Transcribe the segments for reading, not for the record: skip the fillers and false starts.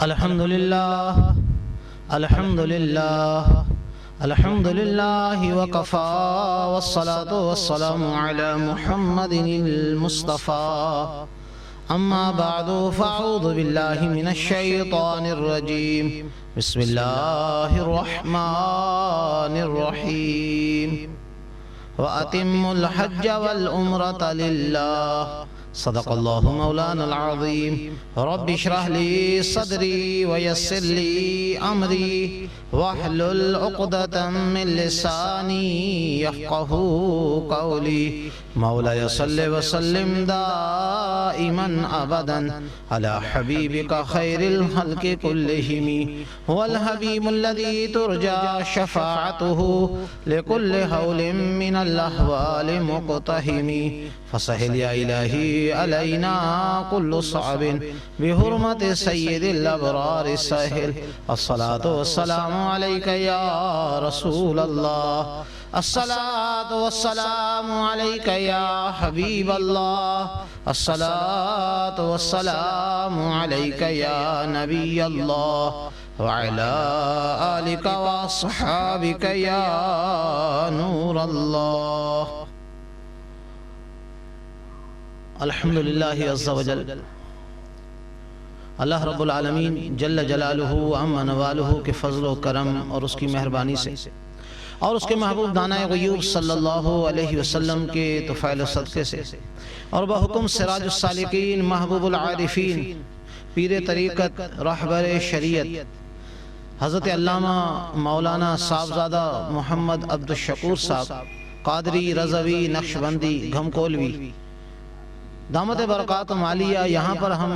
الحمدللہ الحمدللہ الحمدللہ وکفا والصلاة والسلام علی محمد المصطفى اما بعد فاعوذ باللہ من الشیطان الرجیم بسم اللہ الرحمن الرحیم وَأَتِمُّ الْحَجَّ وَالْعُمْرَةَ لِلَّهِ صدق اللہ مولانا العظیم رب اشرح لی صدری ویسر لی امری واحلل عقدۃ من لسانی یفقہوا قولی مولاي صل وسلم دائما ابدا على حبیبک خیر الخلق كلهم هو الحبیب الذي ترجى شفاعته لكل حول من الاحوال مقتحم فسهل يا إلهي علينا كل صعب بحرمة سيد الأبرار الساهل الصلاة والسلام عليك يا رسول الله الصلاة والسلام عليك يا حبيب الله الصلاة والسلام عليك يا نبي الله وعلى آلك وأصحابك يا نور الله الحمدللہ عز و جل اللہ رب العالمین جل جلالہ عم نوالہ کے فضل و کرم اور اس کی مہربانی سے اور اس کے محبوب دانہ غیوب صلی اللہ علیہ وسلم کے طفیل و صدقے سے اور بحکم سراج السالکین محبوب العارفین پیر طریقت رہبر شریعت حضرت علامہ مولانا صاحبزادہ محمد عبد الشکور صاحب قادری رضوی نقشبندی گھمکولوی دامت برکات عالیہ یہاں پر ہم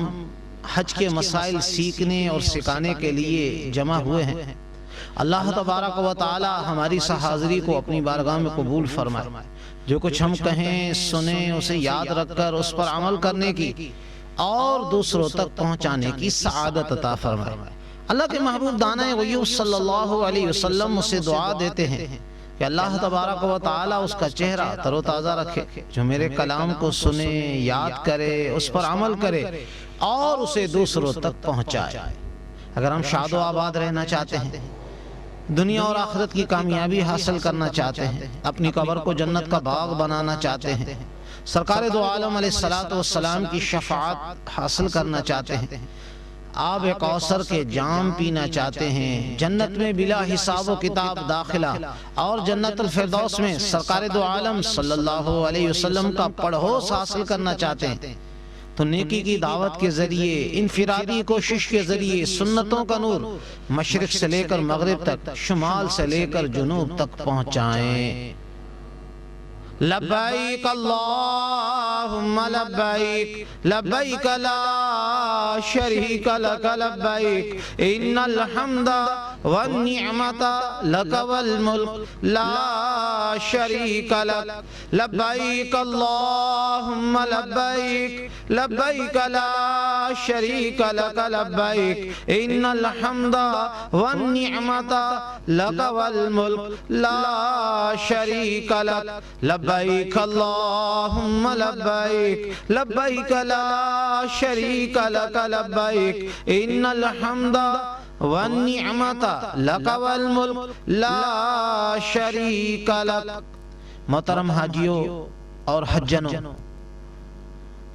حج کے مسائل سیکھنے اور سکھانے کے لیے جمع ہوئے ہیں۔ اللہ تبارک و تعالی ہماری حاضری کو اپنی بارگاہ میں قبول فرمائے، جو کچھ ہم کہیں سنیں اسے یاد رکھ کر اس پر عمل کرنے کی اور دوسروں تک پہنچانے کی سعادت عطا فرمائے۔ اللہ کے محبوب دانہ غیوب صلی اللہ علیہ وسلم اسے دعا دیتے ہیں کہ اللہ تبارک و تعالی اس کا چہرہ تر و تازہ رکھے، جو میرے کلام کو سنے، یاد کرے، اس پر عمل کرے اور اسے دوسروں تک پہنچائے۔ اگر ہم شاد و آباد رہنا چاہتے ہیں، دنیا اور آخرت کی کامیابی حاصل کرنا چاہتے ہیں، اپنی قبر کو جنت کا باغ بنانا چاہتے ہیں، سرکار دو عالم علیہ السلام کی شفاعت حاصل کرنا چاہتے ہیں، آب کوثر کے جام پینا چاہتے ہیں، جنت میں بلا حساب و کتاب داخلہ اور جنت الفردوس میں سرکار دو عالم صلی اللہ علیہ وسلم کا پڑھوس حاصل کرنا چاہتے ہیں، تو نیکی کی دعوت کے ذریعے، انفرادی کوشش کے ذریعے سنتوں کا نور مشرق سے لے کر مغرب تک، شمال سے لے کر جنوب تک پہنچائیں۔ لبیک اللہم لبیک لبیک لا شریک لک لبیک ان الحمد والنعمت لک والملک لا شریک لک لبیک اللہم لبیک لبیک لا شریک لک لبیک ان الحمد والنعمت لک والملک لا شریک لک لبیک اللہم لبیک لبیک لا شریک لک لبیک ان الحمد والنعمت لک والملک لا شریک لک۔ محترم حاجیوں اور حجنوں،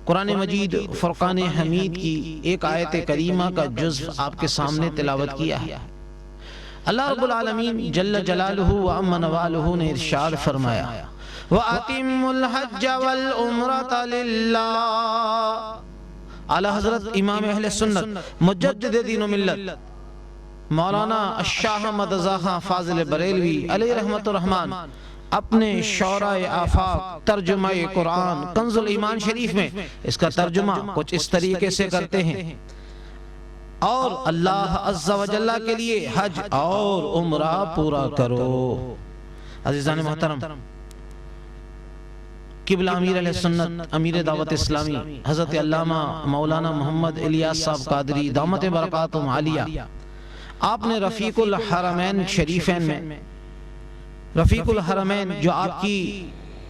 قرآن مجید فرقان حمید کی ایک آیت کریمہ کا جزء آپ کے سامنے تلاوت کیا ہے۔ اللہ رب العالمین جل جلالہ و عم نوالہ نے ارشاد فرمایا وَأَتِمُّ الْحَجَّ وَالْعُمْرَةَ لِلَّهِ۔ اعلی حضرت امام اہل سنت مجدد دین و ملت مولانا الشاہ احمد رضا خان فاضل بریلوی علیہ رحمت الرحمن اپنے شعراء آفاق ترجمہ قرآن کنز الایمان شریف میں اس کا ترجمہ کچھ اس طریقے سے کرتے ہیں، اور اللہ عز و جل کے لیے حج اور عمرہ پورا کرو۔ عزیزان محترم، قبلہ امیر علیہ سنت امیر دعوت اسلامی حضرت علامہ مولانا محمد الیاس صاحب قادری دامت برکاتہم عالیہ، آپ نے رفیق الحرمین شریفین میں، رفیق الحرمین جو آپ کی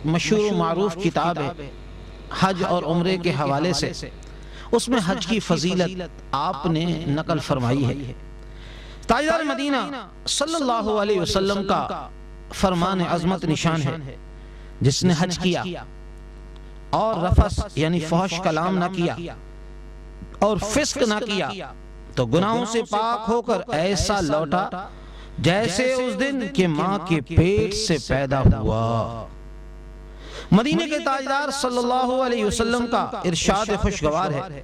مشہور و معروف کتاب ہے حج اور عمرے کے حوالے سے، اس میں حج کی فضیلت آپ نے نقل فرمائی ہے۔ تاجدار مدینہ صلی اللہ علیہ وسلم کا فرمان عظمت نشان ہے، جس نے حج کیا اور رفث یعنی فحش کلام نہ کیا اور فسق نہ کیا تو گناہوں سے پاک ہو کر ایسا لوٹا جیسے اس دن کہ ماں کے پیٹ سے پیدا ہوا۔ مدینے کے تاجدار صلی اللہ علیہ وسلم کا ارشاد خوشگوار ہے،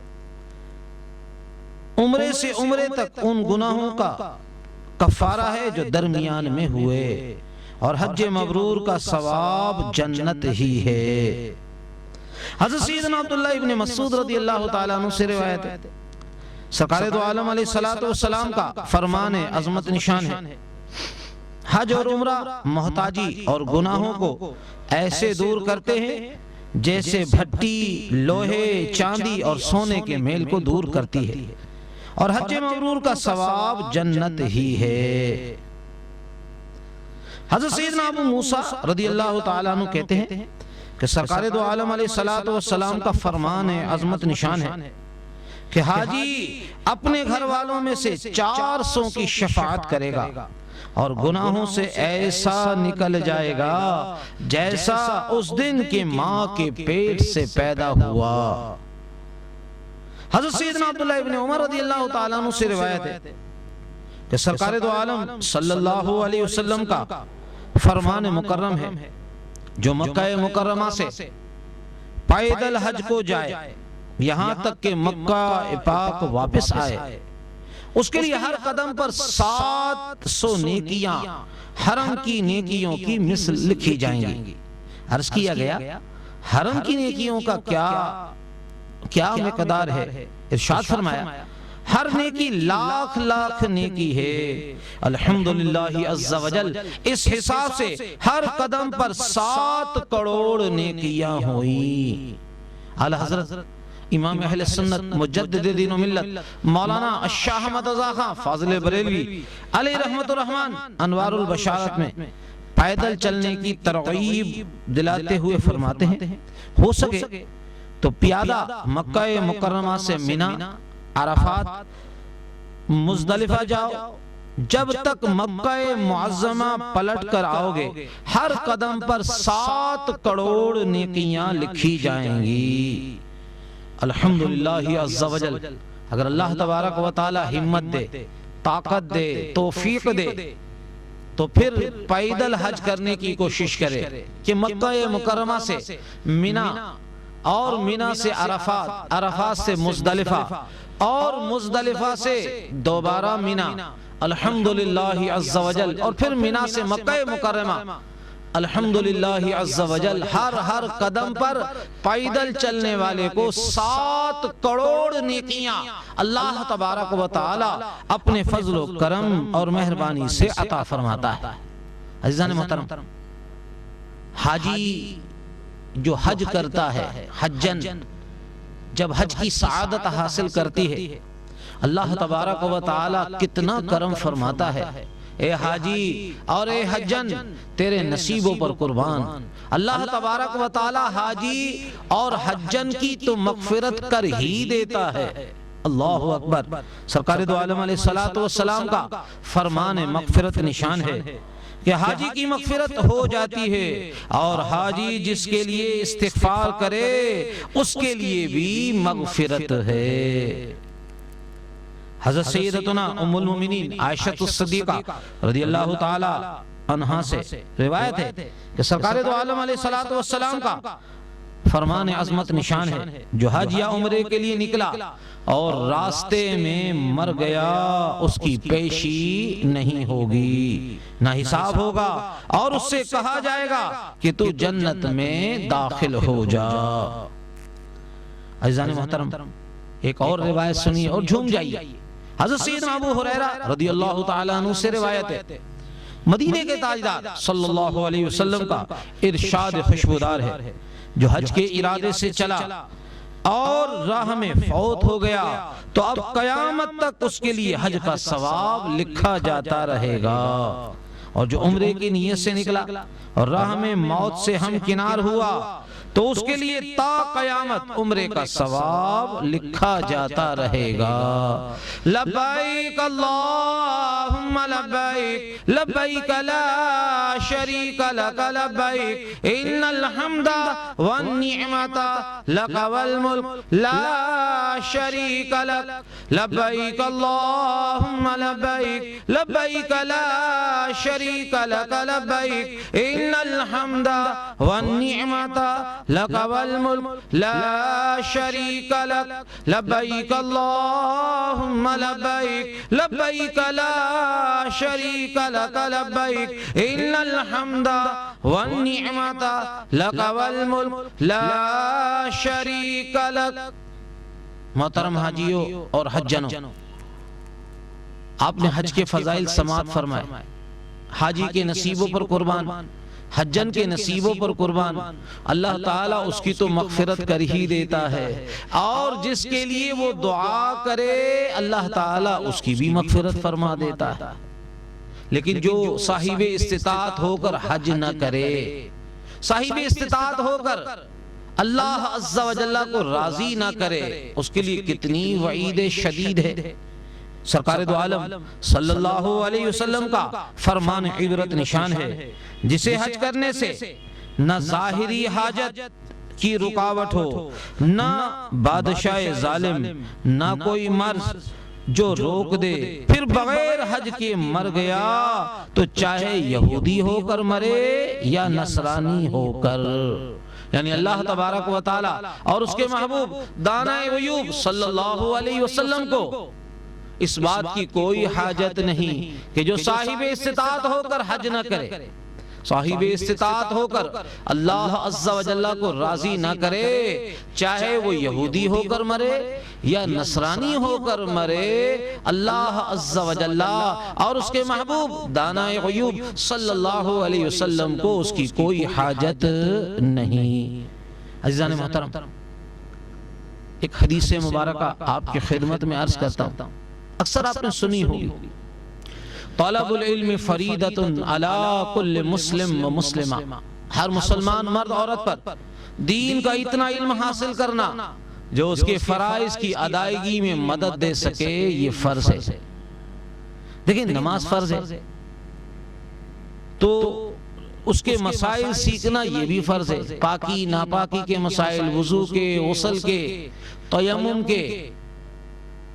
عمرے سے عمرے تک ان گناہوں کا کفارہ ہے جو درمیان میں ہوئے، اور حج مبرور کا ثواب جنت ہی ہے۔ حضرت سیدنا عبداللہ ابن مسعود رضی اللہ تعالیٰ عنہ سے روایت ہے، سرکار دو عالم علیہ السلام کا فرمان عظمت نشان ہے، حج اور عمرہ محتاجی اور گناہوں کو ایسے دور کرتے ہیں جیسے بھٹی لوہے چاندی اور سونے کے میل کو دور کرتی ہے، اور حج مبرور کا ثواب جنت ہی ہے۔ حضرت سیدنا ابو موسیٰ رضی اللہ تعالیٰ عنہ کہتے ہیں کہ سرکار دو عالم علیہ السلام کا فرمان عظمت نشان ہے کہ حاجی اپنے گھر والوں میں سے 400 کی شفاعت کرے گا اور گناہوں سے ایسا نکل جائے گا جیسا اس دن کے ماں کے پیٹ سے پیدا ہوا۔ حضرت سیدنا عبداللہ ابن عمر رضی اللہ تعالیٰ عنہ سے روایت ہے کہ سرکار دو عالم صلی اللہ علیہ وسلم کا فرمان مکرم ہے، جو مکہ مکرمہ سے پیدل حج کو جائے یہاں تک کہ مکہ پاک واپس آئے، اس کے لیے ہر قدم پر 700 نیکیاں حرم کی نیکیوں کی مثل لکھی جائیں گی۔ عرض کیا گیا حرم کی نیکیوں کا کیا مقدار ہے؟ ارشاد فرمایا ہر نیکی لاکھ نیکی ہے۔ الحمدللہ عز و جل اس حساب سے ہر قدم پر 7 کروڑ نیکیاں ہوئی۔ اعلی حضرت امام اہل سنت مجدد دین و ملت مولانا الشاہ احمد رضا خان فاضل بریلوی علیہ رحمت الرحمن انوار البشارت میں پیدل چلنے کی ترغیب دلاتے ہوئے فرماتے ہیں، ہو سکے تو پیادہ مکہ مکرمہ سے منی، عرفات، مزدلفہ جاؤ، جب تک مکہ معظمہ پلٹ کر آؤ گے ہر قدم پر 7 کروڑ نیکیاں لکھی جائیں گی۔ الحمدللہ عز و جل اگر اللہ تبارک و تعالی ہمت دے، طاقت دے، توفیق دے تو پھر پیدل حج کرنے کی کوشش کرے کہ مکہ مکرمہ سے منی اور منی سے عرفات، عرفات سے مزدلفہ اور مزدلفہ سے دوبارہ منی، الحمدللہ عز و جل، اور پھر منی سے مکہ مکرمہ، الحمدللہ عز و جل۔ ہر قدم پر پیدل چلنے والے کو 7 کروڑ نیکیاں اللہ تبارک و تعالی اپنے فضل و کرم اور مہربانی سے عطا فرماتا ہے۔ عزیزان محترم، حاجی جو حج کرتا ہے، حجن جب حج کی سعادت حاصل کرتی ہے، اللہ تبارک و تعالی کتنا کرم فرماتا ہے۔ اے حاجی اور اے حجن تیرے نصیبوں پر قربان، اللہ تبارک و تعالی حاجی اور حجن کی تو مغفرت کر ہی دیتا ہے۔ اللہ اکبر۔ سرکار دو عالم علیہ السلام کا فرمان مغفرت نشان ہے کہ حاجی کی مغفرت ہو جاتی ہے، اور حاجی جس کے لیے استغفار کرے اس کے لیے بھی مغفرت ہے۔ حضرت سیدتنا ام المومنین عائشہ الصدیقہ رضی اللہ تعالی عنہا سے روایت ہے کہ سرکار دو عالم علیہ السلام کا فرمان عظمت نشان ہے، جو حج یا عمرے کے لیے نکلا اور راستے میں مر گیا اس کی پیشی نہیں ہوگی، نہ حساب ہوگا، اور اس سے کہا جائے گا کہ تو جنت میں داخل ہو جا۔ عزیزان محترم، ایک اور روایت سنیے اور جھوم جائیے۔ حضرت سیدنا ابو ہریرہ رضی اللہ تعالیٰ عنہ سے روایت ہے، مدینے کے تاجدار صلی اللہ علیہ وسلم کا ارشاد خوشبودار ہے، جو حج کے ارادے سے چلا اور راہ میں فوت ہو گیا تو اب قیامت تک اس کے لیے حج کا ثواب لکھا جاتا رہے گا، اور جو عمرے کی نیت سے نکلا اور راہ میں موت سے ہمکنار ہوا تو اس کے لیے تا قیامت عمرے کا ثواب لکھا جاتا رہے گا۔ لبیک اللہم لبیک لبیک لا شریک لک لبیک ان الحمد والنعمت لک والملک لا شریک لک لبیک اللہم لبیک لبیک لا شریک لک لبیک ان الحمد والنعمت لک والملک لا شریک لک لبیک اللہم لبیک لبیک لا شریک لک لبیک ان الحمد والنعمت لک والملک لا شریک لک۔ محترم حاجیوں اور حجنوں، آپ نے حج کے فضائل سماعت فرمائے۔ حاجی کے نصیبوں پر قربان، حجن کے نصیبوں پر قربان، اللہ تعالیٰ اس کی تو مغفرت کر ہی دیتا ہے، اور جس کے لیے وہ دعا کرے اللہ تعالیٰ اس کی بھی مغفرت فرما دیتا ہے۔ لیکن جو صاحب استطاعت ہو کر حج نہ کرے، صاحب استطاعت ہو کر اللہ عز و جل کو راضی نہ کرے، اس کے لیے کتنی وعید شدید ہے۔ سرکار دو عالم صلی اللہ علیہ وسلم کا فرمان عبرت نشان ہے، جسے حج کرنے سے نہ ظاہری حاجت کی رکاوٹ ہو، نہ بادشاہ ظالم، نہ کوئی مرض جو روک دے، پھر بغیر حج کے مر گیا تو چاہے یہودی ہو کر مرے یا نصرانی ہو کر۔ یعنی اللہ تبارک و تعالی اور اس کے محبوب دانائے غیوب صلی اللہ علیہ وسلم کو اس بات کی کوئی حاجت نہیں کہ جو صاحب استطاعت ہو کر حج نہ کرے، صاحب استطاعت ہو کر اللہ عز و جل کو راضی نہ کرے، چاہے وہ یہودی ہو کر مرے یا نصرانی ہو کر مرے، اللہ عز و جل اور اس کے محبوب دانائے غیوب صلی اللہ علیہ وسلم کو اس کی کوئی حاجت نہیں۔ عزیزان محترم، ایک حدیث مبارکہ آپ کی خدمت میں عرض کرتا ہوں، اکثر آپ نے سنی ہوگی، طلب العلم فریدۃ علی کل مسلم و مسلمہ، ہر مسلمان مرد عورت پر دین کا اتنا علم حاصل کرنا جو اس کے فرائض کی ادائیگی میں مدد دے سکے، یہ فرض ہے۔ دیکھیں، نماز فرض ہے تو اس کے مسائل سیکھنا یہ بھی فرض ہے، پاکی ناپاکی کے مسائل، وضو کے، غسل کے، تیمم کے،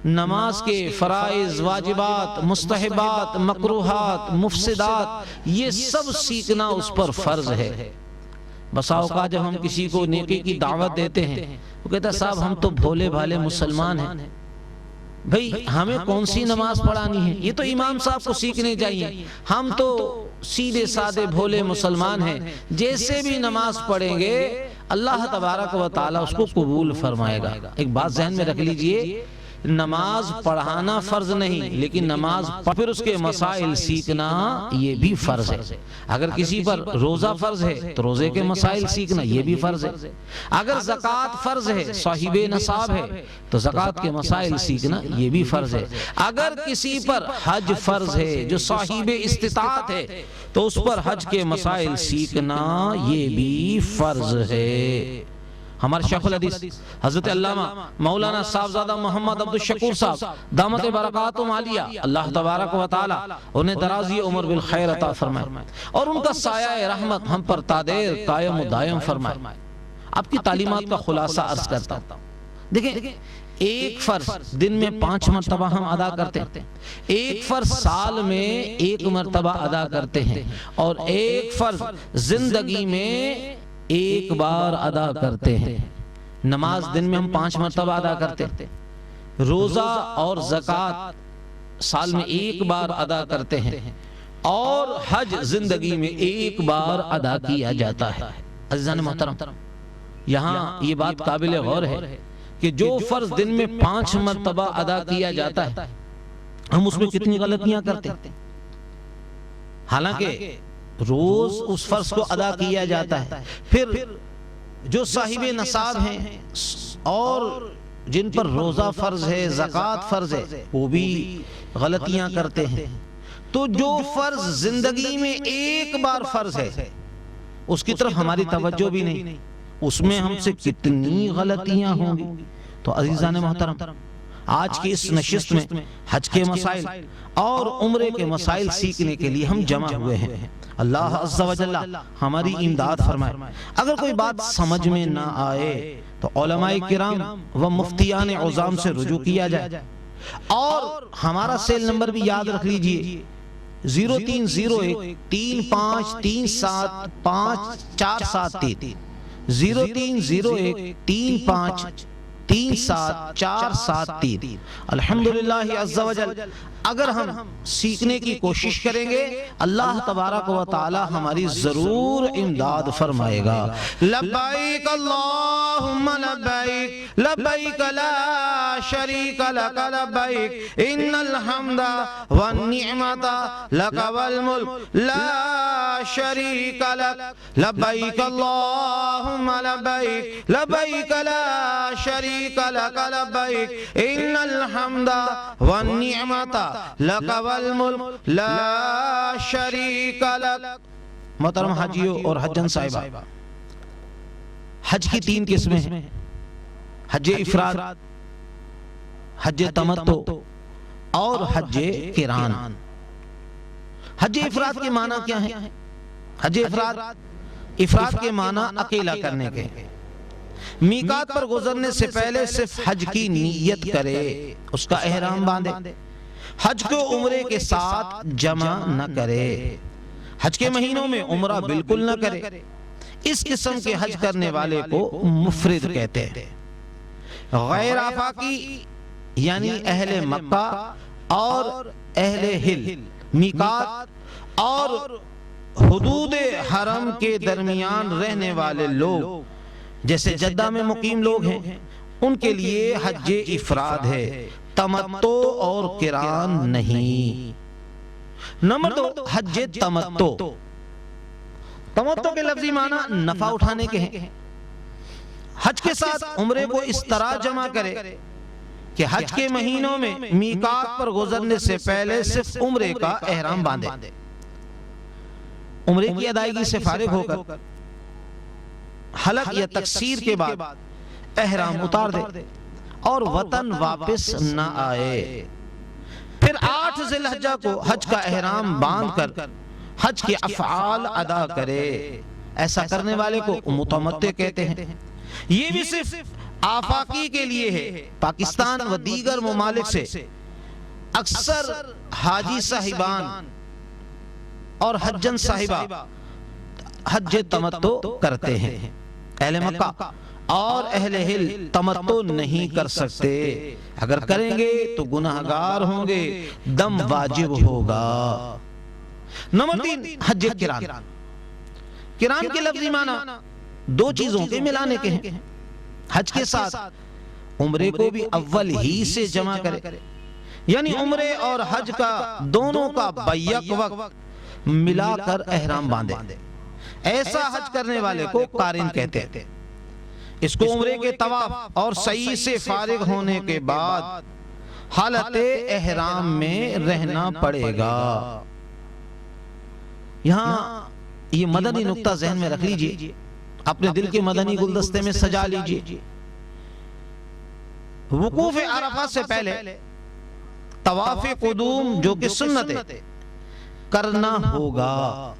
نماز کے فرائض، واجبات، مستحبات، مکروہات، مفسدات، یہ سب سیکھنا اس پر فرض ہے۔ بسا اوقات جب ہم کسی کو نیکی کی دعوت دیتے ہیں، وہ کہتا ہے صاحب ہم تو بھولے بھالے مسلمان ہیں، بھئی ہمیں کون سی نماز پڑھانی ہے، یہ تو امام صاحب کو سیکھنے چاہیے، ہم تو سیدھے سادے بھولے مسلمان ہیں، جیسے بھی نماز پڑھیں گے اللہ تبارک و تعالیٰ اس کو قبول فرمائے گا۔ ایک بات ذہن میں رکھ لیجئے، نماز پڑھانا فرض نہیں، لیکن نماز پھر اس کے مسائل سیکھنا یہ بھی فرض ہے۔ اگر کسی پر روزہ فرض ہے تو روزے کے مسائل سیکھنا یہ بھی فرض ہے۔ اگر زکوٰۃ فرض ہے، صاحب نصاب ہے، تو زکوٰۃ کے مسائل سیکھنا یہ بھی فرض ہے۔ اگر کسی پر حج فرض ہے جو صاحب استطاعت ہے تو اس پر حج کے مسائل سیکھنا یہ بھی فرض ہے۔ ہمارے شیخ الحدیث حضرت علامہ مولانا صاحبزادہ محمد عبدالشکور صاحب دامت برکاتہم عالیہ، اللہ تبارک و تعالی انہیں درازی عمر بالخیر عطا فرمائے اور ان کا سایہ رحمت ہم پر تادیر قائم و دائم فرمائے۔ آپ کی تعلیمات کا خلاصہ عرض کرتا ہوں۔ دیکھیں، ایک فرض دن میں 5 مرتبہ ہم ادا کرتے ہیں، ایک فرض سال میں 1 مرتبہ ادا کرتے ہیں، اور ایک فرض زندگی میں 1 بار ادا کرتے ہیں۔ نماز دن میں ہم 5 مرتبہ ادا کرتے ہیں، روزہ اور زکوٰۃ سال میں 1 بار ادا کرتے ہیں، اور حج زندگی میں 1 بار ادا کیا جاتا ہے۔ عزیزان محترم، یہاں یہ بات قابل غور ہے کہ جو فرض دن میں 5 مرتبہ ادا کیا جاتا ہے، ہم اس میں کتنی غلطیاں کرتے ہیں۔ حالانکہ روز اس فرض کو ادا کیا جاتا ہے، پھر جو صاحب نصاب ہیں اور جن پر روزہ فرض ہے، زکوٰۃ فرض ہے، وہ بھی غلطیاں کرتے ہیں۔ تو جو فرض زندگی میں 1 بار فرض ہے اس کی طرف ہماری توجہ بھی نہیں، اس میں ہم سے کتنی غلطیاں ہوں گی۔ تو عزیزان محترم، آج کی اس نشست میں حج کے مسائل اور عمرے کے مسائل سیکھنے کے لیے ہم جمع ہوئے ہیں۔ اللہ عز و جل ہماری امداد فرمائے۔ اگر کوئی بات سمجھ میں نہ آئے تو علماء کرام و مفتیان عظام سے رجوع کیا جائے، اور ہمارا سیل نمبر بھی یاد رکھ لیجئے 030135375473 030135375473۔ الحمدللہ عز و جل اگر ہم سیکھنے کی کوشش کریں گے اللہ تبارک و تعالی ہماری ضرور امداد فرمائے گا۔ لبیک اللہم لبیک لبیک لا شریک لک لبیک ان الحمد والنعمت لک والملک لا شریک لک لبیک اللہم لبیک لبیک لا شریک لک لبیک ان الحمد والنعمت لک والملک لا شریک لک۔ محترم حاجیوں اور حجن صاحبہ، حج کی 3 قسمیں ہیں: حج افراد، حج تمتع اور حج قران۔ حج افراد کے معنی کیا ہیں؟ حج افراد کے معنی اکیلا کرنے کے، میقات پر گزرنے سے پہلے صرف حج کی نیت کرے، اس کا احرام باندھے، حج کو عمرے کے ساتھ جمع نہ کرے، حج کے مہینوں میں عمرہ بالکل نہ کرے۔ اس قسم کے حج کرنے والے کو مفرد کہتے ہیں۔ غیر آفاقی یعنی اہل مکہ اور اہل حل، میقات اور حدود حرم کے درمیان رہنے والے لوگ جیسے جدہ میں مقیم لوگ ہیں، ان کے لیے حج افراد ہے، تمتع اور قران نہیں۔ نمبر 2، حج تمتع۔ تمتع کے لفظی معنی نفع اٹھانے کے ہیں۔ حج کے ساتھ عمرے کو اس طرح جمع کرے کہ حج کے مہینوں میں میقات پر گزرنے سے پہلے صرف عمرے کا احرام باندھے، عمرے کی ادائیگی سے فارغ ہو کر حلق یا تقصیر کے بعد احرام اتار دے اور وطن واپس نہ آئے، پھر 8 ذی الحجہ کو حج کا احرام باندھ کر حج کے افعال ادا کرے۔ ایسا کرنے والے کو متمتع کہتے ہیں۔ یہ بھی صرف آفاقی کے لیے ہے۔ پاکستان و دیگر ممالک سے اکثر حاجی صاحبان اور حجن صاحبہ حج تمتع کرتے ہیں۔ اہل مکہ اور اہل حل تمتع نہیں کر سکتے، اگر کریں گے تو گناہگار ہوں گے، دم واجب ہوگا۔ نمبر 3، حج قران۔ قران کے لفظی معنی 2 چیزوں کے ملانے کے ہیں۔ حج کے ساتھ عمرے کو بھی اول ہی سے جمع کرے، یعنی عمرے اور حج کا دونوں کا بیک وقت ملا کر احرام باندھے۔ ایسا حج کرنے والے کو قارن کہتے ہیں۔ اس کو عمرے کے طواف اور سعی سے فارغ ہونے کے بعد حالت احرام میں رہنا پڑے گا۔ یہاں یہ مدنی نقطہ ذہن میں رکھ لیجئے، اپنے دل کے مدنی گلدستے میں سجا لیجئے۔ وقوف عرفہ سے پہلے طواف قدوم جو کہ سنت ہے کرنا ہوگا۔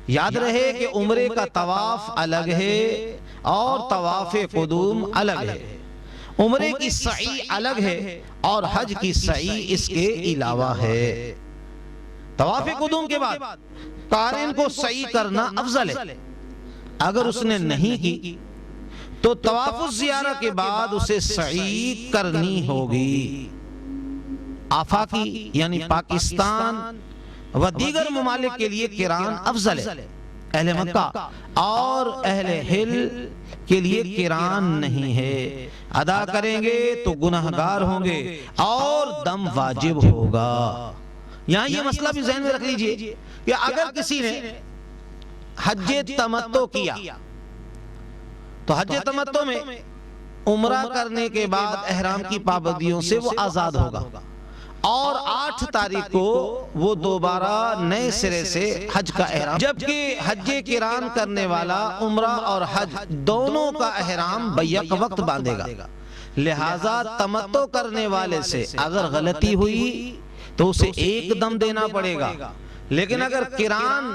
یاد رہے کہ عمرے کا طواف الگ ہے اور طواف قدوم الگ ہے، عمرے کی سعی الگ ہے اور حج کی سعی اس کے علاوہ ہے۔ طواف قدوم کے بعد قارن کو سعی کرنا افضل ہے، اگر اس نے نہیں کی تو طواف الزیارہ کے بعد اسے سعی کرنی ہوگی۔ آفاقی یعنی پاکستان و دیگر ممالک کے لیے قران افضل ہے، اہل مکہ اور اہل حل کے لیے قران نہیں ہے، ادا کریں گے تو گناہگار ہوں گے اور دم واجب ہوگا۔ یہاں یہ مسئلہ بھی ذہن میں رکھ لیجئے کہ اگر کسی نے حج تمتع کیا تو حج تمتع میں عمرہ کرنے کے بعد احرام کی پابندیوں سے وہ آزاد ہوگا، اور 8 تاریخ کو وہ دوبارہ نئے سرے سے حج کا احرام، جبکہ حج قران کرنے والا عمرہ اور حج دونوں کا احرام بیک وقت باندھے گا۔ لہٰذا تمتع کرنے والے سے اگر غلطی ہوئی تو اسے ایک دم دینا پڑے گا، لیکن اگر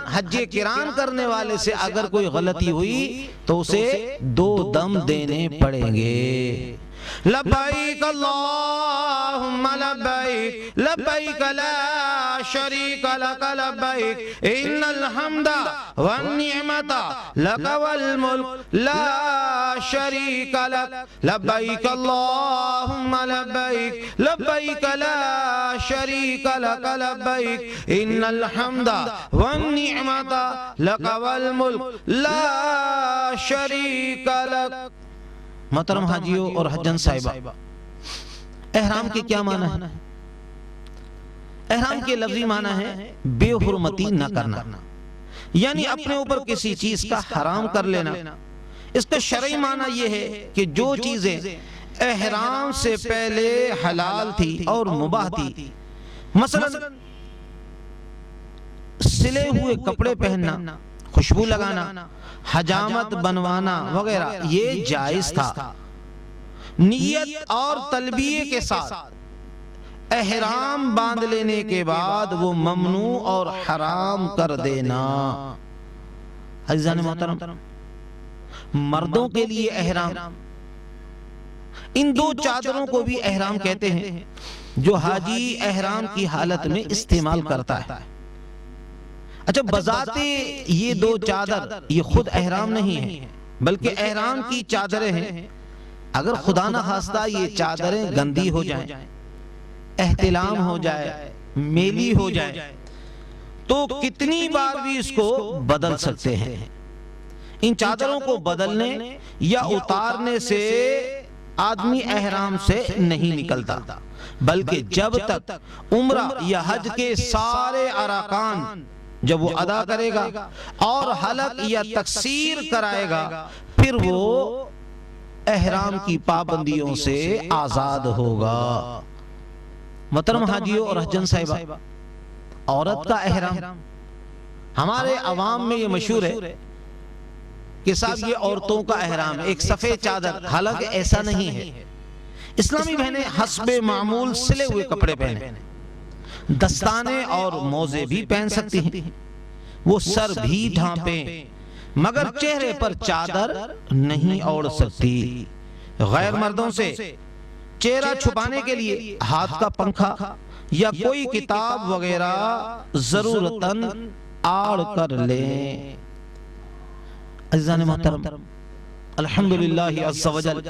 حج قران کرنے والے سے اگر کوئی غلطی ہوئی تو اسے 2 دم دینے پڑیں گے۔ لبیک اللہم لبیک لبیک لا شریک لک لبیک ان الحمد والنعمت لک والملک لا شریک لک لبیک اللہم لبیک لبیک لا شریک لک لبیک ان الحمد والنعمت لک والملک لا شریک لک۔ محترم حاجیوں اور حجن صاحبہ، احرام کے کیا معنی ہے؟ احرام کے لفظی معنی ہے بے حرمتی نہ کرنا، یعنی اپنے اوپر کسی چیز کا حرام کر لینا۔ اس کا شرعی معنی یہ ہے کہ جو چیزیں احرام سے پہلے حلال تھی اور مباح تھی، مثلا سلے ہوئے کپڑے پہننا، خوشبو لگانا، حجامت بنوانا وغیرہ، یہ جائز تھا۔ نیت اور تلبیہ کے ساتھ احرام باندھ لینے کے بعد وہ ممنوع اور حرام کر دینا۔ عزیزان محترم، مردوں کے لیے احرام، ان 2 چادروں کو بھی احرام کہتے ہیں جو حاجی احرام کی حالت میں استعمال کرتا ہے۔ اچھا، بذات یہ 2 چادر یہ خود احرام نہیں ہے، بلکہ احرام کی چادریں ہیں۔ اگر خدا نہ خواستہ یہ چادریں گندی ہو جائیں، احتلام ہو جائے، میلی ہو جائے، تو کتنی بار بھی اس کو بدل سکتے ہیں۔ ان چادروں کو بدلنے یا اتارنے سے آدمی احرام سے نہیں نکلتا، بلکہ جب تک عمرہ یا حج کے سارے ارکان جب وہ ادا کرے گا اور حلق یا تقصیر کرائے گا، پھر وہ احرام کی پابندیوں سے آزاد ہوگا۔ محترم حاجیوں اور حجن صاحبہ، عورت کا احرام ہمارے عوام میں یہ مشہور ہے کہ صاحب یہ عورتوں کا احرام ایک سفید چادر، حالانکہ ایسا نہیں ہے۔ اسلامی بہنیں حسب معمول سلے ہوئے کپڑے پہنے، دستانے اور موزے بھی پہن سکتی ہیں، وہ سر بھی ڈھانپیں، مگر چہرے پر چادر نہیں اوڑھ سکتی۔ غیر مردوں سے چہرہ چھپانے کے لیے ہاتھ کا پنکھا یا کوئی کتاب وغیرہ ضرورتاً آڑ کر لیں۔ عزیزان محترم، الحمدللہ عز و جل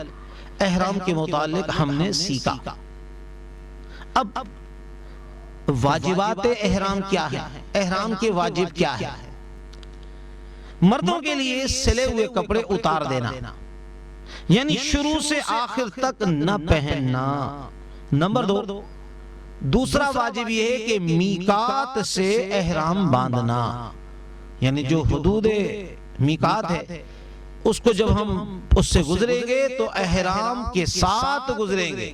احرام کے متعلق ہم نے سیکھا۔ اب واجبات احرام کیا ہے؟ احرام کے واجب کیا ہے؟ مردوں کے لیے سلے ہوئے کپڑے اتار دینا، یعنی شروع سے آخر تک نہ پہننا۔ نمبر 2، دوسرا واجب یہ ہے کہ میقات سے احرام باندھنا، یعنی جو حدود میقات ہے اس کو جب ہم اس سے گزریں گے تو احرام کے ساتھ گزریں گے،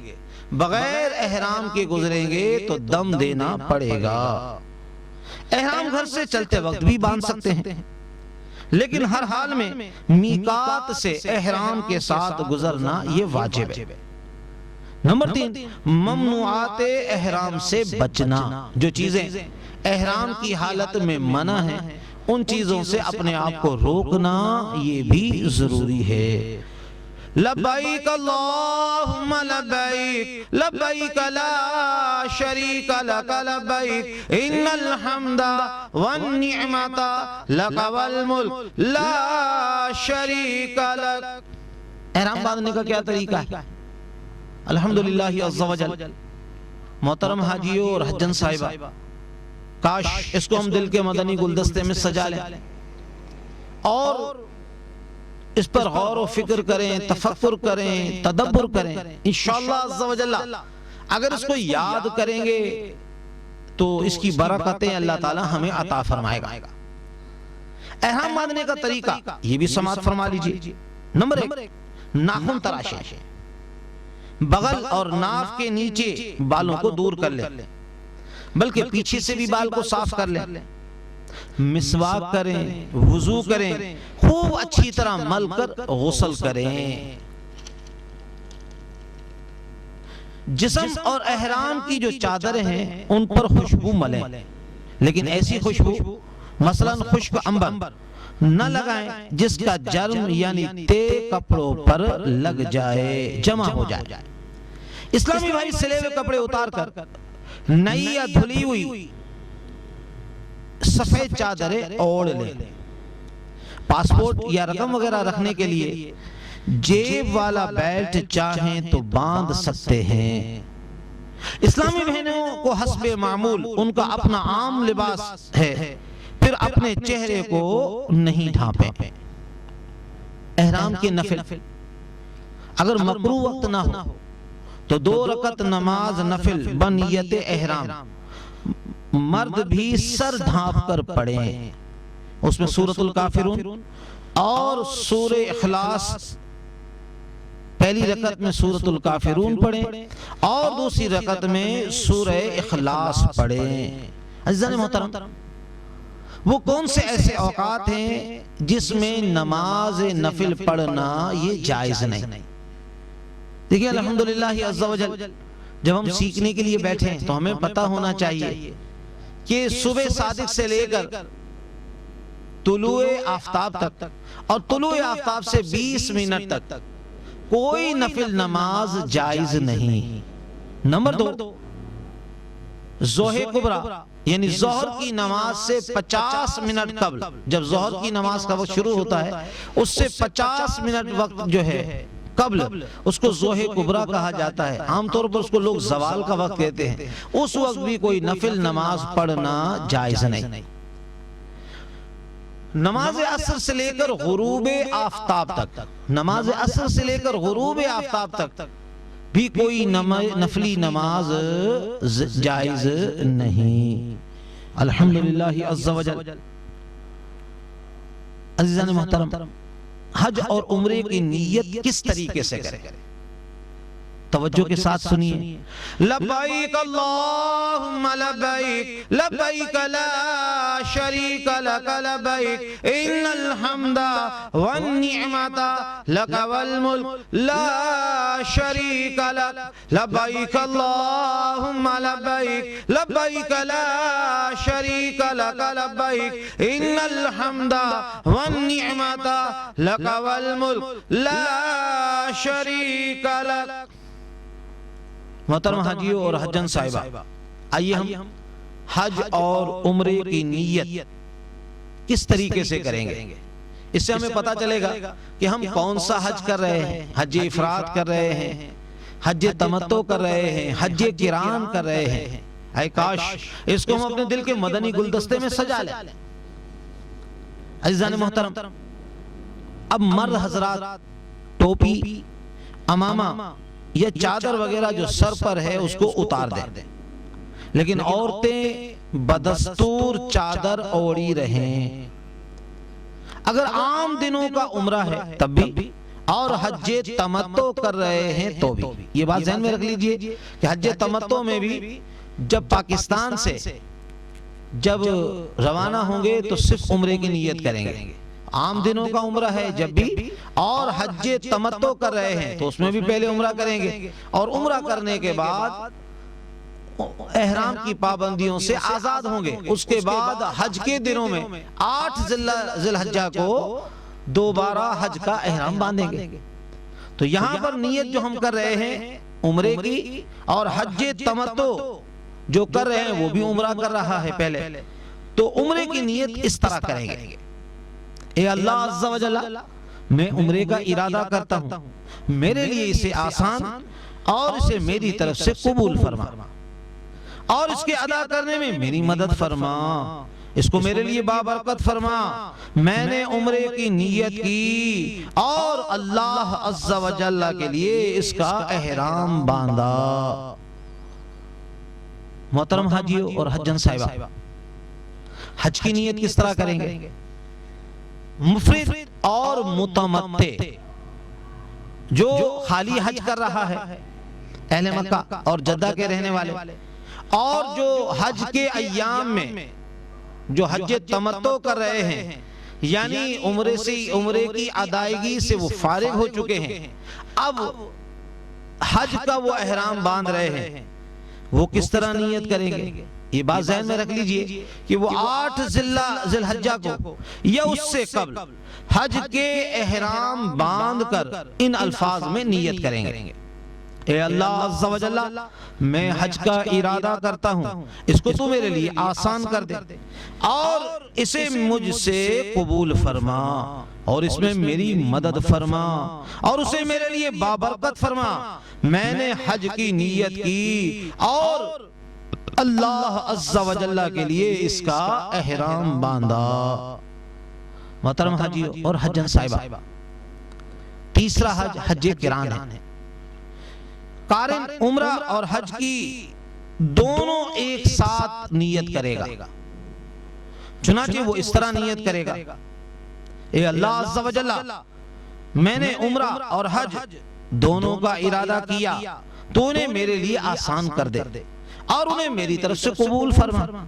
بغیر احرام کے گزریں گے تو دم دینا پڑے گا۔ احرام گھر سے چلتے وقت بھی باندھ سکتے ہیں، لیکن ہر حال میں میقات سے احرام کے ساتھ گزرنا یہ واجب ہے۔ نمبر 3، ممنوعات احرام سے بچنا، جو چیزیں احرام کی حالت میں منع ہیں ان چیزوں سے اپنے آپ کو روکنا یہ بھی ضروری ہے۔ لبیک اللہم لبیک لبیک لا شریک لک لبیک ان الحمد والنعمت لک والملک لا شریک لک۔ احرام باندھنے کا کیا طریقہ ہے؟ الحمدللہ عز و جل۔ محترم حاجیوں اور حجن صاحبہ، کاش اس کو ہم دل کے مدنی گلدستے میں سجا لیں اور اس پر غور و فکر کریں، تفکر کریں، تدبر کریں۔ انشاءاللہ عز و جل اگر اس کو یاد کریں گے تو اس کی برکتیں اللہ تعالی ہمیں عطا فرمائے گا۔ احرام باندھنے کا طریقہ یہ بھی سماعت فرما لیجئے۔ نمبر 1، ناخن تراشیں، بغل اور ناف کے نیچے بالوں کو دور کر لیں۔ بلکہ پیچھے سے بھی بال کو صاف کر لیں، مسواک کریں، وضو کریں، خوب اچھی طرح مل کر غسل کریں۔ جسم اور احرام کی جو چادریں ہیں ان پر خوشبو ملیں، لیکن ایسی خوشبو مثلا خشک عنبر نہ لگائیں جس کا جرم یعنی تے کپڑوں پر لگ جائے، جمع ہو جائے۔ اسلامی بھائی سلے ہوئے کپڑے اتار کر نئی یا دھلی ہوئی سفید چادریں اوڑھ لیں۔ پاسپورٹ یا رقم وغیرہ رکھنے کے لیے جیب والا بیلٹ چاہیں تو باندھ سکتے ہیں۔ اسلامی بہنوں کو حسب معمول ان کا اپنا عام لباس ہے، پھر اپنے چہرے کو نہیں ڈھانپیں۔ احرام کے نفل اگر مکروہ وقت نہ ہو تو 2 رکعت نماز نفل بنیت احرام مرد بھی سر ڈھانپ کر پڑھیں، اس میں سورۃ الکافرون اور سورہ اخلاص، پہلی رکعت میں سورۃ الکافرون پڑھیں اور دوسری رکعت میں سورہ اخلاص پڑھیں۔ عزیزان محترم، وہ کون سے ایسے اوقات ہیں جس میں نماز نفل پڑھنا یہ جائز نہیں؟ دیکھیں الحمدللہ عز و جل، جب ہم سیکھنے کے لیے بیٹھیں تو ہمیں پتہ ہونا چاہیے کہ صبح صادق سے لے کر طلوع آفتاب تک اور طلوع آفتاب سے 20 منٹ تک کوئی نفل نماز جائز نہیں۔ نمبر 2، ظہر کبریٰ یعنی ظہر کی نماز سے 50 منٹ قبل، جب ظہر کی نماز کا وقت شروع ہوتا ہے اس سے 50 منٹ وقت جو ہے قبل، اس کو ظہر کبریٰ کہا جاتا ہے۔ عام طور پر اس کو لوگ زوال کا وقت کہتے ہیں۔ اس وقت بھی کوئی نفل نماز پڑھنا جائز نہیں۔ نماز عصر سے لے کر غروب آفتاب تک، نماز عصر سے لے کر غروب آفتاب تک بھی کوئی نفلی نماز جائز نہیں۔ الحمدللہ عز و جل۔ عزیزان محترم، حج اور عمرے کی نیت کس طریقے سے کریں؟ توجہ کے ساتھ سنیے۔ لبیک اللہم لبیک، لبیک لا شریک لک لبیک، ان الحمد والنعمت لک والملک لا شریک لک، لبیک اللہم لبیک، لبیک لا شریک لک لبیک، ان الحمد والنعمت لک والملک لا شریک لک۔ محترم حاجیوں اور حجن صاحبہ، آئیے ہم حج اور عمرے کی نیت کس طریقے سے کریں گے، اس سے ہمیں پتہ چلے گا کہ ہم کون سا حج کر رہے ہیں۔ حج افراد کر رہے ہیں، حج تمتع کر رہے ہیں، حج قران کر رہے ہیں۔ اے کاش اس کو ہم اپنے دل کے مدنی گلدستے میں سجا لیں۔ عزیزان محترم، اب مرد حضرات ٹوپی، امامہ یا چادر وغیرہ جو سر پر ہے اس کو اتار دیں، لیکن عورتیں بدستور چادر اوڑی رہیں۔ اگر عام دنوں کا عمرہ ہے تب بھی اور حج تمتع کر رہے ہیں تو بھی، یہ بات ذہن میں رکھ لیجئے کہ حج تمتع میں بھی جب پاکستان سے جب روانہ ہوں گے تو صرف عمرے کی نیت کریں گے۔ عام دنوں کا عمرہ ہے جب بھی اور حج تمتع کر رہے ہیں تو اس میں بھی پہلے عمرہ کریں گے، اور عمرہ کرنے کے بعد احرام کی پابندیوں سے آزاد ہوں گے۔ اس کے بعد حج کے دنوں میں 8 ذی الحجہ کو دوبارہ حج کا احرام باندھیں گے۔ تو یہاں پر نیت جو ہم کر رہے ہیں عمرے کی، اور حج تمتع جو کر رہے ہیں وہ بھی عمرہ کر رہا ہے پہلے، تو عمرے کی نیت اس طرح کریں گے۔ اے اللہ عز و جل، میں عمرے کا ارادہ کرتا ہوں، میرے لیے اسے آسان اور اسے میری طرف سے قبول فرما، اور اس کے ادا کرنے میں میری مدد فرما، اس کو میرے لیے بابرکت فرما۔ میں نے عمرے کی نیت کی اور اللہ عز و جل کے لیے اس کا احرام باندھا۔ محترم حاجیوں اور حجن صاحبہ، حج کی نیت کس طرح کریں گے؟ مفرد اور متمتع، جو خالی حج کر رہا ہے اہل مکہ اور جدہ کے رہنے والے، اور جو حج کے ایام میں جو حج تمتع کر رہے ہیں، یعنی عمرے کی ادائیگی سے وہ فارغ ہو چکے ہیں، اب حج کا وہ احرام باندھ رہے ہیں، وہ کس طرح نیت کریں گے؟ یہ بات ذہن میں رکھ لیجئے کہ وہ 8 ذی الحجہ کو یا اس سے قبل حج کے احرام باندھ کر ان الفاظ میں نیت کریں گے: اے اللہ عز و جل، میں حج کا ارادہ کرتا ہوں، اس کو تو میرے لیے آسان کر دے اور اسے مجھ سے قبول فرما اور اس میں میری مدد فرما اور اسے میرے لیے بابرکت فرما۔ میں نے حج کی نیت کی اور اللہ عز و جل کے لیے اس کا احرام باندھا۔ محترم حاجیوں اور حجن صاحبہ، تیسرا حج حج قران ہے۔ قارن عمرہ اور حج کی دونوں ایک ساتھ نیت کرے گا، چنانچہ وہ اس طرح نیت کرے گا: اے اللہ عز و جل، میں نے عمرہ اور حج دونوں کا ارادہ کیا، تو انہیں میرے لیے آسان کر دے اور انہیں میری طرف سے قبول فرما۔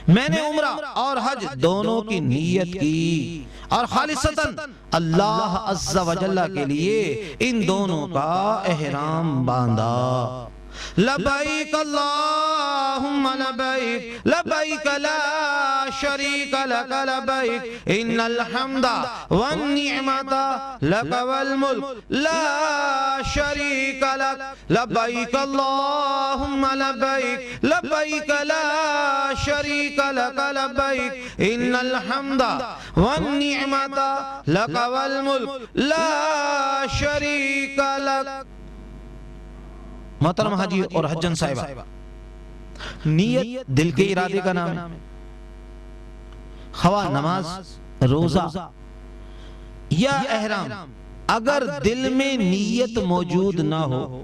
میں نے عمرہ اور حج دونوں کی نیت کی اور خالصتاً اللہ عز و جل کے لیے ان دونوں کا احرام باندھا۔ لبیک اللہم لبیک، لبیک لا شریک لک لبیک، ان الحمد والنعمت لک والملک لا شریک لک، لبیک اللہم لبیک، لبیک لا شریک لک لبیک، ان الحمد والنعمت لک والملک لا شریک لک۔ محترم حاجی اور حجن صاحبہ، نیت دل کے ارادے کا نام ہے۔ خواہ نماز، روزہ یا احرام، اگر دل میں نیت موجود نہ ہو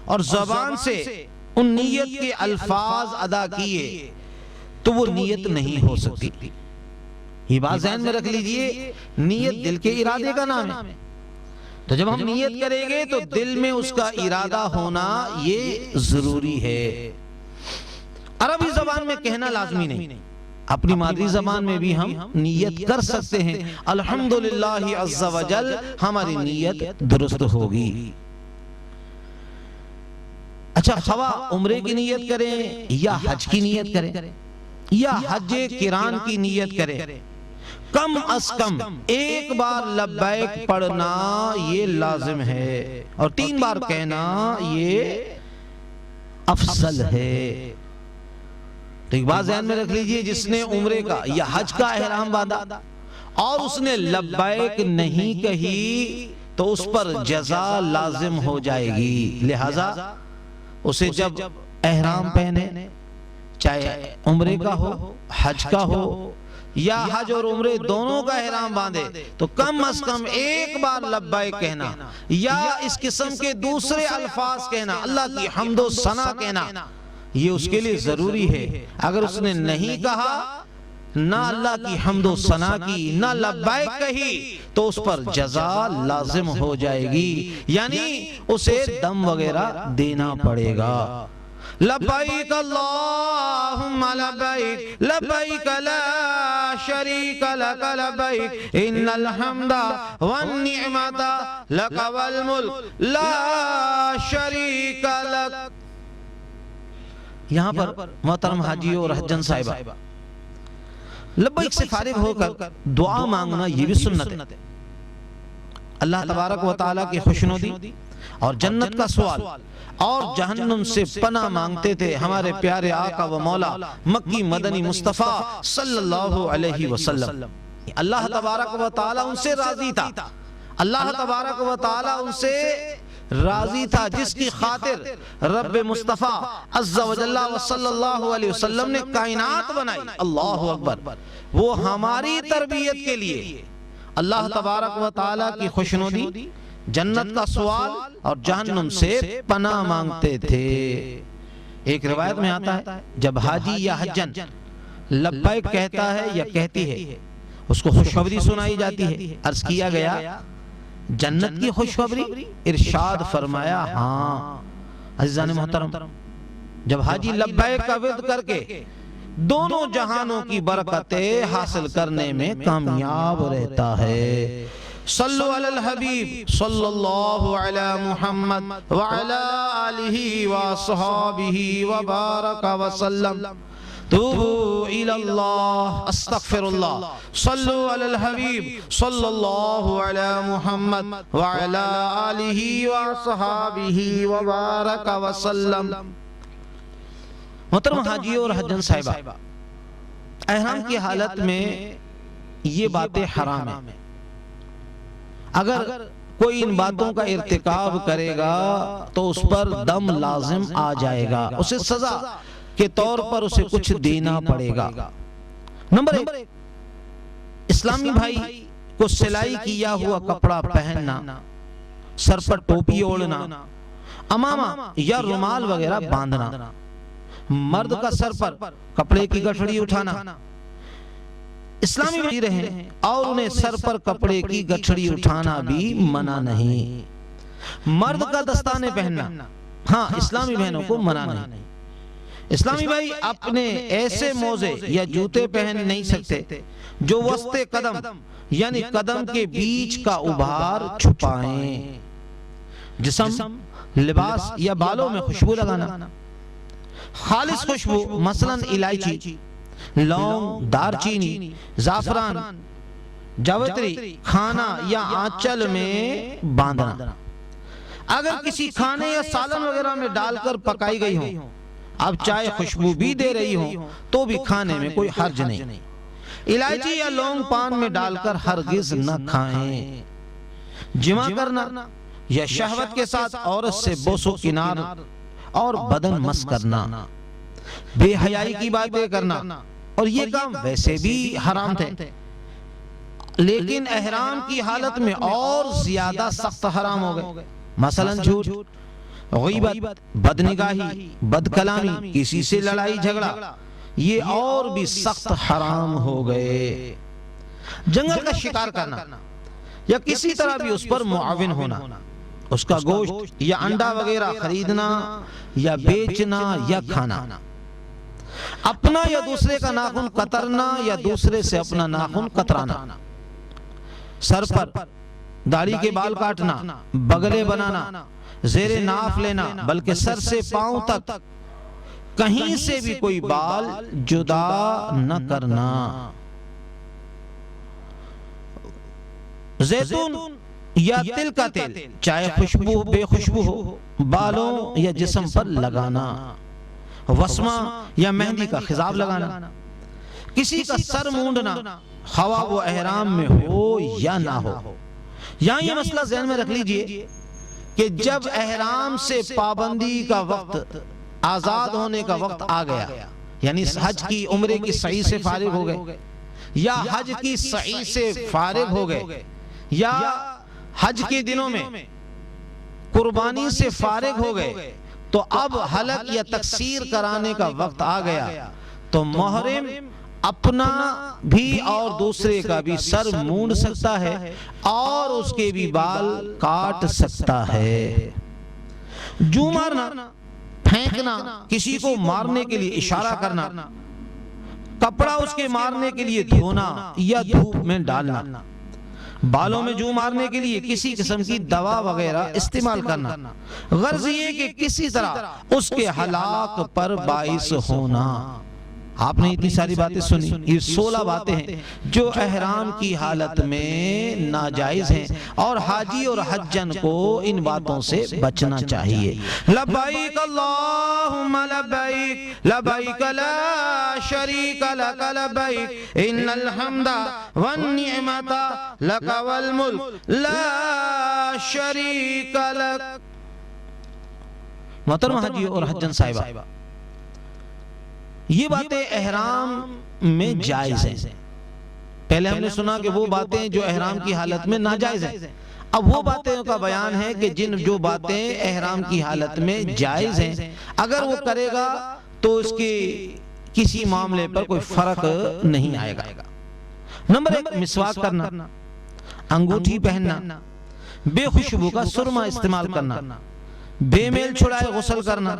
اور زبان سے ان نیت کے الفاظ ادا کیے تو وہ نیت نہیں ہو سکتی۔ یہ بات ذہن میں رکھ لیجئے، نیت دل کے ارادے کا نام ہے۔ تو جب ہم نیت کریں گے تو دل میں اس کا ارادہ ہونا یہ ضروری ہے۔ عربی زبان میں کہنا لازمی نہیں، اپنی مادری زبان میں بھی ہم نیت کر سکتے ہیں، الحمدللہ عز و جل ہماری نیت درست ہوگی۔ اچھا، خواہ عمرے کی نیت کریں یا حج کی نیت کریں یا حج قران کی نیت کریں، کم از کم ایک بار لبیک پڑھنا یہ لازم ہے اور 3 بار کہنا یہ افضل ہے۔ تو ایک بات ذہن میں رکھ لیجئے، جس نے عمرے کا یا حج کا احرام باندھا اور اس نے لبیک نہیں کہی تو اس پر جزا لازم ہو جائے گی، لہذا اسے جب احرام پہنے، چاہے عمرے کا ہو، حج کا ہو یا حج اور عمرے دونوں کا احرام باندھے، تو کم از کم ایک بار لبیک کہنا یا اس قسم کے دوسرے الفاظ کہنا، اللہ کی حمد و ثنا کہنا، یہ اس کے لیے ضروری ہے۔ اگر اس نے نہیں کہا، نہ اللہ کی حمد و ثنا کی، نہ لبیک کہی، تو اس پر جزا لازم ہو جائے گی، یعنی اسے دم وغیرہ دینا پڑے گا۔ لبیک اللہم لبیک، لبیک لا شریک لک لبیک، ان الحمد والنعمت لک والملک لا شریک لک۔ یہاں پر محترم حاجی اور حجن صاحبہ، لبیک سے فارغ ہو کر دعا مانگنا یہ بھی سنت ہے۔ اللہ تبارک و تعالیٰ کی خوشنودی اور جنت کا سوال اور جہنم سے پناہ مانگتے تھے ہمارے پیارے آقا و مولا مکی مدنی مصطفیٰ صلی اللہ علیہ وسلم۔ اللہ تبارک و تعالیٰ ان سے راضی تھا، اللہ تبارک و تعالیٰ ان سے راضی تھا، جس کی خاطر رب مصطفیٰ عز و جل و صلی اللہ علیہ وسلم نے کائنات بنائی۔ اللہ اکبر۔ وہ ہماری تربیت کے لیے اللہ تبارک و تعالیٰ کی خوشنودی، جنت کا سوال اور جہنم سے پناہ مانگتے تھے۔ ایک روایت میں آتا ہے، جب حاجی یا حجن لبیک کہتا ہے یا کہتی ہے، اس کو خوشخبری سنائی جاتی ہے۔ عرض کیا گیا جنت کی خوشخبری؟ ارشاد فرمایا ہاں۔ عزیزان محترم، جب حاجی لبیک کا ورد کر کے دونوں جہانوں کی برکتیں حاصل کرنے میں کامیاب رہتا ہے۔ صلو علی الحبیب صلی اللہ علی محمد وعلی آلہ وصحابہ وبارک وسلم۔ توبوا الی اللہ استغفر اللہ۔ صلو علی الحبیب صلی اللہ علی محمد وعلی آلہ وصحابہ وبارک وسلم۔ محترم حاجی اور حجن صاحبہ، احرام کی حالت میں یہ باتیں حرام ہیں۔ اگر کوئی ان باتوں کا ارتکاب کرے گا تو اس پر دم لازم آ جائے گا، اسے سزا کے طور پر اسے کچھ دینا پڑے گا۔ نمبر 1، اسلامی بھائی کو سلائی کیا ہوا کپڑا پہننا، سر پر ٹوپی اوڑھنا، امامہ یا رومال وغیرہ باندھنا، مرد کا سر پر کپڑے کی گٹھڑی اٹھانا، اسلامی بھائی رہیں اور انہیں سر پر کپڑے کی گٹھڑی اٹھانا بھی منع نہیں۔ مرد کا دستانے پہننا، ہاں اسلامی بہنوں کو منع نہیں۔ اسلامی بھائی اپنے ایسے موزے یا جوتے پہن نہیں سکتے جو وسط قدم یعنی قدم کے بیچ کا ابھار چھپائیں۔ جسم، لباس یا بالوں میں خوشبو لگانا، خالص خوشبو مثلا الائچی، لونگ، دار چینی، زعفران، جاوتری کھانا یا آنچل میں باندھنا، اگر کسی کھانے یا سالن وغیرہ میں ڈال کر پکائی گئی ہوں، اب چائے خوشبو بھی دے رہی ہوں تو بھی کھانے میں کوئی حرج نہیں۔ الائچی یا لونگ پان میں ڈال کر ہرگز نہ کھائیں۔ جمع کرنا یا شہوت کے ساتھ عورت سے بوس و کنار اور بدن مس کرنا، بے حیائی کی باتیں کرنا، اور یہ کام ویسے بھی حرام تھے لیکن احرام کی حالت میں اور زیادہ سخت حرام ہو گئے۔ مثلا جھوٹ، غیبت، بدنگاہی، بد کلامی، کسی سے لڑائی جھگڑا، یہ اور بھی سخت حرام ہو گئے۔ جنگل کا شکار کرنا یا کسی طرح بھی اس پر معاون ہونا، اس کا گوشت یا انڈا وغیرہ خریدنا یا بیچنا یا کھانا، اپنا یا دوسرے کا ناخن کترنا یا دوسرے سے اپنا ناخن کترانا، سر پر داڑھی کے بال کاٹنا، بگلے بنانا، زیر ناف لینا، بلکہ سر سے پاؤں تک کہیں سے بھی کوئی بال جدا نہ کرنا، زیتون یا تل کا تیل چاہے خوشبو ہو بے خوشبو ہو بالوں یا جسم پر لگانا، وسمہ یا مہندی کا خضاب لگانا، کسی کا سر مونڈنا خواہ وہ احرام میں ہو یا نہ ہو۔ یہاں یہ مسئلہ ذہن میں رکھ لیجئے کہ جب احرام سے پابندی کا وقت، آزاد ہونے کا وقت آ گیا، یعنی حج کی عمرے کی سعی سے فارغ ہو گئے یا حج کی سعی سے فارغ ہو گئے یا حج کے دنوں میں قربانی سے فارغ ہو گئے، تو اب حلق یا تقصیر کرانے کا وقت آ گیا تو محرم اپنا بھی اور دوسرے کا بھی سر مونڈ سکتا ہے اور اس کے بھی بال کاٹ سکتا ہے۔ جو مارنا، پھینکنا، کسی کو مارنے کے لیے اشارہ کرنا، کپڑا اس کے مارنے کے لیے دھونا یا دھوپ میں ڈالنا، بالوں میں جو مارنے کے لیے کسی قسم کی دوا وغیرہ استعمال کرنا، غرض یہ کہ کسی طرح اس کے ہلاک پر باعث ہونا۔ آپ نے اتنی ساری باتیں سنی، یہ 16 باتیں ہیں جو احرام کی حالت میں ناجائز ہیں اور حاجی اور حجن کو ان باتوں سے بچنا چاہیے۔ لبیک اللہم لبیک لبیک لا شریک لک لبیک ان الحمد والنعمت لک والملک لا شریک لک۔ محترم حاجی اور حجن صاحبہ، یہ باتیں احرام میں جائز ہیں۔ پہلے ہم نے سنا کہ وہ باتیں جو احرام کی حالت میں ناجائز ہیں، اب وہ باتیں کا بیان ہے کہ جو باتیں احرام کی حالت میں جائز ہیں، اگر وہ کرے گا تو اس کے کسی معاملے پر کوئی فرق نہیں آئے گا۔ نمبر 1، مسواک کرنا، انگوٹھی پہننا، بے خوشبو کا سرما استعمال کرنا، بے میل چھڑائے غسل کرنا،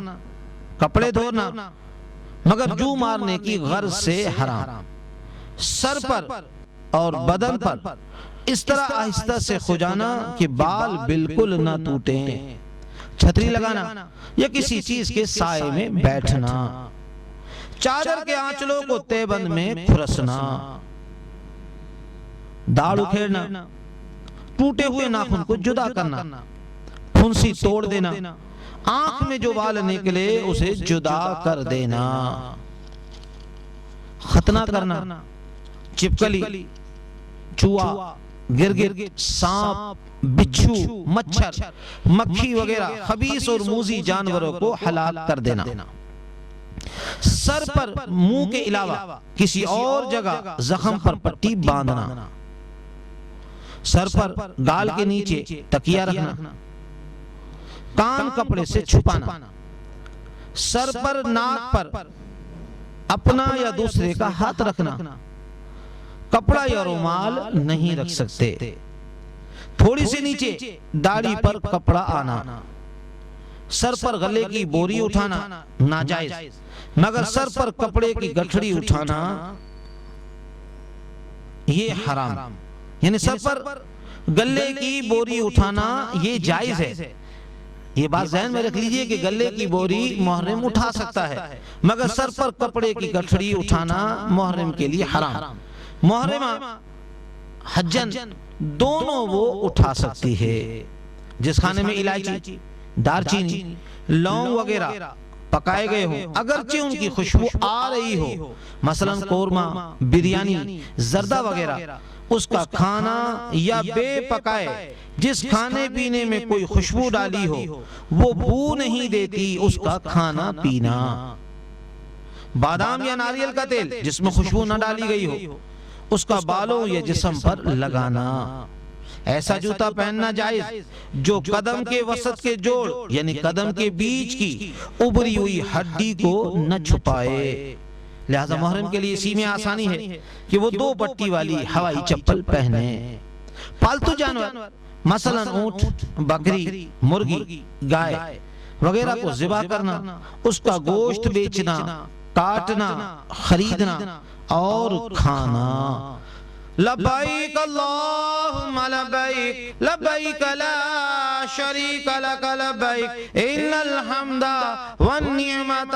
کپڑے دھونا مگر جو مارنے کی غرض سے حرام، سر پر اور بدن پر اس طرح آہستہ سے کھجانا کہ بال بالکل نہ ٹوٹیں، چھتری لگانا یا کسی چیز کے سائے میں بیٹھنا، چادر کے آنچلوں کو تہبند میں کھرسنا، داڑھ اکھیڑنا، ٹوٹے ہوئے ناخن کو جدا کرنا، پھنسی توڑ دینا، آنکھ میں جو بال نکلے اسے جدا کر دینا، ختنہ کرنا، چپکلی، چوہا، گرگٹ، سانپ، بچھو، مچھر، مکھی وغیرہ خبیث اور موذی جانوروں کو ہلاک کر دینا، سر پر منہ کے علاوہ کسی اور جگہ زخم پر پٹی باندھنا، سر پر گال کے نیچے تکیہ رکھنا، کان کپڑے سے چھپانا، سر پر ناک پر اپنا یا دوسرے کا ہاتھ رکھنا، کپڑا یا رومال نہیں رکھ سکتے، تھوڑی سی نیچے داڑھی پر کپڑا آنا، سر پر غلے کی بوری اٹھانا ناجائز، مگر سر پر کپڑے کی گٹھڑی اٹھانا یہ حرام، یعنی سر پر گلے کی بوری اٹھانا یہ جائز ہے، یہ بات ذہن میں رکھ لیجئے کہ گلے کی بوری محرم اٹھا سکتا ہے، مگر سر پر کپڑے کی گٹھڑی اٹھانا محرم کے لیے حرام، محرمہ حجن دونوں وہ اٹھا سکتی ہے، جس کھانے میں الائچی، دارچینی، لونگ وغیرہ پکائے گئے ہو اگرچہ ان کی خوشبو آ رہی ہو، مثلا قورمہ، بریانی، زردہ وغیرہ، اس کا کھانا یا بے پکائے جس کھانے پینے میں کوئی خوشبو ڈالی ہو وہ بو نہیں دیتی اس کا کھانا پینا، بادام یا ناریل کا تیل جس میں خوشبو نہ ڈالی گئی ہو اس کا بالوں یا جسم پر لگانا، ایسا جوتا پہننا جائز جو قدم کے وسط کے جوڑ یعنی قدم کے بیچ کی ابری ہوئی ہڈی کو نہ چھپائے، لہذا محرم کے لیے اسی میں آسانی ہے کہ وہ 2 پٹی والی ہوائی چپل پہنے، پالتو جانور مثلا اونٹ، بکری، مرغی، گائے وغیرہ کو ذبح کرنا، اس کا گوشت بیچنا، کاٹنا، خریدنا اور کھانا، لبیک اللہم لبیک لبیک لا شریک لک لبیک ان الحمد والنعمت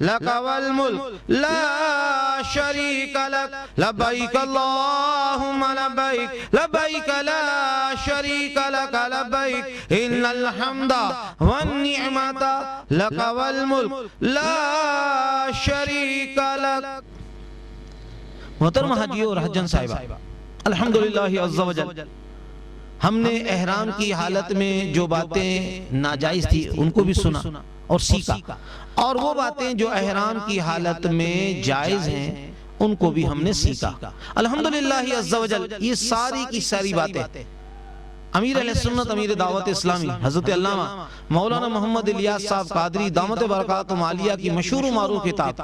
لک والملک لا شریک لک لبیک اللہم لبیک لبیک لا شریک لک لبیک ان الحمد والنعمت لک والملک لا شریک لک۔ محترم حاجیوں اور حجن صاحبہ، الحمدللہ عز و جل ہم نے احرام کی حالت میں جو باتیں ناجائز تھی ان کو بھی سنا اور سیکھا، اور وہ باتیں جو احرام کی حالت میں جائز ہیں ان کو بھی ہم نے سیکھا، الحمدللہ عز و جل۔ یہ ساری کی ساری باتیں امیر اہل سنت، امیر دعوت اسلامی حضرت علامہ مولانا محمد الیاس صاحب قادری دامت برکاتہم عالیہ کی مشہور و معروف کتاب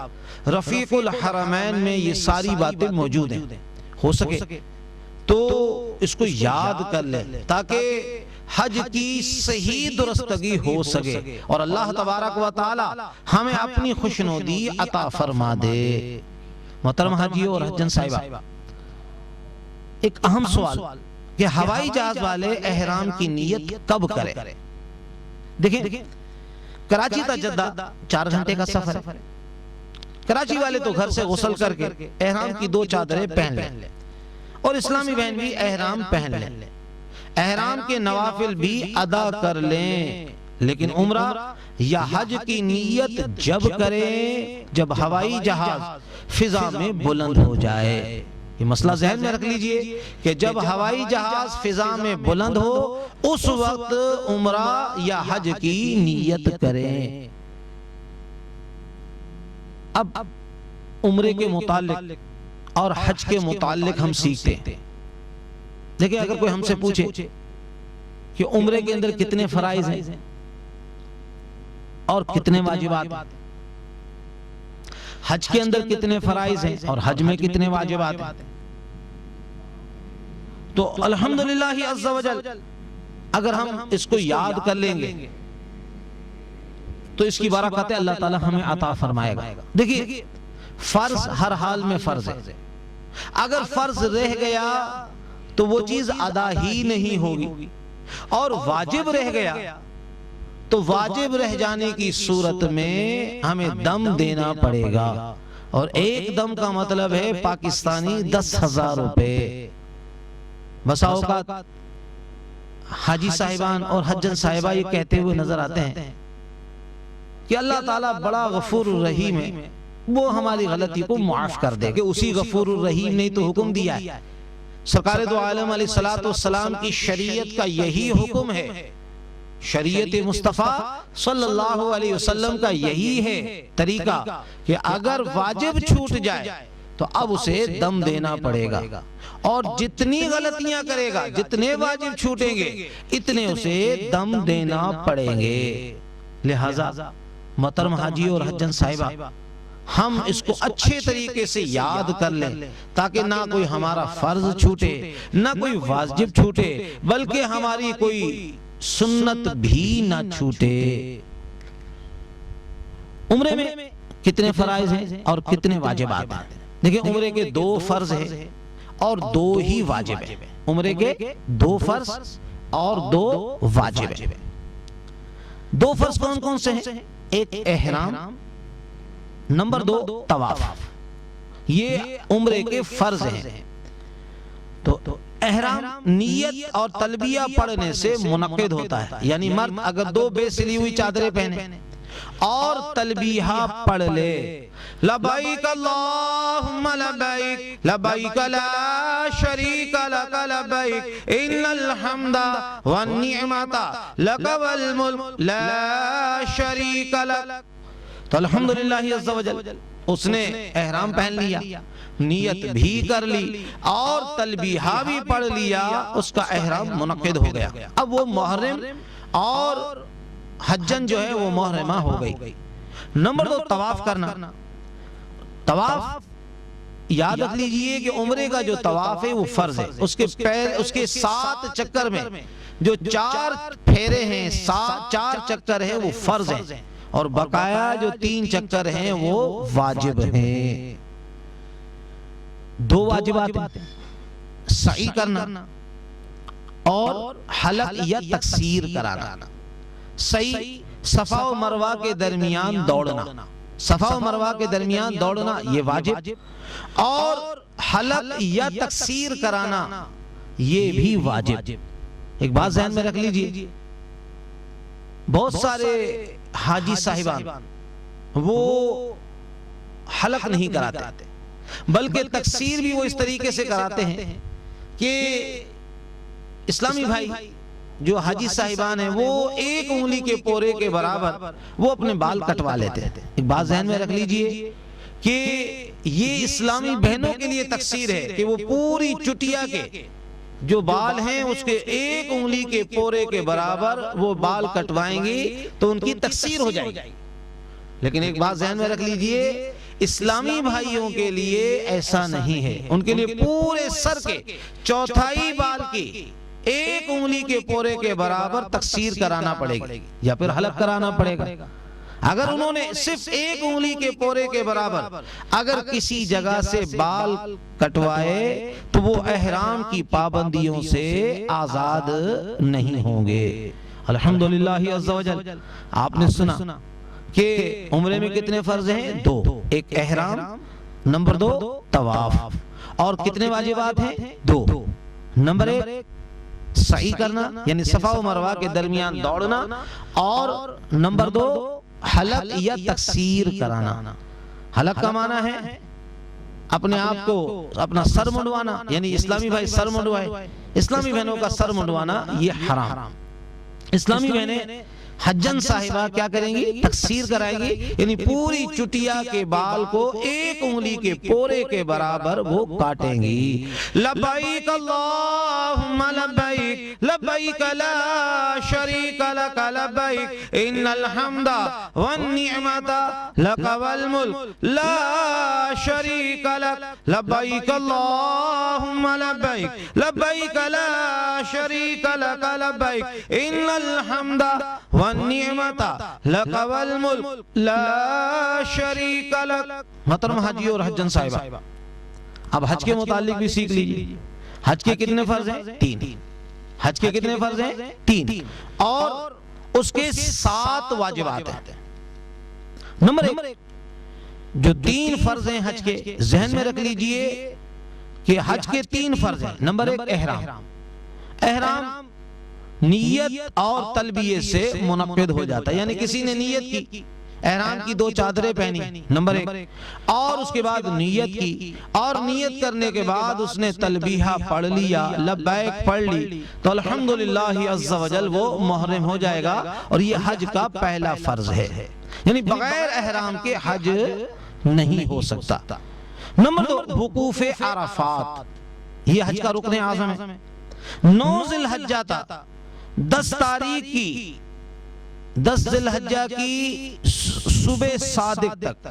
رفیق الحرمین میں یہ ساری باتیں موجود ہیں، ہو سکے تو اس کو یاد کر لیں تاکہ حج کی صحیح درستگی ہو سکے اور اللہ تبارک و تعالی ہمیں اپنی خوشنودی عطا فرما دے۔ محترم حاجیوں اور حجن صاحبہ، ایک اہم سوال کہ ہوائی جہاز والے احرام کی نیت کب کریں؟ دیکھیں، کراچی تا جدہ 4 گھنٹے کا سفر ہے، کراچی والے تو گھر سے غسل کر کے احرام کی 2 چادریں پہن لیں اور اسلامی بہن بھی احرام پہن لیں، احرام کے نوافل بھی ادا کر لیں، لیکن عمرہ یا حج کی نیت جب کریں جب ہوائی جہاز فضا میں بلند ہو جائے۔ یہ مسئلہ ذہن میں رکھ لیجئے کہ جب ہوائی جہاز فضا میں بلند ہو اس وقت عمرہ یا حج کی نیت کریں۔ اب عمرے کے متعلق اور حج کے متعلق ہم سیکھتے ہیں۔ دیکھیں، اگر کوئی ہم سے پوچھے کہ عمرے کے اندر کتنے فرائض ہیں اور کتنے واجبات ہیں، حج کے اندر کتنے فرائض ہیں اور حج میں کتنے واجبات ہیں، تو الحمدللہ عز و جل اگر ہم اس کو یاد کر لیں گے تو اس کی برکتیں اللہ تعالی ہمیں عطا فرمائے گا۔ دیکھیے فرض ہر حال میں فرض ہے، اگر فرض رہ گیا تو وہ چیز ادا ہی نہیں ہوگی، اور واجب رہ گیا تو واجب رہ جانے کی صورت میں ہمیں دم دینا پڑے گا، اور ایک دم کا مطلب ہے پاکستانی 10,000 روپے۔ بسا اوقات حاجی صاحبان اور حجن صاحبہ یہ کہتے ہوئے نظر آتے ہیں کہ اللہ تعالیٰ بڑا غفور الرحیم ہے، وہ ہماری غلطی کو معاف کر دے، کہ اسی غفور الرحیم نے تو حکم دیا ہے۔ سرکار دو عالم علیہ السلام کی شریعت کا یہی حکم ہے، شریعت مصطفیٰ صلی اللہ علیہ وسلم کا یہی ہے طریقہ کہ اگر واجب چھوٹ جائے تو اب اسے دم دینا پڑے گا، اور جتنی غلطیاں کرے گا، جتنے واجب چھوٹیں گے اتنے اسے دم دینا پڑیں گے۔ لہٰذا محترم حاجی اور حجن صاحبہ، ہم اس کو اچھے طریقے سے یاد کر لیں تاکہ نہ کوئی ہمارا فرض چھوٹے، نہ کوئی واجب چھوٹے، بلکہ ہماری کوئی سنت بھی نہ چھوٹے۔ عمرے میں کتنے فرائض ہیں اور کتنے واجبات ہیں؟ دیکھیں عمرے کے 2 فرض ہیں اور 2 ہی واجب ہیں۔ عمرے کے 2 فرض اور 2 واجب ہیں۔ 2 فرض کون کون سے ہیں؟ ایک احرام، نمبر 2 طواف۔ یہ عمرے کے فرض ہیں۔ تو احرام نیت اور تلبیہ پڑھنے سے منعقد ہوتا ہے، یعنی مرد اگر 2 بے سلی ہوئی چادریں پہنے اور تلبیہ پڑھ لے، لبیک اللہم لبیک لبیک لا شریک لک لبیک ان الحمد والنعمت لک والملک لا شریک لک، تو الحمدللہ عز و جل اس نے احرام پہن لیا، نیت بھی کر لی اور تلبیہ بھی پڑھ لیا، اس کا احرام منعقد ہو گیا۔ اب وہ محرم اور حجن جو ہے وہ محرمہ ہو گئی۔ نمبر 2 طواف کرنا۔ طواف یاد رکھ لیجئے کہ عمرے کا جو طواف ہے وہ فرض ہے، اس کے 7 چکر میں جو 4 پھیرے ہیں، 4 چکر ہیں وہ فرض ہیں، اور بقایا جو 3 چکر ہیں وہ واجب ہیں۔ 2 واجبات ہیں، سعی کرنا اور حلق یا تقصیر کرانا۔ سعی صفا و مروہ کے درمیان دوڑنا، صفا و مروہ کے درمیان دوڑنا یہ واجب، اور حلق یا تقصیر کرانا یہ بھی واجب۔ ایک بات ذہن میں رکھ لیجئے، بہت سارے حاجی صاحبان وہ حلق نہیں کراتے، بلکہ تقصیر بھی وہ اس طریقے سے کراتے ہیں کہ اسلامی بھائی جو حاجی صاحبان ہیں وہ 1 انگلی کے پورے کے برابر وہ اپنے بال کٹوا لیتے ہیں۔ ایک بات ذہن میں رکھ لیجئے کہ یہ اسلامی بہنوں کے لیے تقصیر ہے کہ وہ پوری چٹیا کے جو بال ہیں اس کے 1 انگلی کے پورے کے برابر وہ بال کٹوائیں گی تو ان کی تقصیر ہو جائے گی۔ لیکن ایک بات ذہن میں رکھ لیجئے، اسلامی بھائیوں کے لیے ایسا نہیں ہے، ان کے لیے پورے سر کے 1/4 بال کی 1 انگلی کے پورے کے برابر تقصیر کرانا پڑے گی یا پھر حلق کرانا پڑے گا۔ اگر انہوں نے صرف 1 انگلی کے پورے کے برابر اگر کسی جگہ سے بال کٹوائے تو وہ احرام کی پابندیوں سے آزاد نہیں ہوں گے۔ الحمدللہ عز و جل، آپ نے سنا کہ عمرے میں کتنے فرض ہیں؟ 2، ایک احرام، نمبر 2 طواف، اور کتنے واجبات ہیں؟ 2۔ نمبر 1 سعی کرنا یعنی صفا و مروہ کے درمیان دوڑنا، اور نمبر 2 حلق یا تقصیر کرانا۔ حلق کا معنی ہے اپنے آپ کو اپنا سر منڈوانا، یعنی اسلامی بھائی سر منڈوائے، اسلامی بہنوں کا سر منڈوانا یہ حرام۔ اسلامی بہنیں حجن صاحبہ کیا کریں گی؟ تقصیر کرائیں گی، یعنی پوری چٹیا کے بال کو 1 انگلی کے پورے کے برابر وہ کاٹیں گی۔ لبیک اللہم لبیک لبیک لا شریک لک لبیک ان الحمد والنعمت لک والملک لا شریک شریک لک لبیک اللہم لبیک لبیک لا شریک لک لبیک ان الحمد والنعمت لک والملک لا شریک لک۔ محترم حاجی اور حجن صاحبہ، اب حج کے متعلق بھی سیکھ لیجیے۔ حج کے کتنے فرض ہیں؟ 3۔ حج کے کتنے فرض ہیں؟ 3، اور اس کے 7 واجبات ہیں۔ نمبر 1، جو 3 فرض ہیں حج کے، ذہن میں رکھ لیجئے کہ حج کے 3 فرض ہیں۔ نمبر 1 احرام۔ احرام نیت اور تلبیہ سے منعقد ہو جاتا ہے، یعنی کسی نے نیت کی، احرام کی 2 چادریں پہنی، نمبر 1، اور اس کے بعد نیت کی، اور نیت کرنے کے بعد اس نے تلبیہ پڑھ لیا، لبیک پڑھ لی، تو الحمدللہ عز و جل وہ محرم ہو جائے گا، اور یہ حج کا پہلا فرض ہے، یعنی بغیر احرام کے حج نہیں ہو سکتا۔ نمبر 2 وقوف عرفات، یہ حج کا رکن اعظم ہے۔ 9 ذی الحجہ تا 10 تاریخ کی 10 ذی الحجہ کی صبح صادق تک،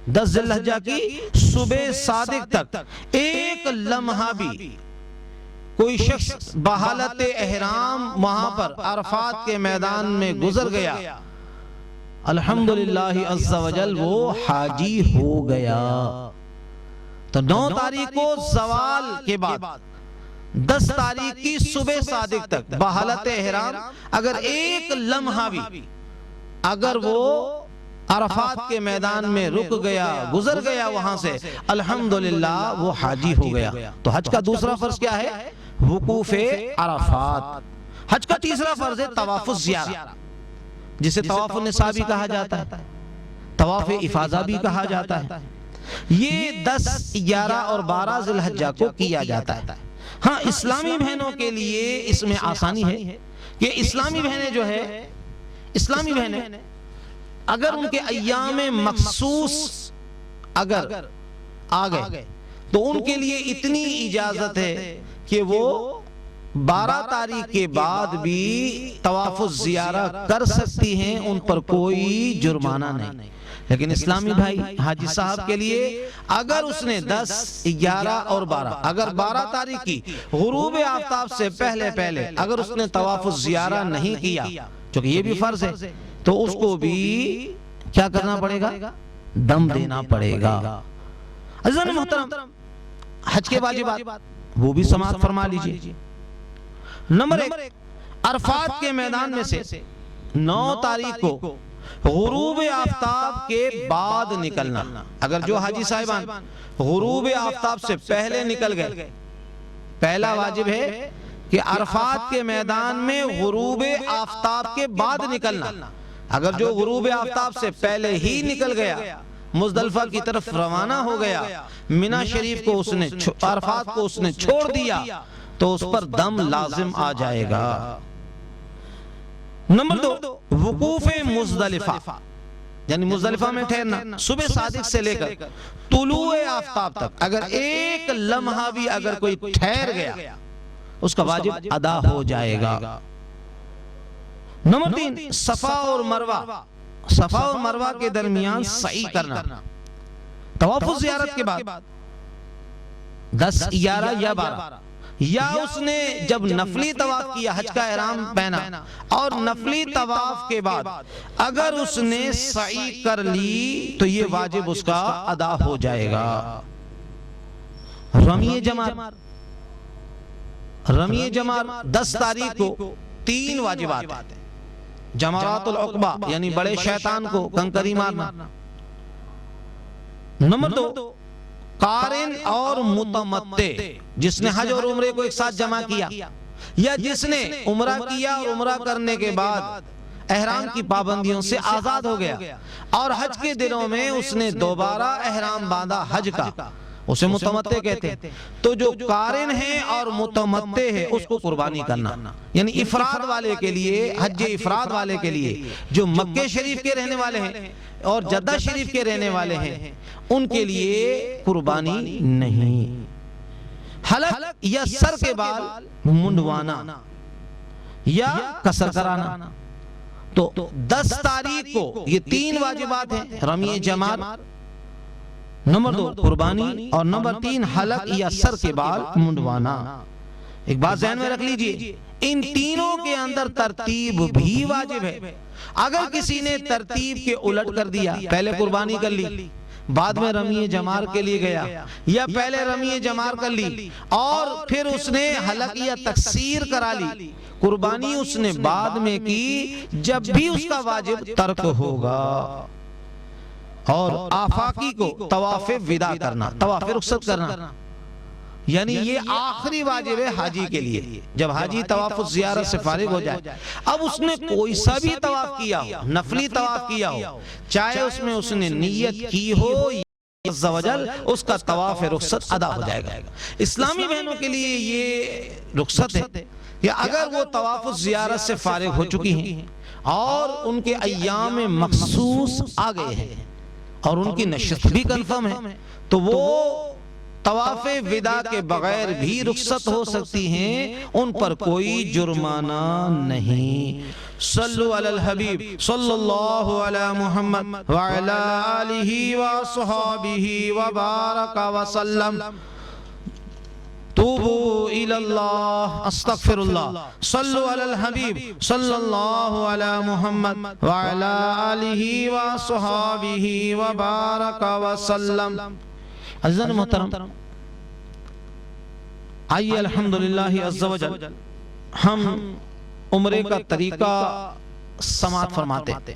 10 ذی الحجہ کی صبح صادق تک ایک لمحہ بھی کوئی شخص بحالت احرام وہاں پر عرفات کے میدان میں گزر گیا، الحمدللہ عز و جل وہ حاجی ہو گیا۔ تو 9 تاریخ کو زوال کے بعد 10 تاریخ کی صبح صادق تک بحالت احرام اگر ایک لمحہ بھی اگر وہ عرفات کے میدان میں رک گیا، گزر گیا وہاں سے، الحمدللہ وہ حاجی ہو گیا۔ تو حج کا دوسرا فرض کیا ہے؟ وقوف عرفات۔ حج کا تیسرا فرض ہے طواف الزیارہ، جسے طواف النساء بھی کہا جاتا ہے، طواف افاضہ بھی کہا جاتا ہے۔ یہ 10، 11 اور 12 ذی الحجہ کو کیا جاتا ہے۔ ہاں اسلامی بہنوں کے لیے اس میں آسانی ہے کہ اسلامی بہنیں جو ہے، اسلامی بہنیں اگر ان کے ایام مخصوص اگر آ گئے تو ان کے لیے اتنی اجازت ہے کہ وہ 12 تاریخ کے بعد بھی طواف الزیارہ کر سکتی ہیں، ان پر کوئی جرمانہ نہیں۔ لیکن اسلامی بھائی حاجی صاحب کے لیے اگر اس نے 10، 11 اور 12، اگر 12 تاریخ کی غروب آفتاب سے پہلے اگر اس نے طواف الزیارہ نہیں کیا، چونکہ یہ بھی فرض ہے، تو اس کو بھی کیا کرنا پڑے گا؟ دم دینا پڑے گا۔ عزیزان محترم، حج کے واجبات وہ بھی سماعت فرما لیجئے۔ نمبر 1، عرفات کے میدان میں سے 9 تاریخ کو غروب آفتاب کے بعد نکلنا۔ اگر جو حاجی صاحبان غروب آفتاب سے پہلے نکل گئے، پہلا واجب ہے کہ عرفات کے میدان میں غروب آفتاب کے بعد نکلنا۔ اگر جو غروب آفتاب سے پہلے ہی نکل گیا، مزدلفہ کی طرف روانہ ہو گیا، منی شریف کو اس نے عرفات کو اس نے چھوڑ دیا، تو اس پر دم لازم آ جائے گا۔ نمبر 2 وقوف مزدلفہ، یعنی مزدلفہ میں ٹھہرنا، صبح صادق سے لے کر طلوع آفتاب تک اگر ایک لمحہ بھی اگر کوئی ٹھہر گیا، اس کا واجب ادا ہو جائے گا۔ نمبر 3 صفا اور مروہ، صفا اور مروہ کے درمیان سعی کرنا۔ طواف الزیارت کے بعد 10، 11 یا 12، یا اس نے جب نفلی طواف کیا، حج کا احرام پہنا، اور نفلی طواف کے بعد اگر اس نے سعی کر لی تو یہ واجب اس کا ادا ہو جائے گا۔ رمی جمار، رمی جمار 10 تاریخ کو 3 واجبات ہیں۔ جمرات العقبہ یعنی بڑے شیطان کو کنکری مارنا۔ نمبر 2 قارن اور متمتع، جس نے حج اور عمرے کو ایک ساتھ جمع کیا، یا جس نے عمرہ کیا اور عمرہ کرنے کے بعد احرام کی پابندیوں سے آزاد ہو گیا، اور حج کے دنوں میں اس نے دوبارہ احرام باندھا حج کا، اسے متمتع کہتے ہیں۔ تو جو قارن ہے اور متمتع ہے اس کو قربانی کرنا، یعنی افراد والے کے لیے، حج افراد والے کے لیے، جو مکہ شریف کے رہنے والے ہیں اور جدہ شریف کے رہنے والے ہیں، ان کے لیے قربانی نہیں۔ حلق یا سر کے بال منڈوانا یا قصر کرانا۔ تو 10 تاریخ کو یہ 3 واجبات ہیں، رمی جمار، نمبر 2 قربانی، اور نمبر 3 حلق یا سر کے بال منڈوانا۔ ایک بات ذہن میں رکھ لیجئے، ان تینوں کے اندر ترتیب بھی واجب ہے۔ اگر کسی نے ترتیب کے الٹ کر دیا، پہلے قربانی کر لی، بعد میں رمی جمار کے لیے گیا، یا پہلے رمی جمار کر لی اور پھر اس نے حلق یا تقصیر کرا لی، قربانی اس نے بعد میں کی، جب بھی اس کا واجب ترک ہوگا۔ اور آفاقی کو طواف وداع کرنا، طواف رخصت کرنا، یعنی یہ آخری واجب ہے حاجی کے لیے۔ جب حاجی طواف الزیارت سے فارغ ہو جائے، اب اس نے کوئی سا بھی طواف کیا ہو، نفلی طواف کیا ہو، چاہے اس میں اس نے نیت کی ہو، عز و جل اس کا طواف رخصت ادا ہو جائے گا۔ اسلامی بہنوں کے لیے یہ رخصت ہے کہ اگر وہ طواف الزیارت سے فارغ ہو چکی ہیں اور ان کے ایام مخصوص آ گئے ہیں اور ان کی نشست بھی کنفرم ہے، تو وہ طواف وداع کے بغیر بھی رخصت ہو سکتی ہیں، ان پر کوئی جرمانہ نہیں۔ صلو علی الحبیب صلی اللہ علی محمد وعلی آلہ وصحابہ وبارک وسلم۔ توبوا الی اللہ، استغفر اللہ۔ صلو علی الحبیب صلی اللہ علی محمد وعلی آلہ وصحابہ وبارک وسلم۔ عزیزان محترم، آئیے الحمدللہ عز و جل ہم عمرے کا طریقہ سماعت فرماتے ہیں۔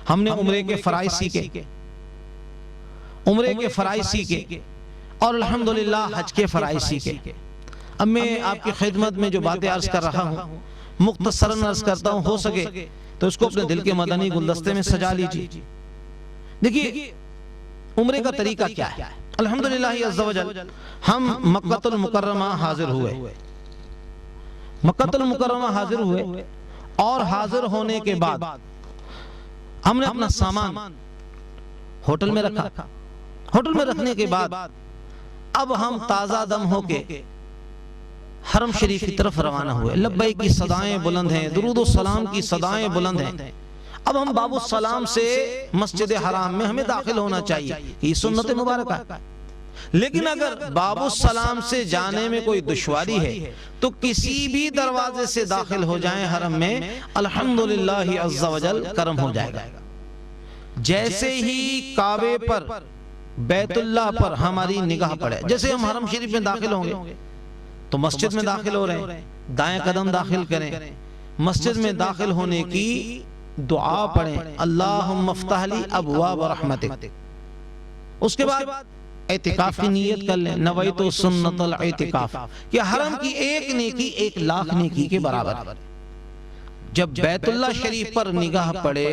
ہم نے عمرے کے فرائض سیکھے، عمرے کے فرائض سیکھے اور الحمدللہ حج کے فرائض سیکھے۔ اب میں آپ کی خدمت میں جو باتیں عرض کر رہا ہوں مختصراً عرض کرتا ہوں، ہو سکے تو اس کو اپنے دل کے مدنی گلدستے میں سجا لیجیے۔ دیکھیے عمرے کا طریقہ کیا ہے۔ الحمدللہ عز و جل ہم مکہ المکرمہ حاضر ہوئے، مکہ المکرمہ حاضر ہوئے، اور حاضر ہونے کے بعد ہم نے اپنا سامان ہوٹل میں رکھا۔ ہوٹل میں رکھنے کے بعد اب ہم تازہ دم ہو کے حرم شریف کی طرف روانہ ہوئے۔ لبیک کی صدائیں بلند ہیں، درود و سلام کی صدائیں بلند ہیں۔ اب ہم باب السلام سے مسجد حرام میں ہمیں داخل ہونا چاہیے، یہ سنت مبارکہ ہے۔ لیکن اگر باب السلام سے جانے میں کوئی دشواری ہے تو کسی بھی دروازے سے داخل ہو جائیں حرم میں، الحمدللہ عز و جل کرم ہو جائے گا۔ جیسے ہی کعبے پر، بیت اللہ پر ہماری نگاہ پڑے، جیسے ہم حرم شریف میں داخل ہوں گے تو مسجد میں داخل ہو رہے ہیں، دائیں قدم داخل کریں، مسجد میں داخل ہونے کی دعا پڑھیں، اللہم افتح لی ابواب رحمتک۔ اس کے بعد اعتکاف کی نیت کر لیں، نویت سنت الاعتکاف، کہ حرم کی ایک نیکی 1,00,000 نیکی کے برابر ہے۔ جب بیت اللہ شریف پر نگاہ پڑے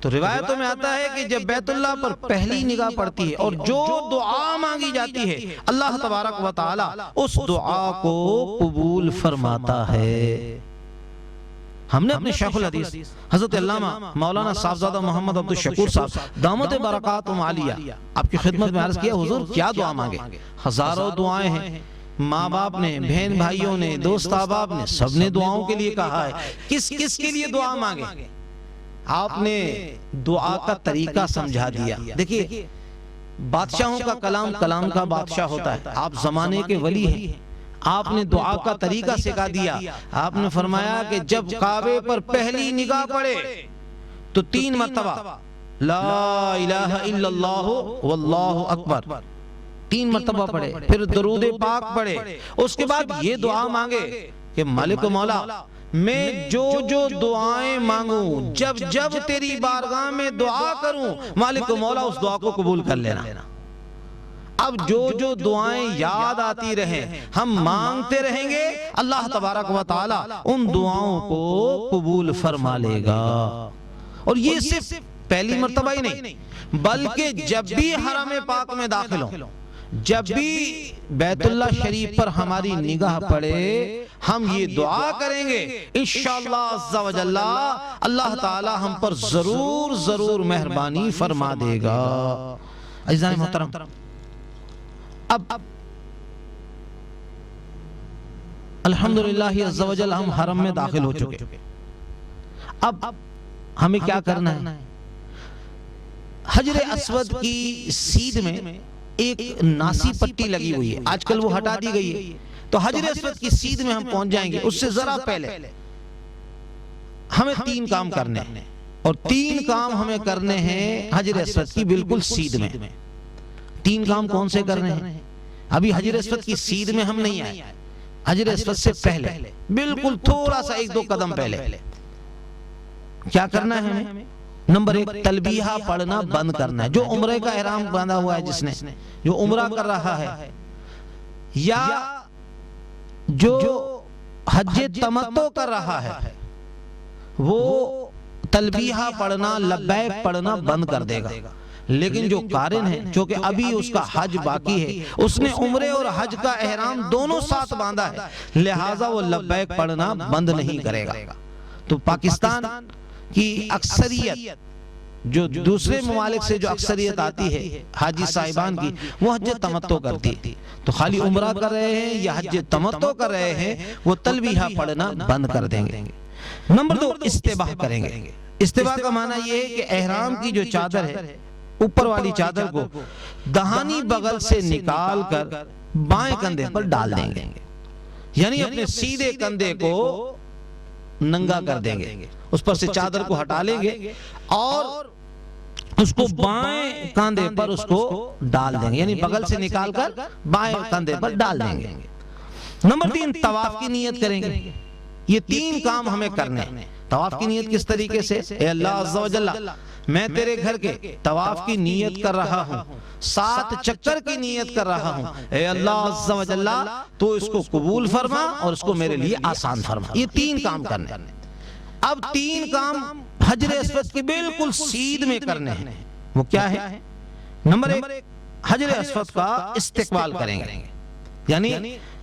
تو روایتوں میں آتا ہے کہ جب بیت اللہ پر پہلی نگاہ پڑتی ہے اور جو دعا مانگی جاتی ہے، اللہ تبارک و تعالی اس دعا کو قبول فرماتا ہے۔ ہم نے اپنے شیخ الحدیث حضرت علامہ مولانا صاحبزادہ محمد عبد الشکور صاحب دامت برکاتہم عالیہ آپ کی خدمت میں عرض کیا، حضور کیا دعا مانگے؟ ہزاروں دعائیں ہیں، ماں باپ نے، بہن بھائیوں نے، دوست احباب نے، سب نے دعاؤں کے لیے کہا ہے، کس کس کے لیے دعا مانگے؟ آپ نے دعا کا طریقہ سمجھا دیا۔ دیکھیے بادشاہوں کا کلام کلام کا بادشاہ ہوتا ہے، آپ زمانے کے ولی ہیں، آپ نے دعا کا طریقہ سکھا دیا۔ آپ نے فرمایا کہ جب کعبے پر پہلی نگاہ پڑے تو 3 مرتبہ لا الہ الا اللہ واللہ اکبر 3 مرتبہ پڑھے، پھر درود پاک پڑھے، اس کے بعد یہ دعا مانگے کہ مالک و مولا میں جو جو دعائیں مانگوں، جب جب تیری بارگاہ میں دعا کروں، مالک و مولا اس دعا کو قبول کر لینا۔ اب جو جو دعائیں یاد آتی رہیں ہم مانگتے رہیں گے، اللہ تبارک و تعالی ان دعاؤں کو قبول فرما لے گا۔ اور یہ صرف پہلی مرتبہ ہی نہیں بلکہ جب بھی حرم پاک میں داخل ہوں، جب بھی بیت اللہ شریف پر ہماری نگاہ پڑے، ہم یہ دعا کریں گے انشاءاللہ عز و جل اللہ تعالی ہم پر ضرور ضرور مہربانی فرما دے گا۔ عزیزان محترم، اب الحمدللہ عز و جل ہم حرم میں داخل ہو چکے، اب ہمیں کیا کرنا ہے؟ حجر اسود کی سیدھ میں ایک ناسی پٹی لگی ہوئی ہے، آج کل وہ ہٹا دی گئی ہے، تو حجر اسود کی سیدھ میں ہم پہنچ جائیں گے۔ اس سے ذرا پہلے ہمیں 3 کام کرنے ہیں، اور 3 کام ہمیں کرنے ہیں حجر اسود کی بالکل سیدھ میں۔ 3 کام کون سے کرنے ہیں؟ ابھی حجر اسود کی سیدھ میں ہم نہیں آئے، حجر اسود سے پہلے بالکل تھوڑا سا 1-2 قدم پہلے کیا کرنا ہے ہمیں؟ نمبر 1 تلبیہ پڑھنا بند کرنا ہے۔ جو عمرے کا احرام باندھا ہوا ہے، جس نے جو عمرہ کر رہا ہے یا جو حج تمتع کر رہا ہے، وہ تلبیہ پڑھنا لبیک پڑھنا بند کر دے گا۔ لیکن جو قارن ہے، جو کہ ابھی اس کا حج باقی ہے، اس نے عمرے اور حج کا احرام دونوں ساتھ باندھا ہے، لہٰذا وہ لبیک پڑھنا بند نہیں کرے گا۔ تو پاکستان کی اکثریت، جو دوسرے ممالک سے جو اکثریت آتی ہے حاجی صاحبان کی، وہ حج تمتع کرتی ہے، تو خالی عمرہ کر رہے ہیں یا حج تمتع کر رہے ہیں، وہ تلبیہ پڑھنا بند کر دیں گے۔ نمبر 2 استباح کریں گے۔ استباح کا معنی یہ ہے کہ احرام کی جو چادر ہے، اوپر والی چادر کو دہانی بغل سے نکال کر بائیں کندھے پر ڈال دیں گے، یعنی اپنے سیدھے کندھے کو ننگا کر دیں گے، اس پر سے چادر کو ہٹا لیں گے اور اس کو بائیں کندھے پر اس کو ڈال دیں گے، یعنی بغل سے نکال کر بائیں کندھے پر ڈال دیں گے۔ نمبر 3 طواف کی نیت کریں گے۔ یہ 3 کام ہمیں کرنے ہیں۔ طواف کی نیت کس طریقے سے؟ اے اللہ عز و جل، میں تیرے گھر کے طواف کی نیت کر رہا ہوں، 7 چکر کی نیت کر رہا ہوں، اے اللہ عز و جل تو اس کو قبول فرما اور اس کو میرے لیے آسان فرما۔ یہ 3 کام کرنے۔ اب 3 کام حجر اسود کی بالکل سیدھ میں کرنے ہیں۔ وہ کیا ہے؟ نمبر 1 حجر اسود کا استقبال کریں گے، یعنی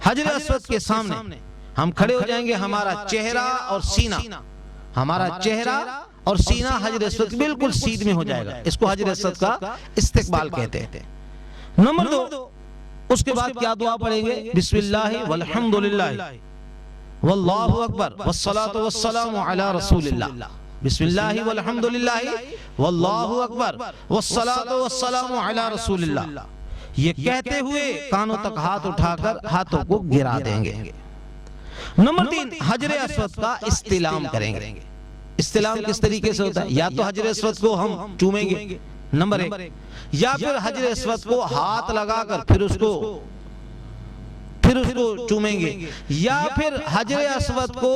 حجر اسود کے سامنے ہم کھڑے ہو جائیں گے، ہمارا چہرہ اور سینہ، ہمارا چہرہ اور سینہ حجر اسود بالکل سیدھ میں ہو جائے گا۔ اس کو حجر اسود کا استقبال کہتے ہیں۔ نمبر 2 اس کے بعد کیا دعا پڑھیں گے؟ بسم اللہ والحمدللہ واللہ اکبر والصلاة والسلام علی رسول اللہ۔ بسم اللہ والحمدللہ واللہ اکبر والصلاة والسلام علی رسول اللہ، یہ کہتے ہوئے کانوں تک ہاتھ اٹھا کر ہاتھوں کو گرا دیں گے۔ نمبر 3 حجر اسود کا استلام کریں گے۔ استلام کس طریقے سے ہوتا ہے؟ یا تو حجر اسود کو ہم چومیں گے، نمبر 1، یا پھر حجر اسود کو ہاتھ لگا کر پھر اس کو چومیں گے، یا پھر حجر اسود کو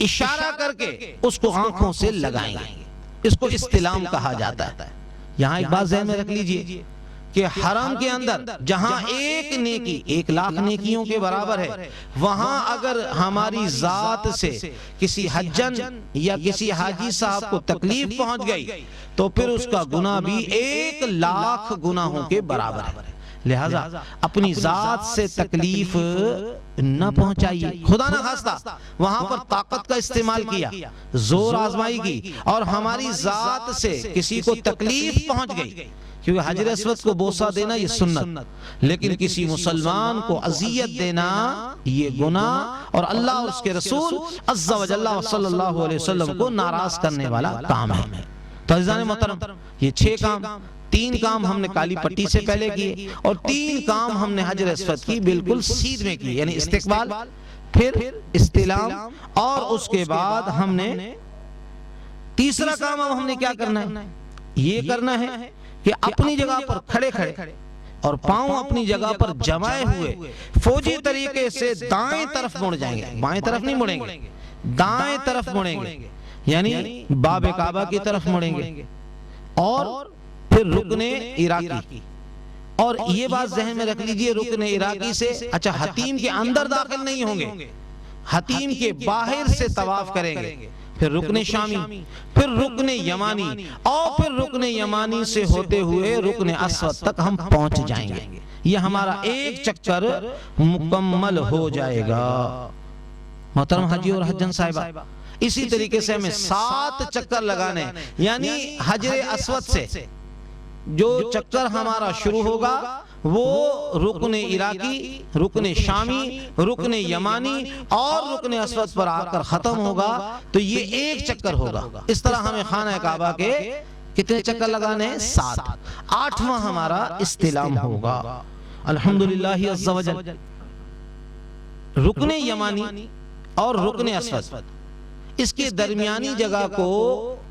اشارہ کر کے اس کو آنکھوں سے لگائیں گے۔ اس کو استلام کہا جاتا ہے۔ یہاں ایک بات ذہن میں رکھ لیجئے کہ حرم کے اندر جہاں ایک نیکی 1,00,000 نیکیوں کے برابر ہے، وہاں اگر ہماری ذات سے کسی حجن یا کسی حاجی صاحب کو تکلیف پہنچ گئی تو پھر اس کا گناہ بھی 1,00,000 گناہوں کے برابر ہے۔ لہذا اپنی ذات سے تکلیف نہ پہنچائیے۔ خدا نہ خواستہ وہاں پر طاقت کا استعمال کیا، زور آزمائی کی اور ہماری ذات سے کسی کو تکلیف پہنچ گئی، کیونکہ حجر اسود کو بوسہ دینا یہ سنت، لیکن کسی مسلمان کو اذیت دینا یہ گناہ اور اللہ اور اس کے رسول عز و جل صلی اللہ علیہ وسلم کو ناراض کرنے والا کام ہے۔ تو عزیزان محترم، یہ 6 کام، 3 کام ہم نے کالی پٹی سے پہلے کیے اور 3 کام ہم نے حجر اسود کی بالکل سیدھ میں کی، یعنی استقبال، پھر استلام، اور اس کے بعد ہم نے تیسرا کام ہم نے کیا کرنا ہے؟ یہ کرنا ہے کہ اپنی جگہ پر کھڑے کھڑے اور پاؤں اپنی جگہ پر جمائے ہوئے فوجی طریقے سے دائیں طرف مڑ جائیں گے، بائیں طرف نہیں مڑیں گے، دائیں طرف مڑیں گے، یعنی باب کعبہ کی طرف مڑیں گے، اور پھر رکن عراقی۔ اور یہ بات ذہن میں رکھ لیجئے، رکن عراقی سے اچھا حتیم کے اندر داخل نہیں ہوں گے، حتیم کے باہر سے طواف کریں گے، پھر رکن شامی، پھر رکن یمانی، اور پھر رکن یمانی سے ہوتے ہوئے رکن اسود تک ہم پہنچ جائیں گے۔ یہ ہمارا ایک چکر مکمل ہو جائے گا۔ محترم حاجی اور حجن صاحبہ، اسی طریقے سے ہمیں 7 چکر لگانے، یعنی حجر اسود سے جو چکر ہمارا شروع ہوگا وہ رکن عراقی، رکن شامی، رکن یمانی اور رکن اسود پر آ کر ختم ہوگا، تو یہ ایک چکر ہوگا۔ اس طرح ہمیں خانہ کعبہ کے کتنے چکر لگانے ہیں؟ 7۔ 8واں ہمارا استلام ہوگا۔ الحمدللہ عز و جل۔ رکن یمانی اور رکن اسود، اس کے درمیانی جگہ کو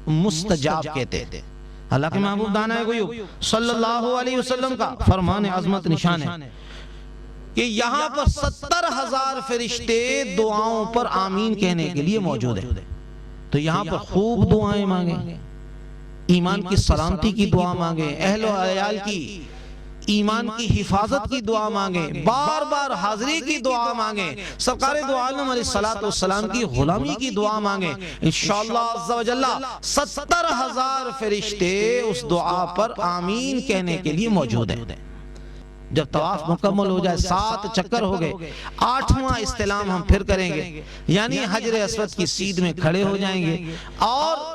مستجاب کہتے ہیں۔ اللہ کے محبوب دانہ غیوب صلی اللہ علیہ وسلم کا فرمان عظمت نشان ہے کہ یہاں پر 70,000 فرشتے دعاؤں پر آمین کہنے کے لیے موجود ہیں۔ تو یہاں پر خوب دعائیں مانگیں، ایمان کی سلامتی کی دعا مانگیں، اہل و عیال کی ایمان کی حفاظت کی دعا مانگیں، بار بار حاضری کی دعا مانگیں، سرکار دو عالم علیہ السلام کی غلامی کی دعا مانگیں۔ انشاءاللہ عز و جل 70,000 فرشتے اس دعا پر آمین کہنے کے لیے موجود ہیں۔ جب طواف مکمل ہو جائے، 7 چکر ہو گئے، 8واں استلام ہم پھر کریں گے، یعنی حجر اسود کی سیدھ میں کھڑے ہو جائیں گے اور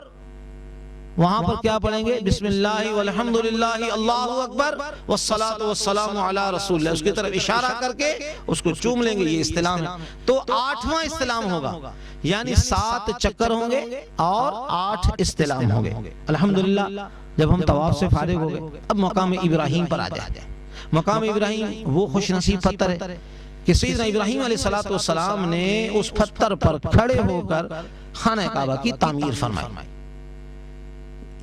وہاں پر کیا پڑھیں گے؟ بسم اللہ والحمدللہ اللہ اکبر والصلاة والسلام علی رسول اللہ، اس کی طرف اشارہ کر کے اس کو چوم لیں گے، یہ استلام ہے۔ تو 8واں استلام ہوگا، یعنی 7 چکر ہوں گے اور 8 استلام ہوں گے۔ الحمدللہ جب ہم طواف سے فارغ ہو گئے، اب مقام ابراہیم پر آ جائیں۔ مقام ابراہیم وہ خوش نصیب پتھر ہے کہ سیدنا ابراہیم علیہ السلام نے اس پتھر پر کھڑے ہو کر خانہ کعبہ کی تعمیر فرمائی۔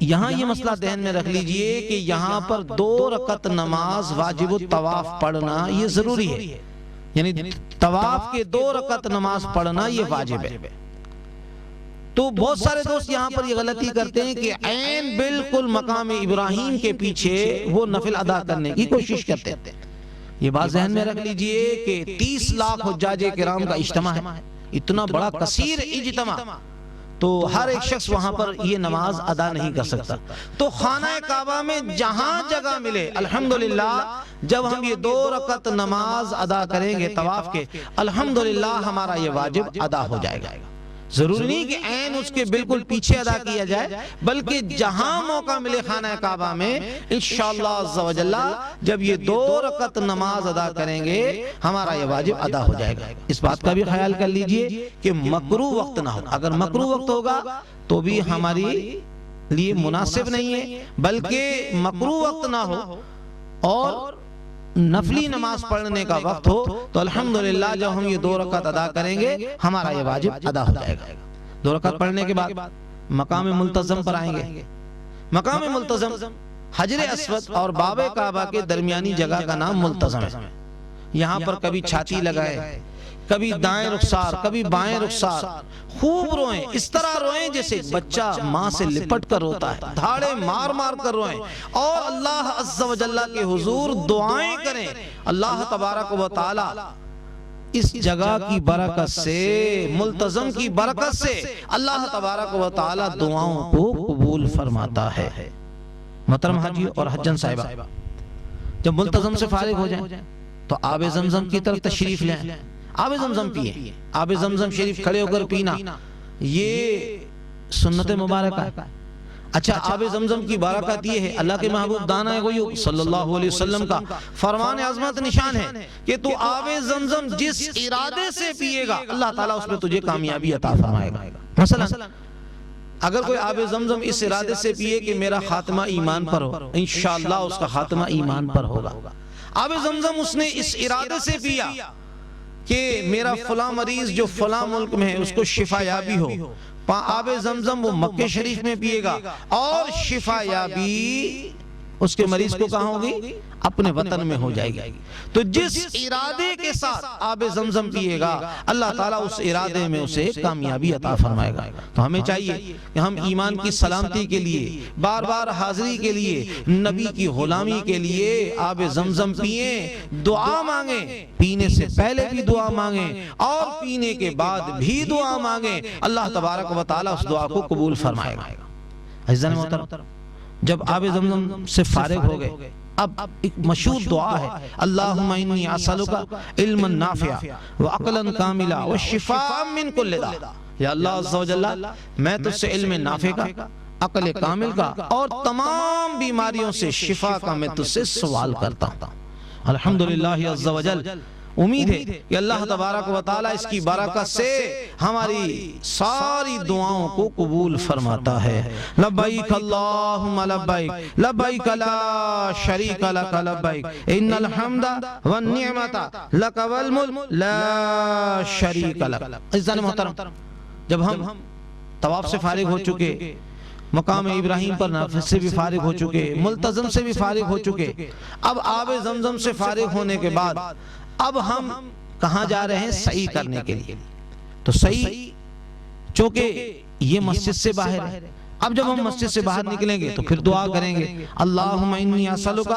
یہاں یہ مسئلہ ذہن میں رکھ لیجئے کہ یہاں پر 2 رکعت نماز واجب الطواف پڑھنا یہ ضروری ہے، یعنی طواف کے 2 رکعت نماز پڑھنا یہ واجب ہے۔ تو بہت سارے دوست یہاں پر یہ غلطی کرتے ہیں کہ عین بالکل مقام ابراہیم کے پیچھے وہ نفل ادا کرنے کی کوشش کرتے ہیں۔ یہ بات ذہن میں رکھ لیجئے کہ 30 لاکھ حجاج کرام کا اجتماع ہے، اتنا بڑا کثیر اجتماع، تو ہر ایک شخص وہاں پر یہ نماز ادا نہیں کر سکتا۔ تو خانہ کعبہ میں جہاں جگہ ملے، الحمدللہ جب ہم یہ 2 رکعت نماز ادا کریں گے طواف کے، الحمدللہ ہمارا یہ واجب ادا ہو جائے گا۔ ضروری نہیں کہ عین اس کے بالکل پیچھے ادا کیا جائے، بلکہ جہاں موقع ملے خانہ کعبہ میں انشاءاللہ عز و جل جب یہ 2 رکعت نماز ادا کریں گے ہمارا یہ واجب ادا ہو جائے گا۔ اس بات کا بھی خیال کر لیجئے کہ مکروہ وقت نہ ہو، اگر مکروہ وقت ہوگا تو بھی ہماری لیے مناسب نہیں ہے، بلکہ مکروہ وقت نہ ہو اور نفلی نماز پڑھنے کا وقت ہو تو الحمدللہ جب ہم یہ 2 رکعت ادا کریں گے ہمارا یہ واجب ادا ہو جائے گا۔ 2 رکعت پڑھنے کے بعد مقام ملتزم پر آئیں گے۔ مقام ملتزم حجر اسود اور باب کعبہ کے درمیانی جگہ کا نام ملتزم ہے۔ یہاں پر کبھی چھاتی لگائے، کبھی دائیں رخسار، کبھی بائیں رخسار، خوب روئیں، اس طرح روئیں جیسے بچہ ماں سے لپٹ کر روتا ہے، دھاڑے مار مار کر روئیں اور اللہ عز و جل کے حضور دعائیں کریں۔ اللہ تبارک و تعالی اس جگہ کی برکت سے، ملتزم کی برکت سے اللہ تبارک و تعالی دعاؤں کو قبول فرماتا ہے۔ محترم حاجی اور حجن صاحبہ، جب ملتزم سے فارغ ہو جائیں تو آب زمزم کی طرف تشریف لیں، آب زمزم پیئے۔ آب زمزم شریف کھڑے ہو کر پینا یہ سنت مبارکہ ہے۔ اچھا، آب زمزم کی برکت یہ ہے، اللہ کے محبوب دانہ غیوب صلی اللہ علیہ وسلم کا فرمان عظمت نشان ہے کہ تو آب زمزم جس ارادے سے پیے گا اللہ تعالیٰ اس میں تجھے کامیابی عطا فرمائے گا۔ مثلا اگر کوئی آب زمزم اس ارادے سے پیے کہ میرا خاتمہ ایمان پر ہو، انشاءاللہ اس کا خاتمہ ایمان پر ہوگا۔ آب زمزم اس نے اس ارادے سے پیا کہ میرا فلاں مریض جو فلاں ملک میں ہے اس کو شفا یابی ہو، آب زمزم وہ مکہ شریف میں پیے گا اور شفا یابی اس کے مریض کو کہاں ہوگی؟ اپنے وطن میں ہو جائے گی۔ تو جس ارادے کے ساتھ آب زمزم پیے گا اللہ تعالیٰ اس ارادے میں اسے کامیابی عطا فرمائے گا۔ تو ہمیں چاہیے کہ ہم ایمان کی سلامتی کے لیے، بار بار حاضری کے لیے، نبی کی غلامی کے لیے آب زمزم پئیں، دعا مانگیں، پینے سے پہلے بھی دعا مانگیں اور پینے کے بعد بھی دعا مانگیں، اللہ تبارک و تعالیٰ اس دعا کو قبول فرمائے گا۔ عزیزان محترم، جب آب زمزم سے فارغ ہو گئے اب ایک مشہور دعا ہے، اللہم انی اسألک علما نافعا وعقلا کاملا وشفاء من کل داء۔ یا اللہ عز و جل، میں تجھ سے علم نافع کا، عقل کامل کا اور تمام بیماریوں سے شفا کا میں تجھ سے سوال کرتا ہوں۔ الحمدللہ عز و جل، امید ہے کہ اللہ تبارک و تعالی اس کی برکت سے ہماری ساری دعاؤں کو قبول فرماتا ہے۔ لبیک اللہم لبیک لبیک لا شریک لک لبیک ان الحمد والنعمت لک والملک لا شریک لک۔ عزیزان محترم، جب ہم طواف سے فارغ ہو چکے، مقام ابراہیم پر نافذ سے بھی فارغ ہو چکے، ملتزم سے بھی فارغ ہو چکے، اب آب زمزم سے فارغ ہونے کے بعد اب ہم کہاں جا رہے ہیں؟ سعی کرنے کے لیے۔ تو سعی چونکہ یہ مسجد سے باہر ہے، اب جب ہم مسجد سے باہر نکلیں گے تو پھر دعا کریں گے، اللہم انی اسألک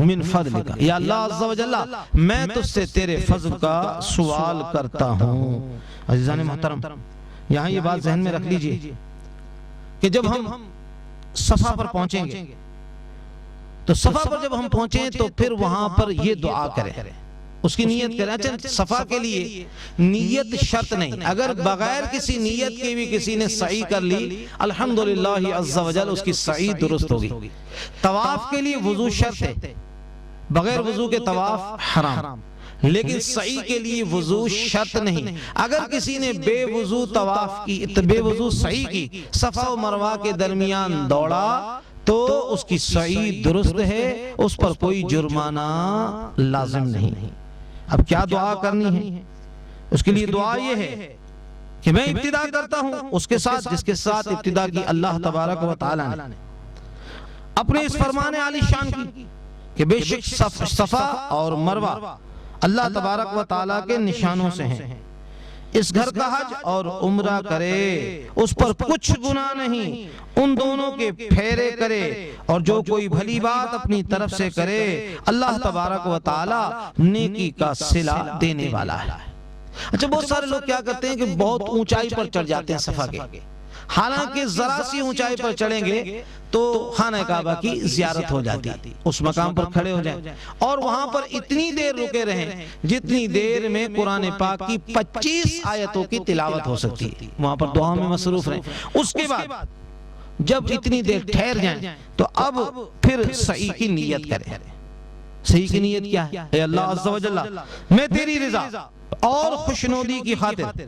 من فضلک، یا اللہ عز و جل میں تجھ سے تیرے فضل کا سوال کرتا ہوں۔ عزیزان محترم، یہاں یہ بات ذہن میں رکھ لیجئے کہ جب ہم صفا پر پہنچیں گے تو صفا پر جب ہم پہنچیں تو پھر وہاں پر یہ دعا کریں، اس کی نیت کریں۔ اچھا، صفا کے لیے نیت شرط نہیں، اگر بغیر کسی نیت کے بھی کسی نے سعی کر لی الحمدللہ عز و جل اس کی سعی درست ہوگی۔ طواف کے لیے وضو شرط ہے، بغیر وضو کے طواف حرام، لیکن سعی کے لیے وضو شرط نہیں۔ اگر کسی نے بے وضو طواف کی، بے وضو سعی کی، صفا و مروہ کے درمیان دوڑا تو اس کی سعی درست ہے، اس پر کوئی جرمانہ لازم نہیں۔ اب کیا دعا کرنی ہے؟ اس کے لیے دعا یہ ہے کہ میں ابتدا کرتا ہوں اس کے ساتھ جس کے ساتھ ابتدا کی اللہ تبارک و تعالی نے اپنے اس فرمان عالی شان کی کہ بے شک صفا اور مروہ اللہ تبارک و تعالیٰ کے نشانوں سے ہیں، اس گھر کا حج اور عمرہ کرے اس پر کچھ گناہ نہیں، ان دونوں کے پھیرے کرے اور جو کوئی بھلی بات اپنی طرف سے کرے اللہ تبارک و تعالیٰ نیکی کا صلہ دینے والا ہے۔ اچھا، بہت سارے لوگ کیا کرتے ہیں کہ بہت اونچائی پر چڑھ جاتے ہیں صفا کے، حالانکہ ذرا سی اونچائی پر چڑھیں گے تو خانہ کعبہ کی زیارت ہو جاتی، اس مقام پر کھڑے ہو جائیں اور وہاں پر اتنی دیر رکے رہیں جتنی دیر میں قرآن پاک کی 25 آیتوں کی تلاوت ہو سکتی ہے، وہاں پر دعا میں مصروف رہیں۔ اس کے بعد جب اتنی دیر ٹھہر جائیں تو اب پھر سعی کی نیت کریں۔ سعی کی نیت کیا ہے؟ اے اللہ عز و جل، میں تیری رضا اور خوشنودی کی خاطر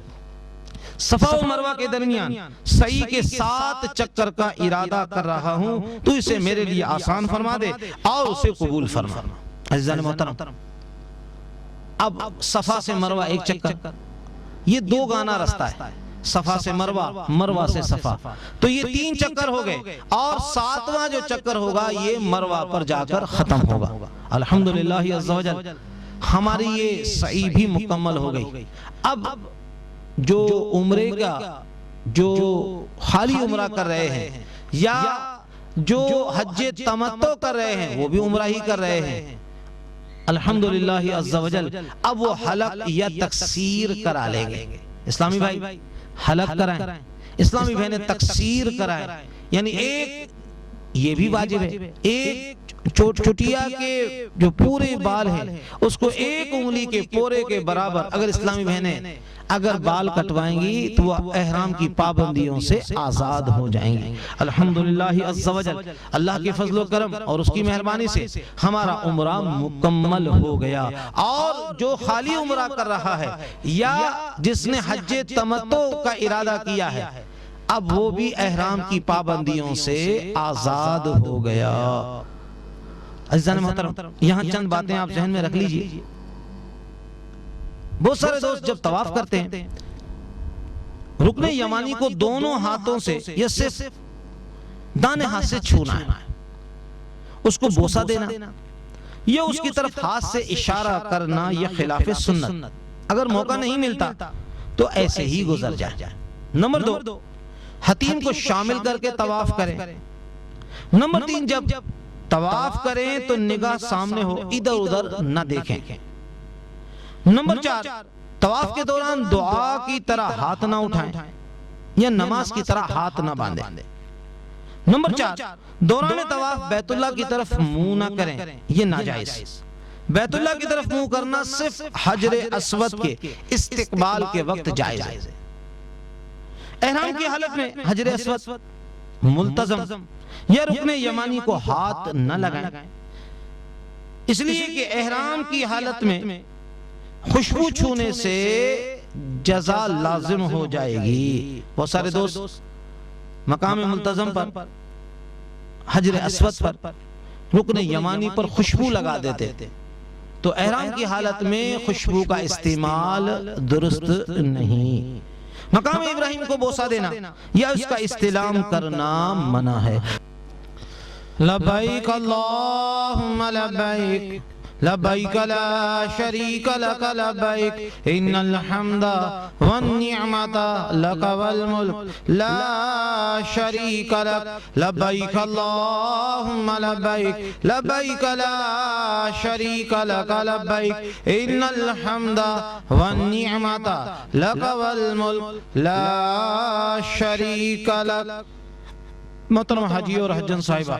صفا و مروہ کے درمیان سعی کے 7 چکر کا ارادہ کر رہا ہوں، تو اسے میرے لیے آسان فرما دے اور اسے قبول فرما۔ عزیزان محترم، اب صفا سے مروہ 1 چکر، یہ 2 گانا رستہ ہے، صفا سے مروہ، مروہ سے صفا، تو یہ 3 چکر ہو گئے اور 7واں جو چکر ہوگا یہ مروہ پر جا کر ختم ہوگا۔ الحمدللہ عز و جل ہماری یہ سعی بھی مکمل ہو گئی۔ اب جو عمرے کا جو خالی عمرہ کر رہے ہیں یا جو حج تمتع کر رہے ہیں وہ بھی عمرہ ہی کر رہے ہیں، الحمدللہ عز و جل اب وہ حلق یا تقصیر کرا لیں گے۔ اسلامی بھائی حلق کرائیں، اسلامی بھائی نے تقصیر کرائیں، یعنی ایک یہ بھی واجب ہے، ایک چوٹیا کے جو پورے بال ہیں اس کو 1 انگلی کے پورے کے برابر اگر اسلامی بہنیں اگر بال کٹوائیں گی تو وہ احرام کی پابندیوں سے آزاد ہو جائیں گی۔ الحمدللہ عز و جل اللہ کے فضل و کرم اور اس کی مہربانی سے ہمارا عمرہ مکمل ہو گیا، اور جو خالی عمرہ کر رہا ہے یا جس نے حج تمتع کا ارادہ کیا ہے اب وہ بھی احرام کی پابندیوں سے آزاد ہو گیا۔ عزیزان محترم، یہاں چند باتیں آپ ذہن میں رکھ لیجئے۔ بہت سارے دوست جب طواف کرتے ہیں رکن یمانی کو دونوں ہاتھوں سے یا صرف دانے ہاتھ سے چھونا ہے، اس کو بوسہ دینا یا اس کی طرف ہاتھ سے اشارہ کرنا یہ خلاف سنت، اگر موقع نہیں ملتا تو ایسے ہی گزر جائے۔ نمبر 2، حتیم کو شامل کر کے طواف کریں۔ نمبر 3، جب طواف کریں تو نگاہ سامنے ہو، ادھر ادھر نہ دیکھیں۔ نمبر 4، طواف کے دوران دعا کی طرح ہاتھ نہ اٹھائیں یا نماز کی طرح ہاتھ نہ باندھیں۔ نمبر 4، دوران طواف بیت اللہ کی طرف منہ نہ کریں، یہ ناجائز۔ بیت اللہ کی طرف منہ کرنا صرف حجر اسود کے استقبال کے وقت جائز ہے۔ احرام کی حالت میں حجر اسود، ملتزم یا رکن یمانی کو ہاتھ نہ لگائیں۔ اس لیے کہ احرام کی حالت میں خوشبو چھونے سے جزا لازم ہو جائے گی۔ بہت سارے دوست مقام ملتزم پر، حجر اسود پر، رکن یمانی پر خوشبو لگا دیتے، تو احرام کی حالت میں خوشبو کا استعمال درست نہیں۔ مقام ابراہیم کو بوسہ دینا یا اس کا استلام کرنا منع ہے۔ لبیک اللہم لبیک لبیک لا شریک لک لبیک ان الحمد والنعمت لک والملک لا شریک لک لبیک اللہم لبیک لبیک لا شریک لک لبیک ان الحمد والنعمت لک والملک لا شریک لک۔ محترم حاجی اور حجن صاحبہ،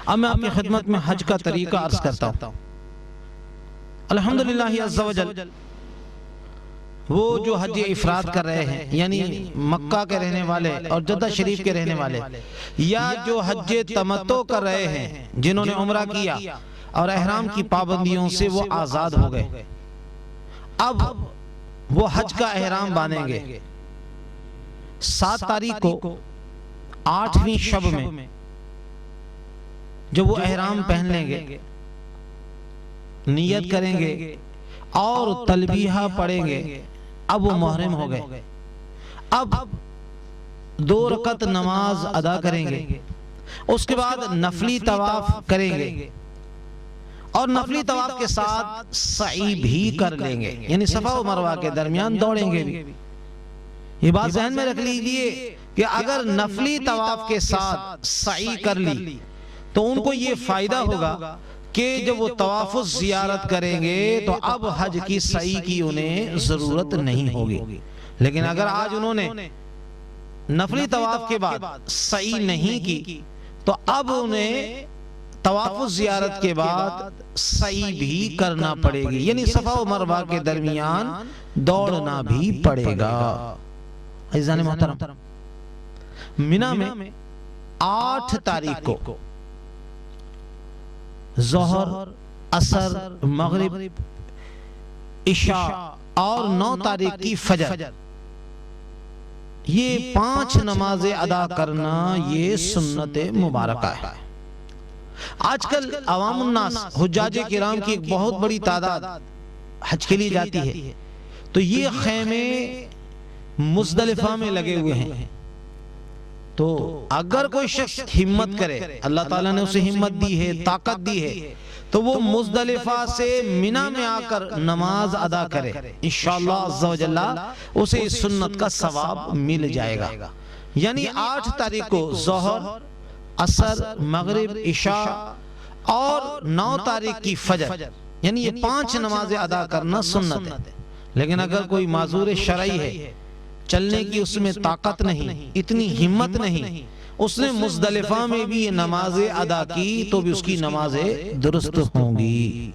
اب میں آپ کی خدمت میں حج کا طریقہ عرض کرتا ہوں۔ الحمدللہ عز و جل، وہ جو حج افراد کر رہے ہیں، یعنی مکہ کے رہنے والے اور جدہ شریف کے رہنے والے، یا جو حج تمتع کر رہے ہیں، جنہوں نے عمرہ کیا اور احرام کی پابندیوں سے وہ آزاد ہو گئے، اب وہ حج کا احرام باندھیں گے۔ 7 تاریخ کو 8ویں شب میں جب وہ احرام پہن لیں گے، نیت کریں گے اور تلبیہ پڑھیں گے، اب وہ محرم ہو گئے۔ اب 2 رکعت نماز ادا کریں گے، اس کے بعد نفلی طواف کریں گے اور نفلی طواف کے ساتھ سعی بھی کر لیں گے، یعنی صفا و مروہ کے درمیان دوڑیں گے بھی۔ یہ بات ذہن میں رکھ لیجئے کہ اگر نفلی طواف کے ساتھ سعی کر لی تو ان کو یہ فائدہ ہوگا کہ جب وہ طواف زیارت کریں گے تو اب حج کی سعی کی انہیں ضرورت نہیں ہوگی۔ لیکن اگر آج انہوں نے نفلی طواف کے بعد سعی نہیں کی تو اب انہیں طواف زیارت کے بعد سعی بھی کرنا پڑے گی، یعنی صفا و مروہ کے درمیان دوڑنا بھی پڑے گا۔ عزیزان محترم، منی میں 8 تاریخ کو ظہر، عصر، مغرب، عشاء اور 9 تاریخ کی فجر، یہ 5 نمازیں ادا کرنا یہ سنت مبارکہ ہے۔ آج کل عوام الناس، حجاج کرام کی ایک بہت بڑی تعداد حج کے لیے جاتی ہے، تو یہ خیمے مزدلفہ میں لگے ہوئے ہیں۔ تو اگر کوئی شخص ہمت کرے، اللہ تعالیٰ نے اسے ہمت دی ہے، طاقت دی ہے، تو وہ مزدلفہ سے منی میں آ کر نماز ادا کرے، انشاءاللہ عز و جل اسے اس سنت کا ثواب مل جائے گا۔ یعنی 8 تاریخ کو ظہر، عصر، مغرب، عشاء اور 9 تاریخ کی فجر، یعنی یہ 5 نمازیں ادا کرنا سنت ہے۔ لیکن اگر کوئی معذور شرعی ہے، چلنے کی اس میں طاقت نہیں، اتنی ہمت نہیں، اس نے مزدلفہ میں بھی یہ نمازیں ادا کی تو بھی اس کی نمازیں درست ہوں گی۔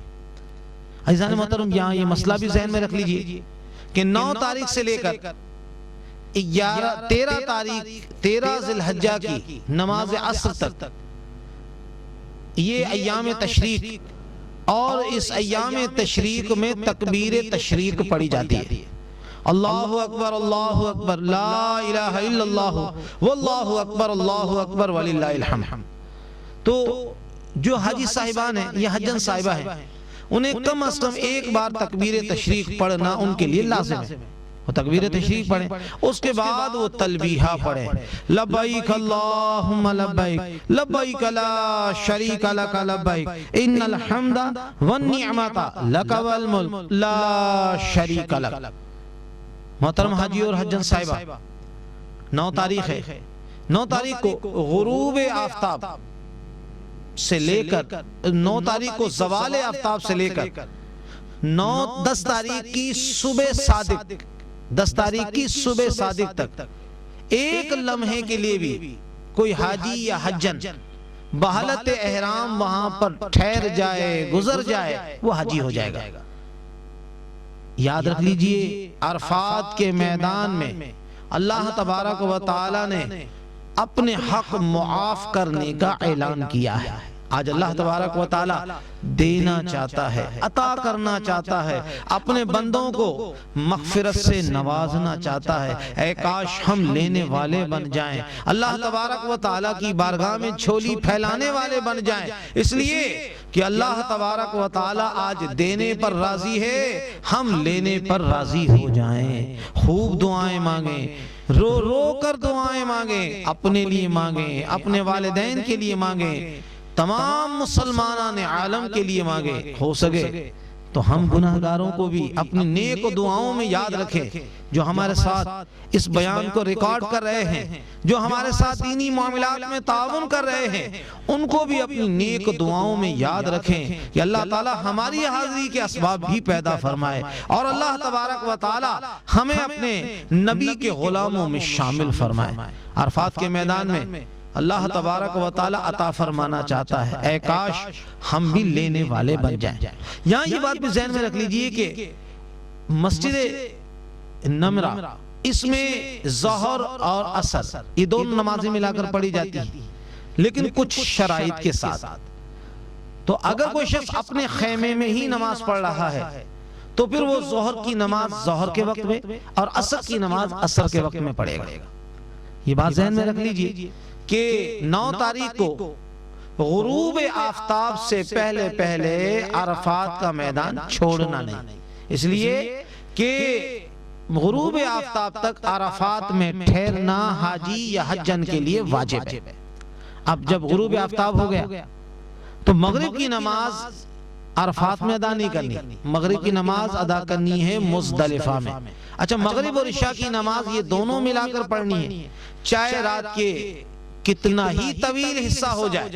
عزیزان محترم، یہاں یہ مسئلہ بھی ذہن میں رکھ لیجئے کہ 9 تاریخ سے لے کر 13 ذی الحجہ کی نماز عصر تک یہ ایام تشریق، اور اس ایام تشریق میں تکبیر تشریق پڑھی جاتی ہے۔ اللہ اکبر اللہ اکبر لا الہ الا اللہ واللہ اکبر وللہ الحمد۔ تو جو حاجی صاحبان ہیں یا حجن صاحبہ ہیں، انہیں کم از کم ایک بار تکبیر تشریق پڑھنا ان کے لیے لازم ہے۔ وہ تکبیر تشریق پڑھیں، اس کے بعد وہ تلبیہ پڑھیں، لبیک اللہم لبیک لبیک لا شریک لک لبیک ان الحمد والنعمت لک والملک لا شریک لک۔ محترم حاجی اور حجن صاحبہ، 9 تاریخ ہے، 9 تاریخ کو غروب آفتاب سے لے کر 9 تاریخ کو زوال آفتاب سے لے کر 10 تاریخ کی صبح صادق، 10 تاریخ کی صبح صادق تک ایک لمحے کے لیے بھی کوئی حاجی یا حجن بحالت احرام وہاں پر ٹھہر جائے، گزر جائے، وہ حاجی ہو جائے گا۔ یاد رکھ لیجئے، عرفات کے میدان میں اللہ تبارک و تعالی نے اپنے حق معاف کرنے کا اعلان کیا ہے۔ آج اللہ تبارک و تعالی دینا چاہتا ہے، عطا کرنا چاہتا ہے، اپنے بندوں کو مغفرت سے نوازنا چاہتا ہے۔ اے کاش ہم لینے والے بن جائیں، اللہ تبارک و تعالی کی بارگاہ میں جھولی پھیلانے والے بن جائیں، اس لیے کہ اللہ تبارک و تعالی آج دینے پر راضی ہے، ہم لینے پر راضی ہو جائیں۔ خوب دعائیں مانگیں، رو رو کر دعائیں مانگیں، اپنے لیے مانگیں، اپنے والدین کے لیے مانگیں، تمام مسلمانان عالم کے لیے مانگیں۔ ہو سکے تو ہم گناہگاروں کو بھی اپنی نیک دعاؤں میں یاد رکھیں، جو ہمارے ساتھ اس بیان کو ریکارڈ کر رہے ہیں، جو ہمارے ساتھ دینی معاملات میں تعاون کر رہے ہیں، ان کو بھی اپنی نیک دعاؤں میں یاد رکھیں کہ اللہ تعالی ہماری حاضری کے اسباب بھی پیدا فرمائے، اور اللہ تبارک و تعالی ہمیں اپنے نبی کے غلاموں میں شامل فرمائے۔ عرفات کے میدان میں اللہ تبارک و تعالی عطا فرمانا چاہتا ہے، اے کاش ہم بھی لینے والے بن جائیں۔ یہاں یہ بات بھی ذہن میں رکھ لیجئے کہ مسجد نمرہ، اس میں ظہر اور عصر یہ دونوں نمازیں ملا کر پڑھی جاتی ہیں، لیکن کچھ شرائط کے ساتھ۔ تو اگر کوئی شخص اپنے خیمے میں ہی نماز پڑھ رہا ہے تو پھر وہ ظہر کی نماز ظہر کے وقت میں اور عصر کی نماز عصر کے وقت میں پڑھے گا۔ یہ بات ذہن میں رکھ لیجئے کہ 9 تاریخ کو غروب آفتاب سے پہلے پہلے عرفات کا میدان چھوڑنا نہیں، اس لیے کہ غروب آفتاب تک عرفات میں ٹھہرنا حاجی یا حجن کے لیے واجب ہے۔ اب جب غروب آفتاب ہو گیا تو مغرب کی نماز عرفات میں ادا نہیں کرنی، مغرب کی نماز ادا کرنی ہے مزدلفہ میں۔ اچھا، مغرب اور عشاء کی نماز یہ دونوں ملا کر پڑھنی ہے، چاہے رات کے کتنا ہی طویل حصہ ہو جائے،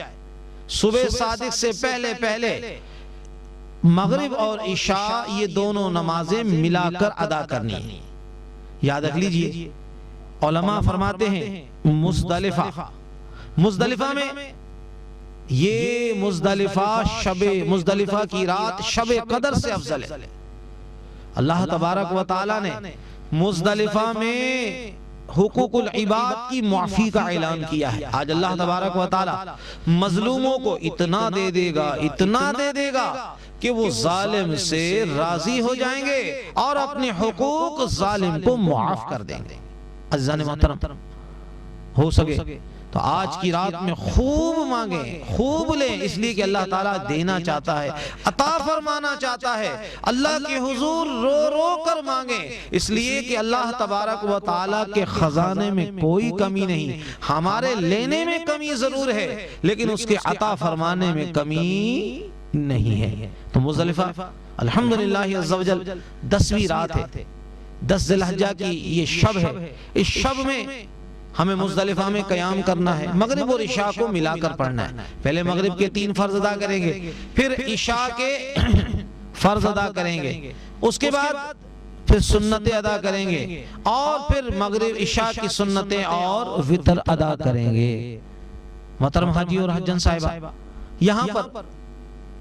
صبح صادق سے پہلے پہلے مغرب اور عشاء یہ دونوں نمازیں ملا کر ادا کرنی ہے۔ یاد رکھ لیجئے، علماء فرماتے ہیں مزدلفہ میں یہ مزدلفہ کی رات شب قدر سے افضل ہے۔ اللہ تبارک و تعالی نے مزدلفہ میں حقوق العباد کی معافی کا اعلان کیا ہے۔ آج اللہ تبارک و تعالی مظلوموں کو اتنا دے دے گا کہ وہ ظالم سے راضی ہو جائیں گے اور اپنے حقوق ظالم کو معاف کر دیں گے۔ عزیزان محترم، ہو سکے تو آج کی رات میں خوب مانگیں، خوب لیں، اس لیے کہ اللہ تعالیٰ دینا چاہتا ہے، عطا فرمانا چاہتا ہے۔ اللہ کے حضور رو رو کر مانگیں، اس لیے کہ اللہ تبارک و تعالیٰ کے خزانے میں کوئی کمی نہیں۔ ہمارے لینے میں کمی ضرور ہے، لیکن اس کے عطا فرمانے میں کمی نہیں ہے۔ تو مزدلفہ الحمدللہ عز و جل 10ویں رات ہے، 10 ذی الحجہ کی یہ شب ہے۔ اس شب میں ہمیں مزدلفہ میں قیام کرنا ہے، مغرب اور عشاء کو ملا کر پڑھنا ہے۔ پہلے مغرب کے 3 فرض ادا کریں گے، پھر عشاء کے فرض ادا کریں گے، اس کے بعد پھر سنتیں ادا کریں گے، اور پھر مغرب عشاء کی سنتیں اور وتر ادا کریں گے۔ محترم حاجی اور حجن صاحبہ، یہاں پر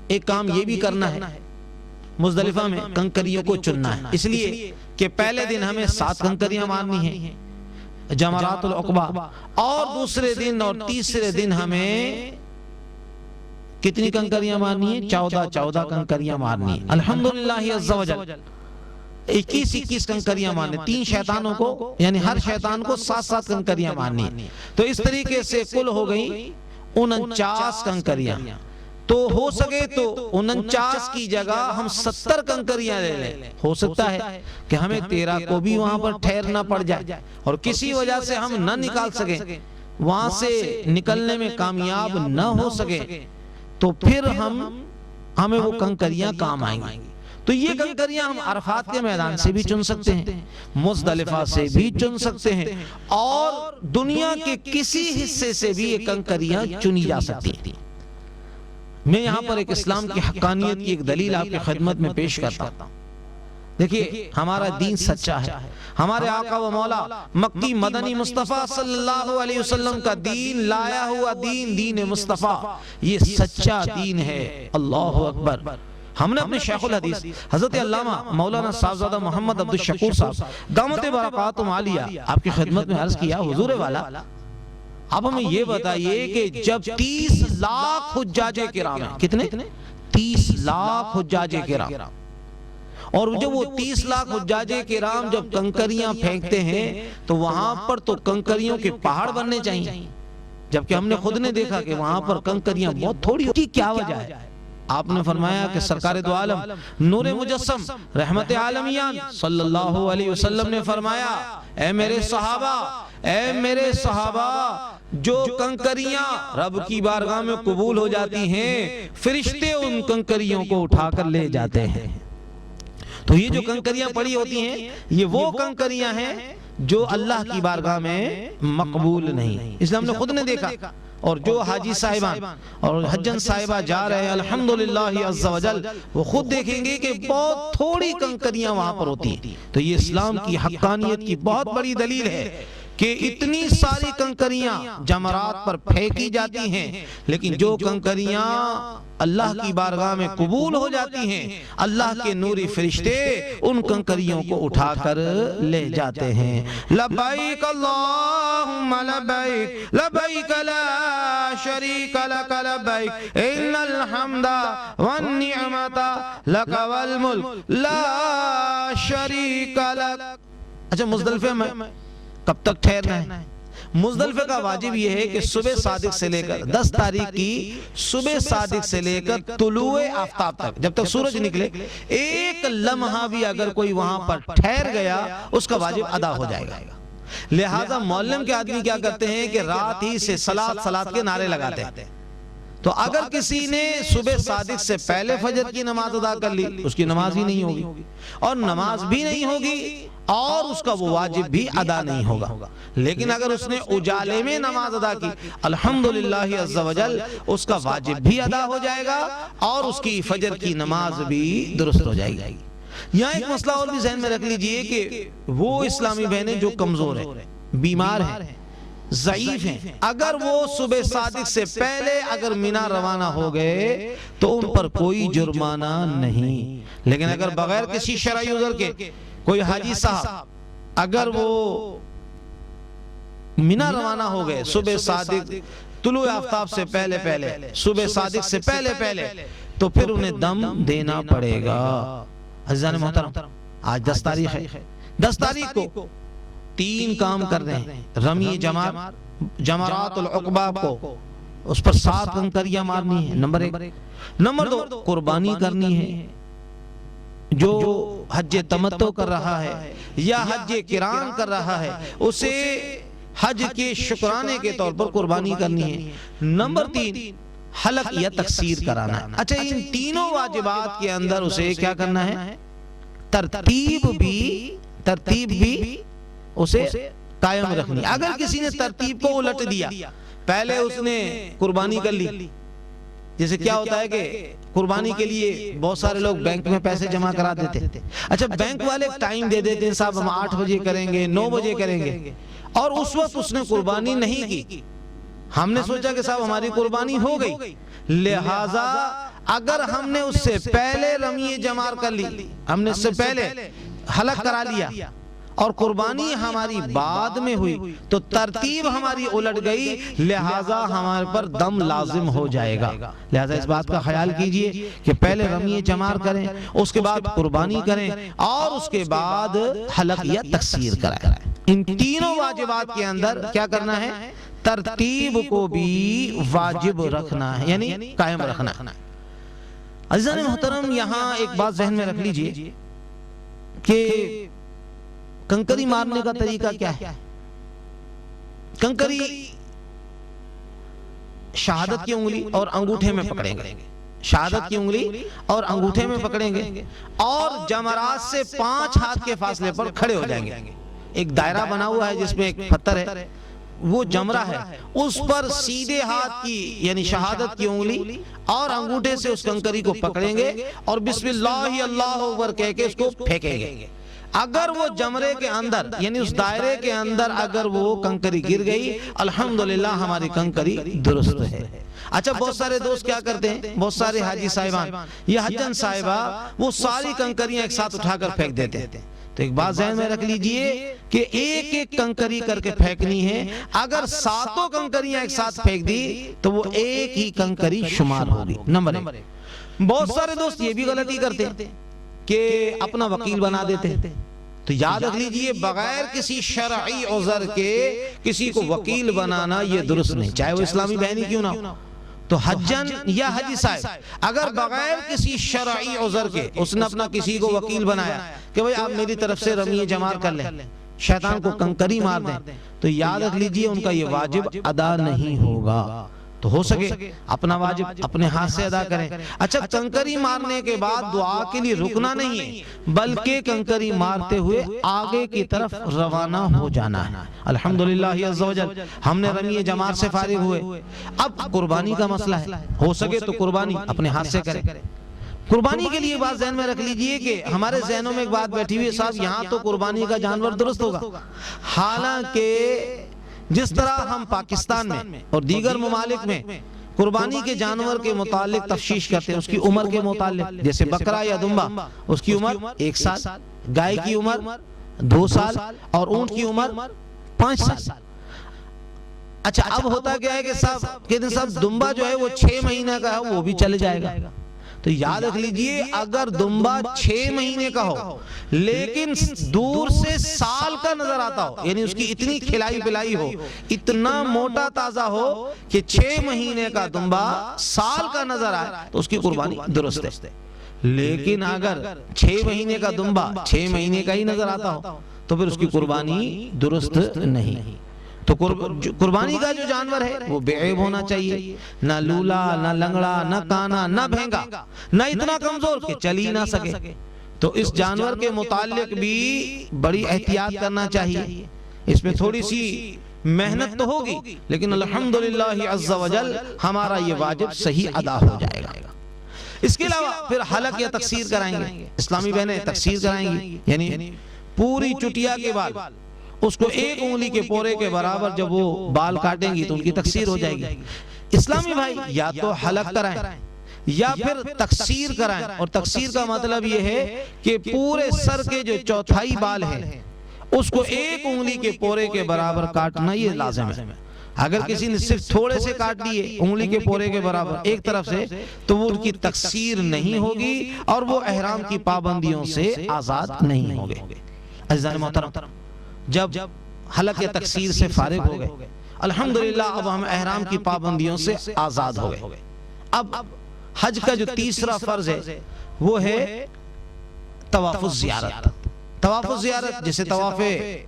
ایک کام یہ بھی کرنا ہے، مزدلفہ میں کنکریوں کو چننا ہے، اس لیے کہ پہلے دن ہمیں 7 کنکریاں مارنی ہیں، جمرات العقبہ، اور دوسرے دن اور تیسرے دن ہمیں کتنی کنکریاں مارنی ہیں؟ 14 کنکریاں مارنی ہیں۔ الحمدللہ عز و جل 21 کنکریاں مارنی، 3 شیطانوں کو، یعنی ہر شیطان کو 7 کنکریاں مارنی ہیں۔ تو اس طریقے سے کل ہو گئی 49 کنکریاں۔ تو ہو سکے تو 49 کی جگہ ہم 70 کنکریاں لے لیں۔ ہو سکتا ہے کہ ہمیں 13 کو بھی وہاں پر ٹھہرنا پڑ جائے اور کسی وجہ سے ہم نہ نکال سکیں، وہاں سے نکلنے میں کامیاب نہ ہو سکے، تو پھر ہمیں وہ کنکریاں کام آئیں گی۔ تو یہ کنکریاں ہم عرفات کے میدان سے بھی چن سکتے ہیں، مزدلفہ سے بھی چن سکتے ہیں، اور دنیا کے کسی حصے سے بھی یہ کنکریاں چنی جا سکتی ہیں۔ میں یہاں پر ایک اسلام کی حقانیت کی ایک دلیل آپ کی خدمت میں پیش کرتا ہوں۔ دیکھیے، ہمارا دین سچا ہے، ہمارے آقا و مولا مکی مدنی مصطفیٰ صلی اللہ علیہ وسلم کا دین، لایا ہوا دین، دین مصطفیٰ، یہ سچا دین ہے۔ اللہ اکبر۔ ہم نے اپنے شیخ الحدیث حضرت علامہ مولانا صاحبزادہ محمد عبد الشکور صاحب دامت برکاتہم عالیہ آپ کی خدمت میں عرض کیا، حضور والا اب ہمیں یہ بتائیے کہ جب 30 لاکھ حجاج کرام ہیں، کتنے؟ 30 لاکھ حجاج کرام، اور جب وہ 30 لاکھ حجاج کرام جب کنکریاں پھینکتے ہیں تو وہاں پر تو کنکریوں کے پہاڑ بننے چاہیے، جبکہ ہم نے خود نے دیکھا کہ وہاں پر کنکریاں بہت تھوڑی ہوتی. کیا وجہ ہے؟ آپ نے فرمایا کہ سرکار دو عالم نور مجسم رحمت عالمیان صلی اللہ علیہ وسلم نے فرمایا، اے میرے صحابہ، جو کنکریاں رب کی بارگاہ میں قبول ہو جاتی ہیں، فرشتے ان کنکریوں کو اٹھا کر لے جاتے ہیں. تو یہ جو کنکریاں پڑی ہوتی ہیں یہ وہ کنکریاں ہیں جو اللہ کی بارگاہ میں مقبول نہیں. اس لیے ہم نے خود نے دیکھا، اور جو حاجی صاحبان اور حجن صاحبہ جا رہے ہیں الحمدللہ عز و جل، وہ خود دیکھیں گے کہ بہت تھوڑی کنکریاں وہاں پر ہوتی ہیں. تو یہ اسلام کی حقانیت کی بہت بڑی دلیل ہے کہ اتنی ساری کنکریاں جمرات پر پھینکی جاتی ہیں، لیکن جو کنکریاں اللہ کی بارگاہ میں قبول ہو جاتی ہیں، اللہ کے نوری فرشتے ان کنکریوں کو اٹھا کر لے جاتے ہیں. لبیک اللہم لبیک لبیک لا شریک لک لبیک ان الحمد والنعمت لک والملک لا شریک لک. اچھا، مزدلفہ میں کب تک ٹھہرنا ہے؟ مزدلفہ کا واجب یہ ہے کہ صبح صادق سے لے کر 10 تاریخ کی صبح صادق سے لے کر طلوع آفتاب تک، جب تک سورج نکلے، ایک لمحہ بھی اگر کوئی وہاں پر ٹھہر گیا اس کا واجب ادا ہو جائے گا. لہٰذا معلم کے آدمی کیا کرتے ہیں کہ رات ہی سے صلاۃ کے نعرے لگاتے ہیں. تو اگر کسی نے صبح صادق سے پہلے فجر کی نماز ادا کر لی، اس کی نماز ہی نہیں ہوگی، اور نماز بھی نہیں ہوگی اور اس کا وہ واجب بھی ادا نہیں ہوگا. لیکن اگر اس نے اجالے میں نماز ادا کی، الحمدللہ عز و جل اس کا واجب بھی ادا ہو جائے گا اور اس کی فجر کی نماز بھی درست ہو جائے گی. یہاں ایک مسئلہ اور بھی ذہن میں رکھ لیجئے کہ وہ اسلامی بہنیں جو کمزور ہیں، بیمار ہیں، ضعیف ہیں، اگر وہ صبح صادق سے پہلے اگر مینا روانہ ہو گئے تو ان پر کوئی جرمانہ نہیں. لیکن اگر بغیر کسی شرعی عذر کے کوئی حاجی صاحب اگر وہ مینا روانہ ہو گئے صبح صادق طلوع آفتاب سے پہلے صبح صادق سے پہلے تو پھر انہیں دم دینا پڑے گا. عزیزان محترم، آج 10 تاریخ ہے. 10 تاریخ کو 3 کام کر رہے ہیں. رمی جمرات العقبہ کو اس پر 7 کنکریاں مارنی ہے، نمبر 1. نمبر 2، قربانی کرنی ہے. جو حج تمتع کر رہا ہے یا حج قران کر رہا ہے اسے حج کے شکرانے کے طور پر قربانی کرنی ہے. نمبر 3، حلق یا تقصیر کرانا ہے. اچھا، ان تینوں واجبات کے اندر اسے کیا کرنا ہے؟ ترتیب بھی اسے قائم رکھنی. اگر کسی نے ترتیب کو الٹ دیا، پہلے اس نے قربانی کر لی، جیسے کیا ہوتا ہے کہ قربانی کے لیے بہت سارے لوگ بینک میں پیسے جمع کرا دیتے. اچھا، بینک والے ٹائم دے دیتے ہیں، صاحب ہم 8 بجے کریں گے، 9 بجے کریں گے، اور اس وقت اس نے قربانی نہیں کی. ہم نے سوچا کہ صاحب ہماری قربانی ہو گئی، لہٰذا اگر ہم نے اس سے پہلے رمی جمار کر لی، ہم نے اس سے پہلے حلق کرا لیا اور قربانی ہماری بعد میں ہوئی تو ترتیب ہماری الٹ گئی، لہٰذا ہمارے پر دم لازم ہو جائے گا. لہٰذا اس بات کا خیال کیجئے کہ پہلے رمی جمار کریں، اس کے بعد قربانی کریں، اور اس کے بعد حلق یا تقصیر کرائیں. ان تینوں واجبات کے اندر کیا کرنا ہے؟ ترتیب کو بھی واجب رکھنا ہے، یعنی قائم رکھنا ہے. عزیزان محترم، یہاں ایک بات ذہن میں رکھ لیجئے کہ کنکری مارنے کا طریقہ کیا ہے. کنکری شہادت کی انگلی اور انگوٹھے میں پکڑیں گے، شہادت کی انگلی اور انگوٹھے میں پکڑیں گے، اور جمرات سے 5 ہاتھ کے فاصلے پر کھڑے ہو جائیں گے. ایک دائرہ بنا ہوا ہے جس میں ایک پتھر ہے، وہ جمرہ ہے، اس پر سیدھے ہاتھ کی یعنی شہادت کی انگلی اور انگوٹھے سے اس کنکری کو پکڑیں گے اور بسم اللہ اللہ اکبر کہہ کے اس کو پھینکیں گے. اگر وہ جمرے کے اندر یعنی اس دائرے کے اندر اگر وہ کنکری گر گئی، الحمدللہ ہماری کنکری درست ہے. اچھا، بہت سارے دوست کیا کرتے ہیں، بہت سارے حاجی صاحبان یا حجن صاحبہ وہ ساری کنکریاں ایک ساتھ اٹھا کر پھینک دیتے ہیں. تو ایک بات ذہن میں رکھ لیجئے کہ ایک ایک کنکری کر کے پھینکنی ہے. اگر ساتوں کنکریاں ایک ساتھ پھینک دی تو وہ ایک ہی کنکری شمار ہوگی. نمبر ایک، بہت سارے دوست یہ بھی غلطی کرتے کہ اپنا وکیل بنا دیتے. تو یاد رکھ لیجئے بغیر کسی شرعی عذر کے کسی کو وکیل بنانا یہ درست نہیں، چاہے وہ اسلامی بہن ہی کیوں نہ ہو. تو حجن یا حجی صاحب اگر بغیر کسی شرعی عذر کے اس نے اپنا کسی کو وکیل بنایا کہ بھئی آپ میری طرف سے رمی جمار کر لیں، شیطان کو کنکری مار دیں، تو یاد رکھ لیجئے ان کا یہ واجب ادا نہیں ہوگا. تو ہو سکے اپنا واجب اپنے ہاتھ سے ادا کریں. اچھا، کنکری مارنے کے بعد دعا کے لیے رکنا نہیں ہے بلکہ کنکری مارتے ہوئے آگے کی طرف روانہ ہو جانا ہے. الحمدللہ عز و جل ہم نے رمی جمار سے فارغ ہوئے. اب قربانی کا مسئلہ ہے، ہو سکے تو قربانی اپنے ہاتھ سے کریں. قربانی کے لیے بات ذہن میں رکھ لیجئے کہ ہمارے ذہنوں میں ایک بات بیٹھی ہوئی ہے، صاحب یہاں تو قربانی کا جانور درست ہوگا. حالانکہ جس طرح ہم پاکستان میں اور دیگر ممالک میں قربانی کے جانور کے متعلق تفشیش کرتے ہیں، اس کی عمر کے متعلق، جیسے بکرا یا دمبا اس کی عمر 1 سال، گائے کی عمر 2 سال اور اونٹ کی عمر 5 سال. اچھا، اب ہوتا کیا ہے کہ صاحب دمبا جو ہے وہ 6 مہینہ کا ہے، وہ بھی چلے جائے گا. تو یاد رکھ لیجئے اگر دمبا 6 مہینے کا ہو لیکن دور سے سال کا نظر آتا ہو، یعنی اس کی اتنی کھلائی پلائی ہو، اتنا موٹا تازہ ہو کہ 6 مہینے کا دمبا سال کا نظر آئے تو اس کی قربانی درست ہے. لیکن اگر 6 مہینے کا دمبا 6 مہینے کا ہی نظر آتا ہو تو پھر اس کی قربانی درست نہیں. تو قربانی کا جو جانور ہے وہ بے عیب ہونا چاہیے، نہ لولا، نہ لنگڑا، نہ کانا، نہ بھینگا، نہ اتنا کمزور کہ چل ہی نہ سکے. تو اس جانور کے متعلق بھی بڑی احتیاط کرنا چاہیے. اس میں تھوڑی سی محنت تو ہوگی لیکن الحمدللہ عز و جل ہمارا یہ واجب صحیح ادا ہو جائے گا. اس کے علاوہ پھر حلق یا تقصیر کرائیں گے. اسلامی بہنیں تقصیر کرائیں گی، یعنی پوری چٹیا کے بعد اس کو 1 انگلی کے پورے کے برابر جب وہ بال کاٹیں گی تو ان کی تقصیر ہو جائے گی. اسلامی بھائی یا تو حلق کرائیں یا پھر تقصیر کرائیں. اور تقصیر کا مطلب یہ ہے کہ پورے سر کے جو چوتھائی بال ہیں اس کو 1 انگلی کے پورے کے برابر کاٹنا یہ لازم ہے. اگر کسی نے صرف تھوڑے سے کاٹ لیے انگلی کے پورے کے برابر ایک طرف سے تو وہ ان کی تقصیر نہیں ہوگی اور وہ احرام کی پابندیوں سے آزاد نہیں ہوں گے. عزیزان محترم، جب حلق یا تقصیر سے فارغ ہو گئے الحمدللہ اب ہم احرام کی پابندیوں سے آزاد ہو گئے. اب حج کا جو تیسرا فرض ہے وہ ہے طواف الزیارت. طواف الزیارت جسے طواف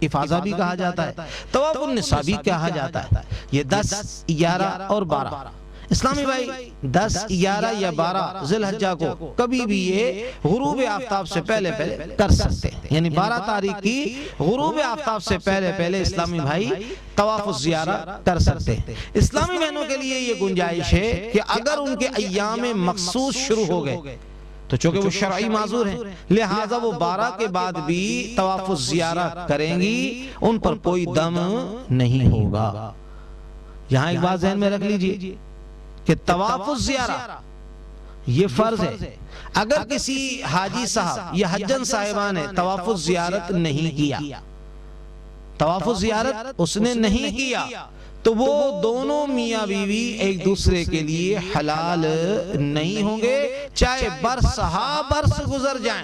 افاضہ بھی کہا جاتا ہے، طواف النساء بھی کہا جاتا ہے. یہ 10، 11 اور 12 اسلامی بھائی 10، 11 یا 12 ذی الحجہ کو کبھی بھی یہ غروب آفتاب سے پہلے کر سکتے ہیں. یعنی 12 تاریخ کی غروب آفتاب سے پہلے اسلامی بھائی طواف الزیارہ کر سکتے ہیں. اسلامی بہنوں کے لیے یہ گنجائش ہے کہ اگر ان کے ایام مخصوص شروع ہو گئے تو چونکہ وہ شرعی معذور ہیں لہٰذا وہ 12 کے بعد بھی طواف الزیارہ کریں گی، ان پر کوئی دم نہیں ہوگا. یہاں ایک بات ذہن میں رکھ لیجئے کہ طواف الزیارہ یہ فرض ہے. اگر کسی حاجی صاحب یا حجن صاحبہ نے طواف الزیارت نہیں کیا، طواف الزیارت اس نے نہیں کیا تو وہ دونوں میاں بیوی ایک دوسرے کے لیے حلال نہیں ہوں گے چاہے برس ہا برس گزر جائیں.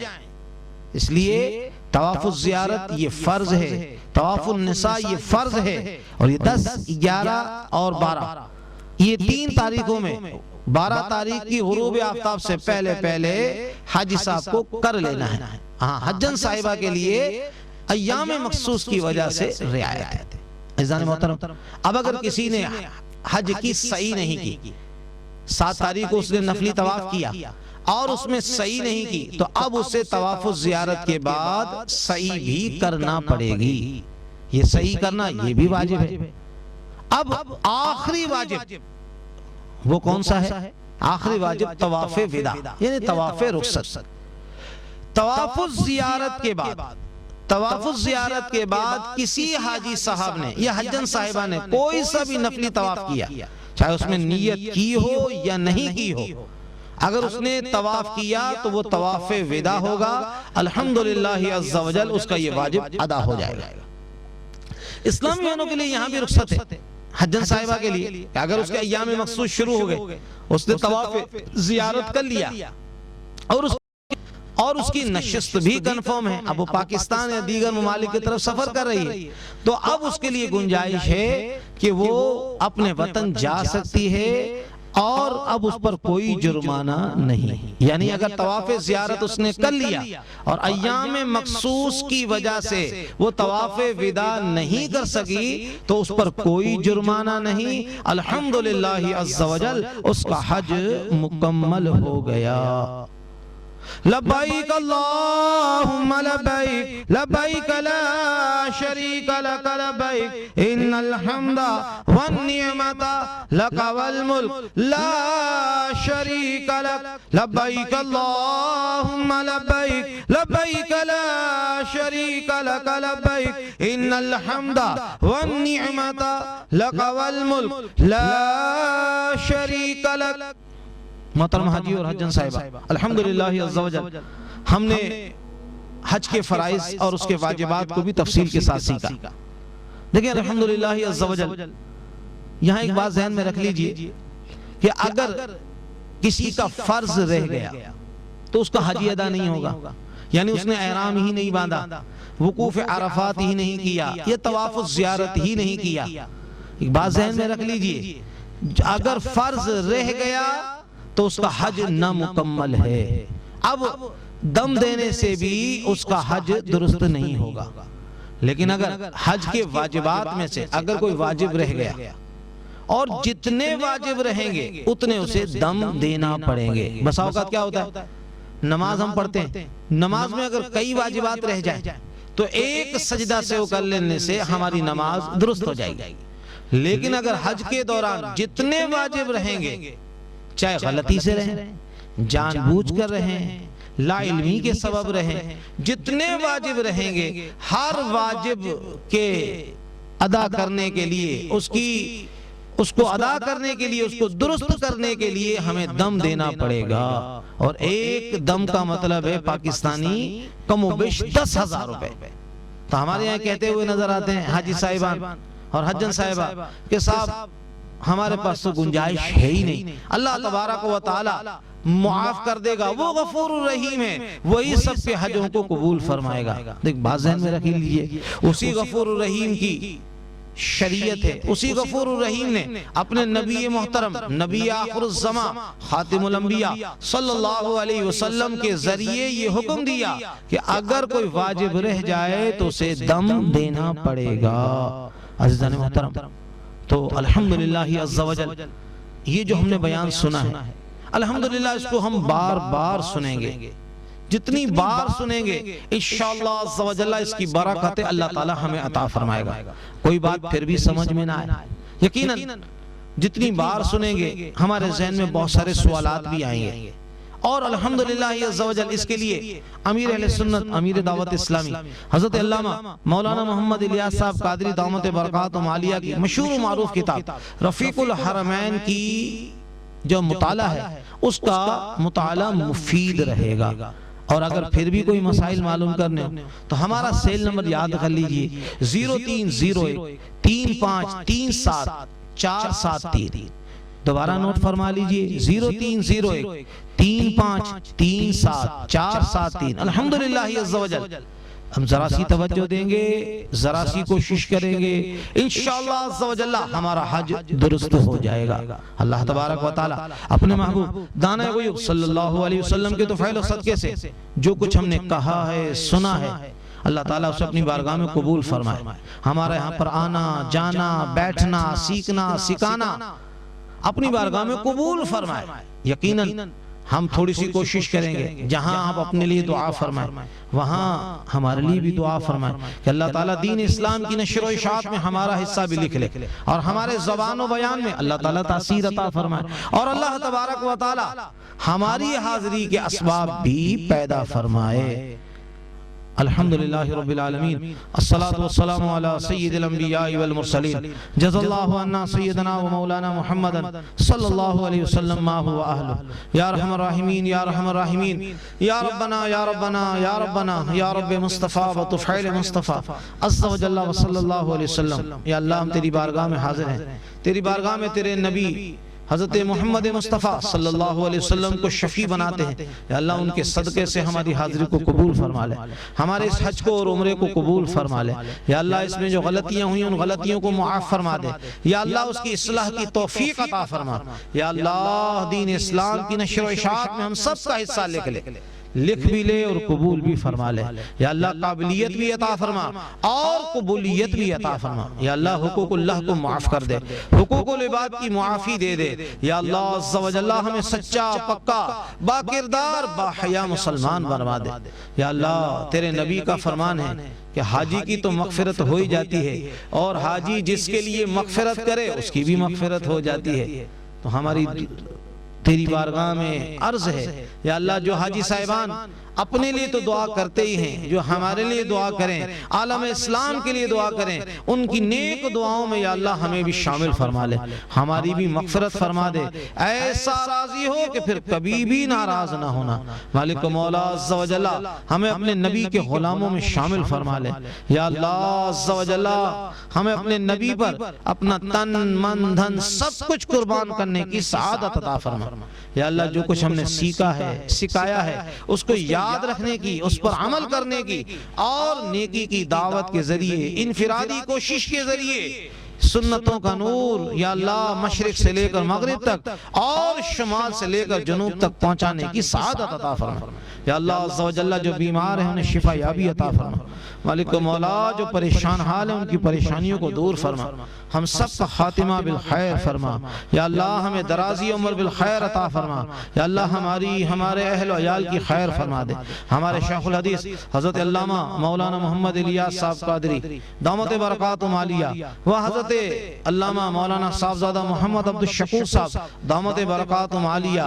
اس لیے طواف الزیارت یہ فرض ہے، طواف النساء یہ فرض ہے، اور یہ 10، 11 اور 12 یہ 3 تاریخوں میں 12 تاریخ کی غروب آفتاب سے پہلے حاجی صاحب کو کر لینا ہے. ہاں حجن صاحبہ کے لیے ایام مخصوص کی وجہ سے رعایت ہے. عزیزان محترم، اب اگر کسی نے حج کی صحیح نہیں کی، 7 تاریخ کو اس نے نفلی طواف کیا اور اس میں صحیح نہیں کی تو اب اسے طواف الزیارت کے بعد صحیح بھی کرنا پڑے گی. یہ صحیح کرنا یہ بھی واجب ہے. اب آخری واجب وہ کون سا ہے؟ آخری واجب طواف وداع یعنی طواف رخصت. طواف الزیارت کے بعد کسی حاجی صاحب نے یا حجن صاحبہ نے کوئی سا بھی نفلی طواف کیا، چاہے اس میں نیت کی ہو یا نہیں کی ہو، اگر اس نے طواف کیا تو وہ طواف وداع ہوگا، الحمدللہ عز و جل اس کا یہ واجب ادا ہو جائے گا۔ اسلامی بہنوں کے لیے یہاں بھی رخصت ہے، حجن صاحبہ کے لیے کہ اگر اس کے ایام مخصوص شروع ہو گئے، اس نے طواف زیارت کر لیا اور اس کی نشست بھی کنفرم ہے، اب وہ پاکستان یا دیگر ممالک کی طرف سفر کر رہی ہے، تو اب اس کے لیے گنجائش ہے کہ وہ اپنے وطن جا سکتی ہے اور اب اس پر کوئی جرمانہ نہیں۔ یعنی اگر طواف زیارت اس نے کر لیا اور ایام مخصوص کی وجہ سے وہ طواف وداع نہیں کر سکی تو اس پر کوئی جرمانہ نہیں، الحمدللہ عز و جل اس کا حج مکمل ہو گیا۔ لبیک اللہم لبیک لبیک لا شریک لک لبیک ان الحمد والنعمت لک والملک لا شریک لک لبیک اللہم لبیک لبیک لا شریک لک لبیک ان الحمد والنعمت لک والملک لا شریک لک۔ محترم حاجی اور حجن صاحبہ، الحمدللہ عز و جل ہم نے حج کے فرائض اور اس کے واجبات کو بھی تفصیل کے ساتھ سیکھا۔ دیکھیں الحمدللہ عز و جل یہاں ایک بات ذہن میں رکھ لیجئے کہ اگر کسی کا فرض رہ گیا تو اس کا حج ادا نہیں ہوگا، یعنی اس نے احرام ہی نہیں باندھا، وقوف عرفات ہی نہیں کیا، یہ طواف زیارت ہی نہیں کیا۔ ایک بات ذہن میں رکھ لیجئے، اگر فرض رہ گیا تو اس کا حج نامکمل ہے، اب دم دینے سے بھی اس کا حج درست نہیں ہوگا۔ لیکن اگر حج کے واجبات میں سے اگر کوئی واجب رہ گیا اور جتنے واجب رہیں گے اتنے اسے دم دینا پڑیں گے۔ بسا اوقات کیا ہوتا ہے، نماز ہم پڑھتے ہیں، نماز میں اگر کئی واجبات رہ جائیں تو ایک سجدہ سے کر لینے سے ہماری نماز درست ہو جائے گی۔ لیکن اگر حج کے دوران جتنے واجب رہیں گے، چاہے غلطی سے رہیں، جان بوجھ کر رہیں، لا علمی کے سبب رہیں، جتنے واجب رہیں گے ہر واجب کے ادا کرنے کے لیے اس کو ادا کرنے کے لیے، اس کو درست کرنے کے لیے ہمیں دم دینا پڑے گا، اور ایک دم کا مطلب ہے پاکستانی کم و بیش 10,000 روپے۔ تو ہمارے یہاں کہتے ہوئے نظر آتے ہیں حاجی صاحبان اور حجن صاحبہ کہ صاحب ہمارے پاس تو گنجائش ہے ہی نہیں، اللہ تبارک و تعالی معاف کر دے گا، وہ غفور الرحیم ہے، وہی سب کے حجوں کو قبول فرمائے گا۔ دیکھ بات ذہن میں رکھ لیجئے، اسی غفور الرحیم کی شریعت ہے، اسی غفور الرحیم نے اپنے نبی محترم، نبی آخر الزمان، خاتم الانبیاء صلی اللہ علیہ وسلم کے ذریعے یہ حکم دیا کہ اگر کوئی واجب رہ جائے تو اسے دم دینا پڑے گا۔ عزیزان محترم، تو الحمدللہ عز و جل یہ جو ہم نے بیان سنا ہے، الحمدللہ اس کو ہم بار بار سنیں گے، جتنی بار سنیں گے انشاءاللہ عز و جل اس کی برکت اللہ تعالی ہمیں عطا فرمائے گا۔ کوئی بات پھر بھی سمجھ میں نہ آئے، یقیناً جتنی بار سنیں گے ہمارے ذہن میں بہت سارے سوالات بھی آئیں گے، اور الحمدللہ عز و جل اس کے لیے امیر اہل سنت، امیر دعوت اسلامی حضرت علامہ مولانا محمد الیاس صاحب قادری دامت برکات عالیہ کی مشہور و معروف کتاب رفیق الحرمین کی جو مطالعہ ہے اس کا مطالعہ مفید رہے گا۔ اور اگر پھر بھی کوئی مسائل معلوم کرنے ہو تو ہمارا سیل نمبر یاد کر لیجئے 0301 3537 473، دوبارہ نوٹ فرما لیجئے 0301 3537 473۔ الحمدللہ عز و جل ہم ذرا سی توجہ دیں گے، ذرا سی کوشش کریں گے، انشاءاللہ عز و جل ہمارا حج درست ہو جائے گا۔ اللہ تبارک و تعالی اپنے محبوب دانۂ غیوب صلی اللہ علیہ وسلم کے طفیل و صدقے سے جو کچھ ہم نے کہا ہے، سنا ہے، اللہ تعالیٰ اسے اپنی بارگاہ میں قبول فرمائے۔ ہمارا یہاں پر آنا جانا بیٹھنا سیکھنا سکھانا اپنی بارگاہ میں قبول فرمائے۔ یقیناً ہم تھوڑی سی کوشش کریں گے، جہاں آپ اپنے لیے دعا فرمائیں وہاں ہمارے لیے بھی دعا فرمائیں کہ اللہ تعالیٰ دین اسلام کی نشر و اشاعت میں ہمارا حصہ بھی لکھ لے، اور ہمارے زبان و بیان میں اللہ تعالیٰ تاثیر عطا فرمائے، اور اللہ تبارک و تعالیٰ ہماری حاضری کے اسباب بھی پیدا فرمائے۔ الحمدللہ رب العالمین، الصلاة والسلام علی سید الانبیاء والمرسلین، جزا اللہ عنا سیدنا و مولانا محمد صلی اللہ علیہ وسلم ما هو اہلہ، یا رحم الراحمین یا رحم الراحمین، یا ربنا یا ربنا یا ربنا یا رب مصطفیٰ و طفیل مصطفیٰ عز و جل و صلی اللہ علیہ وسلم۔ یا اللہ ہم تیری بارگاہ میں حاضر ہیں، تیری بارگاہ میں تیرے نبی حضرت محمد مصطفیٰ صلی اللہ علیہ وسلم کو شفیع بناتے ہیں۔ یا اللہ ان کے صدقے سے ہماری حاضری کو قبول فرما لے، ہمارے اس حج کو اور عمرے کو قبول فرما لے۔ یا اللہ اس میں جو غلطیاں ہوئیں ان غلطیوں کو معاف فرما دے، یا اللہ اس کی اصلاح کی توفیق عطا فرما۔ یا اللہ دین اسلام کی نشر و اشاعت میں ہم سب کا حصہ لکھ بھی لے اور قبول بھی فرما لے۔ یا اللہ قابلیت بھی عطا فرما اور قبولیت بھی عطا فرما۔ یا اللہ حقوق اللہ کو معاف کر دے، حقوق العباد کی معافی دے دے۔ یا اللہ عز و جل ہمیں سچا پکا با کردار با حیا مسلمان بنوا دے۔ یا اللہ تیرے نبی کا فرمان ہے کہ حاجی کی تو مغفرت ہو ہی جاتی ہے، اور حاجی جس کے لیے مغفرت کرے اس کی بھی مغفرت ہو جاتی ہے۔ تو ہماری تیری بارگاہ میں عرض ہے یا اللہ جو حاجی صاحبان اپنے لیے تو دعا کرتے ہی ہیں، جو ہمارے لیے دعا کریں، عالم اسلام کے لیے دعا کریں، ان کی نیک دعاؤں میں یا اللہ ہمیں بھی شامل فرما لے، ہماری بھی مغفرت فرما دے، ایسا راضی ہو کہ پھر کبھی بھی ناراض نہ ہونا۔ مالک و مولا عز و جل ہمیں اپنے نبی کے غلاموں میں شامل فرما لے۔ یا اللہ عز و جل ہمیں اپنے نبی پر اپنا تن من دھن سب کچھ قربان کرنے کی سعادت عطا فرما۔ یا اللہ جو کچھ ہم نے سیکھا ہے سکھایا ہے اس کو یاد رکھنے کی، اس پر عمل کرنے کی، اور نیکی کی دعوت کے ذریعے، انفرادی کوشش کے ذریعے سنتوں کا نور یا اللہ مشرق سے لے کر مغرب تک اور شمال سے لے کر جنوب تک پہنچانے کی سعادت عطا فرما۔ یا اللہ عز و جل جو بیمار ہیں انہیں شفا یابی عطا فرما۔ مالک و مولا جو پریشان حال ہیں ان کی پریشانیوں کو دور فرما، ہم سب کا خاتمہ بالخیر فرما۔ یا اللہ ہمیں درازی عمر بالخیر عطا فرما۔ یا اللہ ہمارے اہل و عیال کی خیر فرما دے۔ ہمارے شیخ الحدیث حضرت علامہ مولانا محمد الیاس صاحب قادری دامت برکاتہم عالیہ و حضرت علامہ مولانا صاحبزادہ محمد عبد الشکور صاحب دامت برکاتہم عالیہ،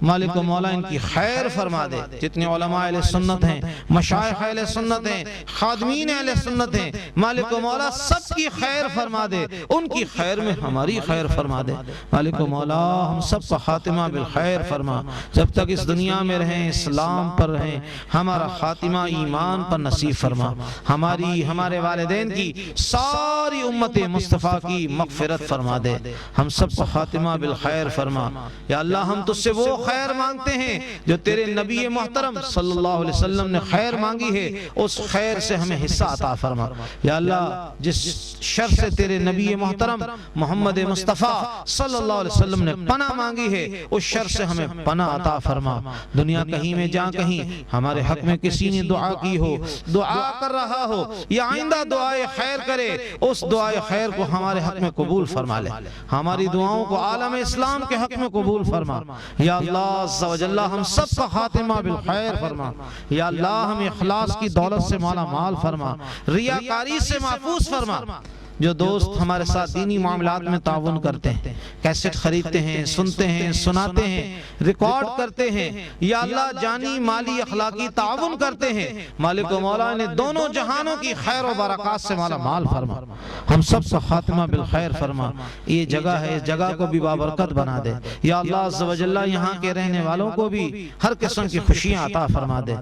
مالک و مولا ان کی خیر فرما دے۔ جتنے علماء اہل سنت ہیں، مشائخ اہل سنت ہیں، خادمین اہل سنت ہیں، مالک و مولا سب کی خیر فرما دے، ان کی خیر میں ہماری خیر فرما دے۔ مالک و مولا ہم سب کا خاتمہ بالخیر فرما، جب تک اس دنیا میں رہیں اسلام پر رہیں، ہمارا خاتمہ ایمان پر نصیب فرما۔ ہمارے والدین کی ساری امت مصطفیٰ کی مغفرت فرما دے، ہم سب کا خاتمہ بالخیر فرما۔ یا اللہ ہم تجھ سے وہ خیر مانگتے ہیں جو تیرے نبی محترم صلی اللہ علیہ وسلم نے خیر مانگی ہے، اس خیر سے ہمیں حصہ عطا فرما۔ یا اللہ جس شر سے تیرے نبی محترم محمد مصطفیٰ صلی اللہ علیہ وسلم نے پناہ مانگی ہے، اس شر سے ہمیں پناہ عطا فرما۔ دنیا کہیں میں جہاں کہیں ہمارے حق میں کسی نے دعا کی ہو، دعا کر رہا ہو یا آئندہ دعائے خیر کرے، اس دعائے خیر کو ہمارے حق میں قبول فرما لے، ہماری دعاؤں کو عالم اسلام کے حق میں قبول فرما۔ یا اللہ عز و جل ہم سب کا خاتمہ بالخیر فرما۔ یا اللہ ہمیں اخلاص کی دولت سے مالا مال فرما، ریاکاری سے محفوظ فرما۔ جو دوست ہمارے ساتھ دینی معاملات میں تعاون کرتے ہیں، کیسٹ خریدتے ہیں، سنتے ہیں، سناتے ہیں، ریکارڈ کرتے ہیں، یا اللہ جانی مالی اخلاقی تعاون کرتے ہیں، مالک و مولا نے دونوں جہانوں کی خیر و برکات سے مالا مال فرما، ہم سب کا خاتمہ بالخیر فرما۔ یہ جگہ ہے، اس جگہ کو بھی بابرکت بنا دے۔ یا اللہ عز و جل یہاں کے رہنے والوں کو بھی ہر قسم کی خوشیاں عطا فرما دے،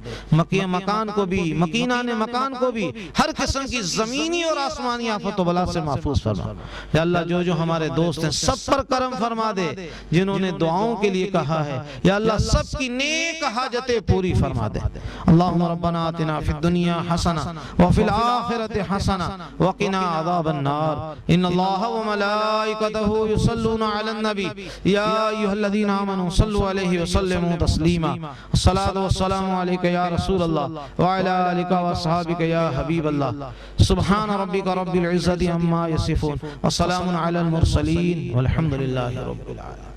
مکان کو بھی، مکینان مکان کو بھی ہر قسم کی زمینی اور آسمانی آفت و بلا سے محفوظ فرما۔ یا اللہ جو ہمارے دوست ہیں سب پر کرم فرما دے، جنہوں نے دعاؤں کے لیے کہا ہے، یا اللہ سب کی نیک حاجتیں پوری فرما دے۔ اللہم ربنا آتنا فی الدنیا حسنہ وفی الآخرۃ حسنہ وقنا عذاب النار۔ ان اللہ وملائکتہ یصلون علی النبی یا ایھا الذین آمنوا صلوا علیہ وسلموا تسلیما۔ الصلاۃ والسلام علیک یا رسول اللہ وعلی آلک واصحابک یا حبیب اللہ۔ سبحان ربک رب العزۃ عما یصفون وسلام علی المرسلین والحمد للہ رب العالمین۔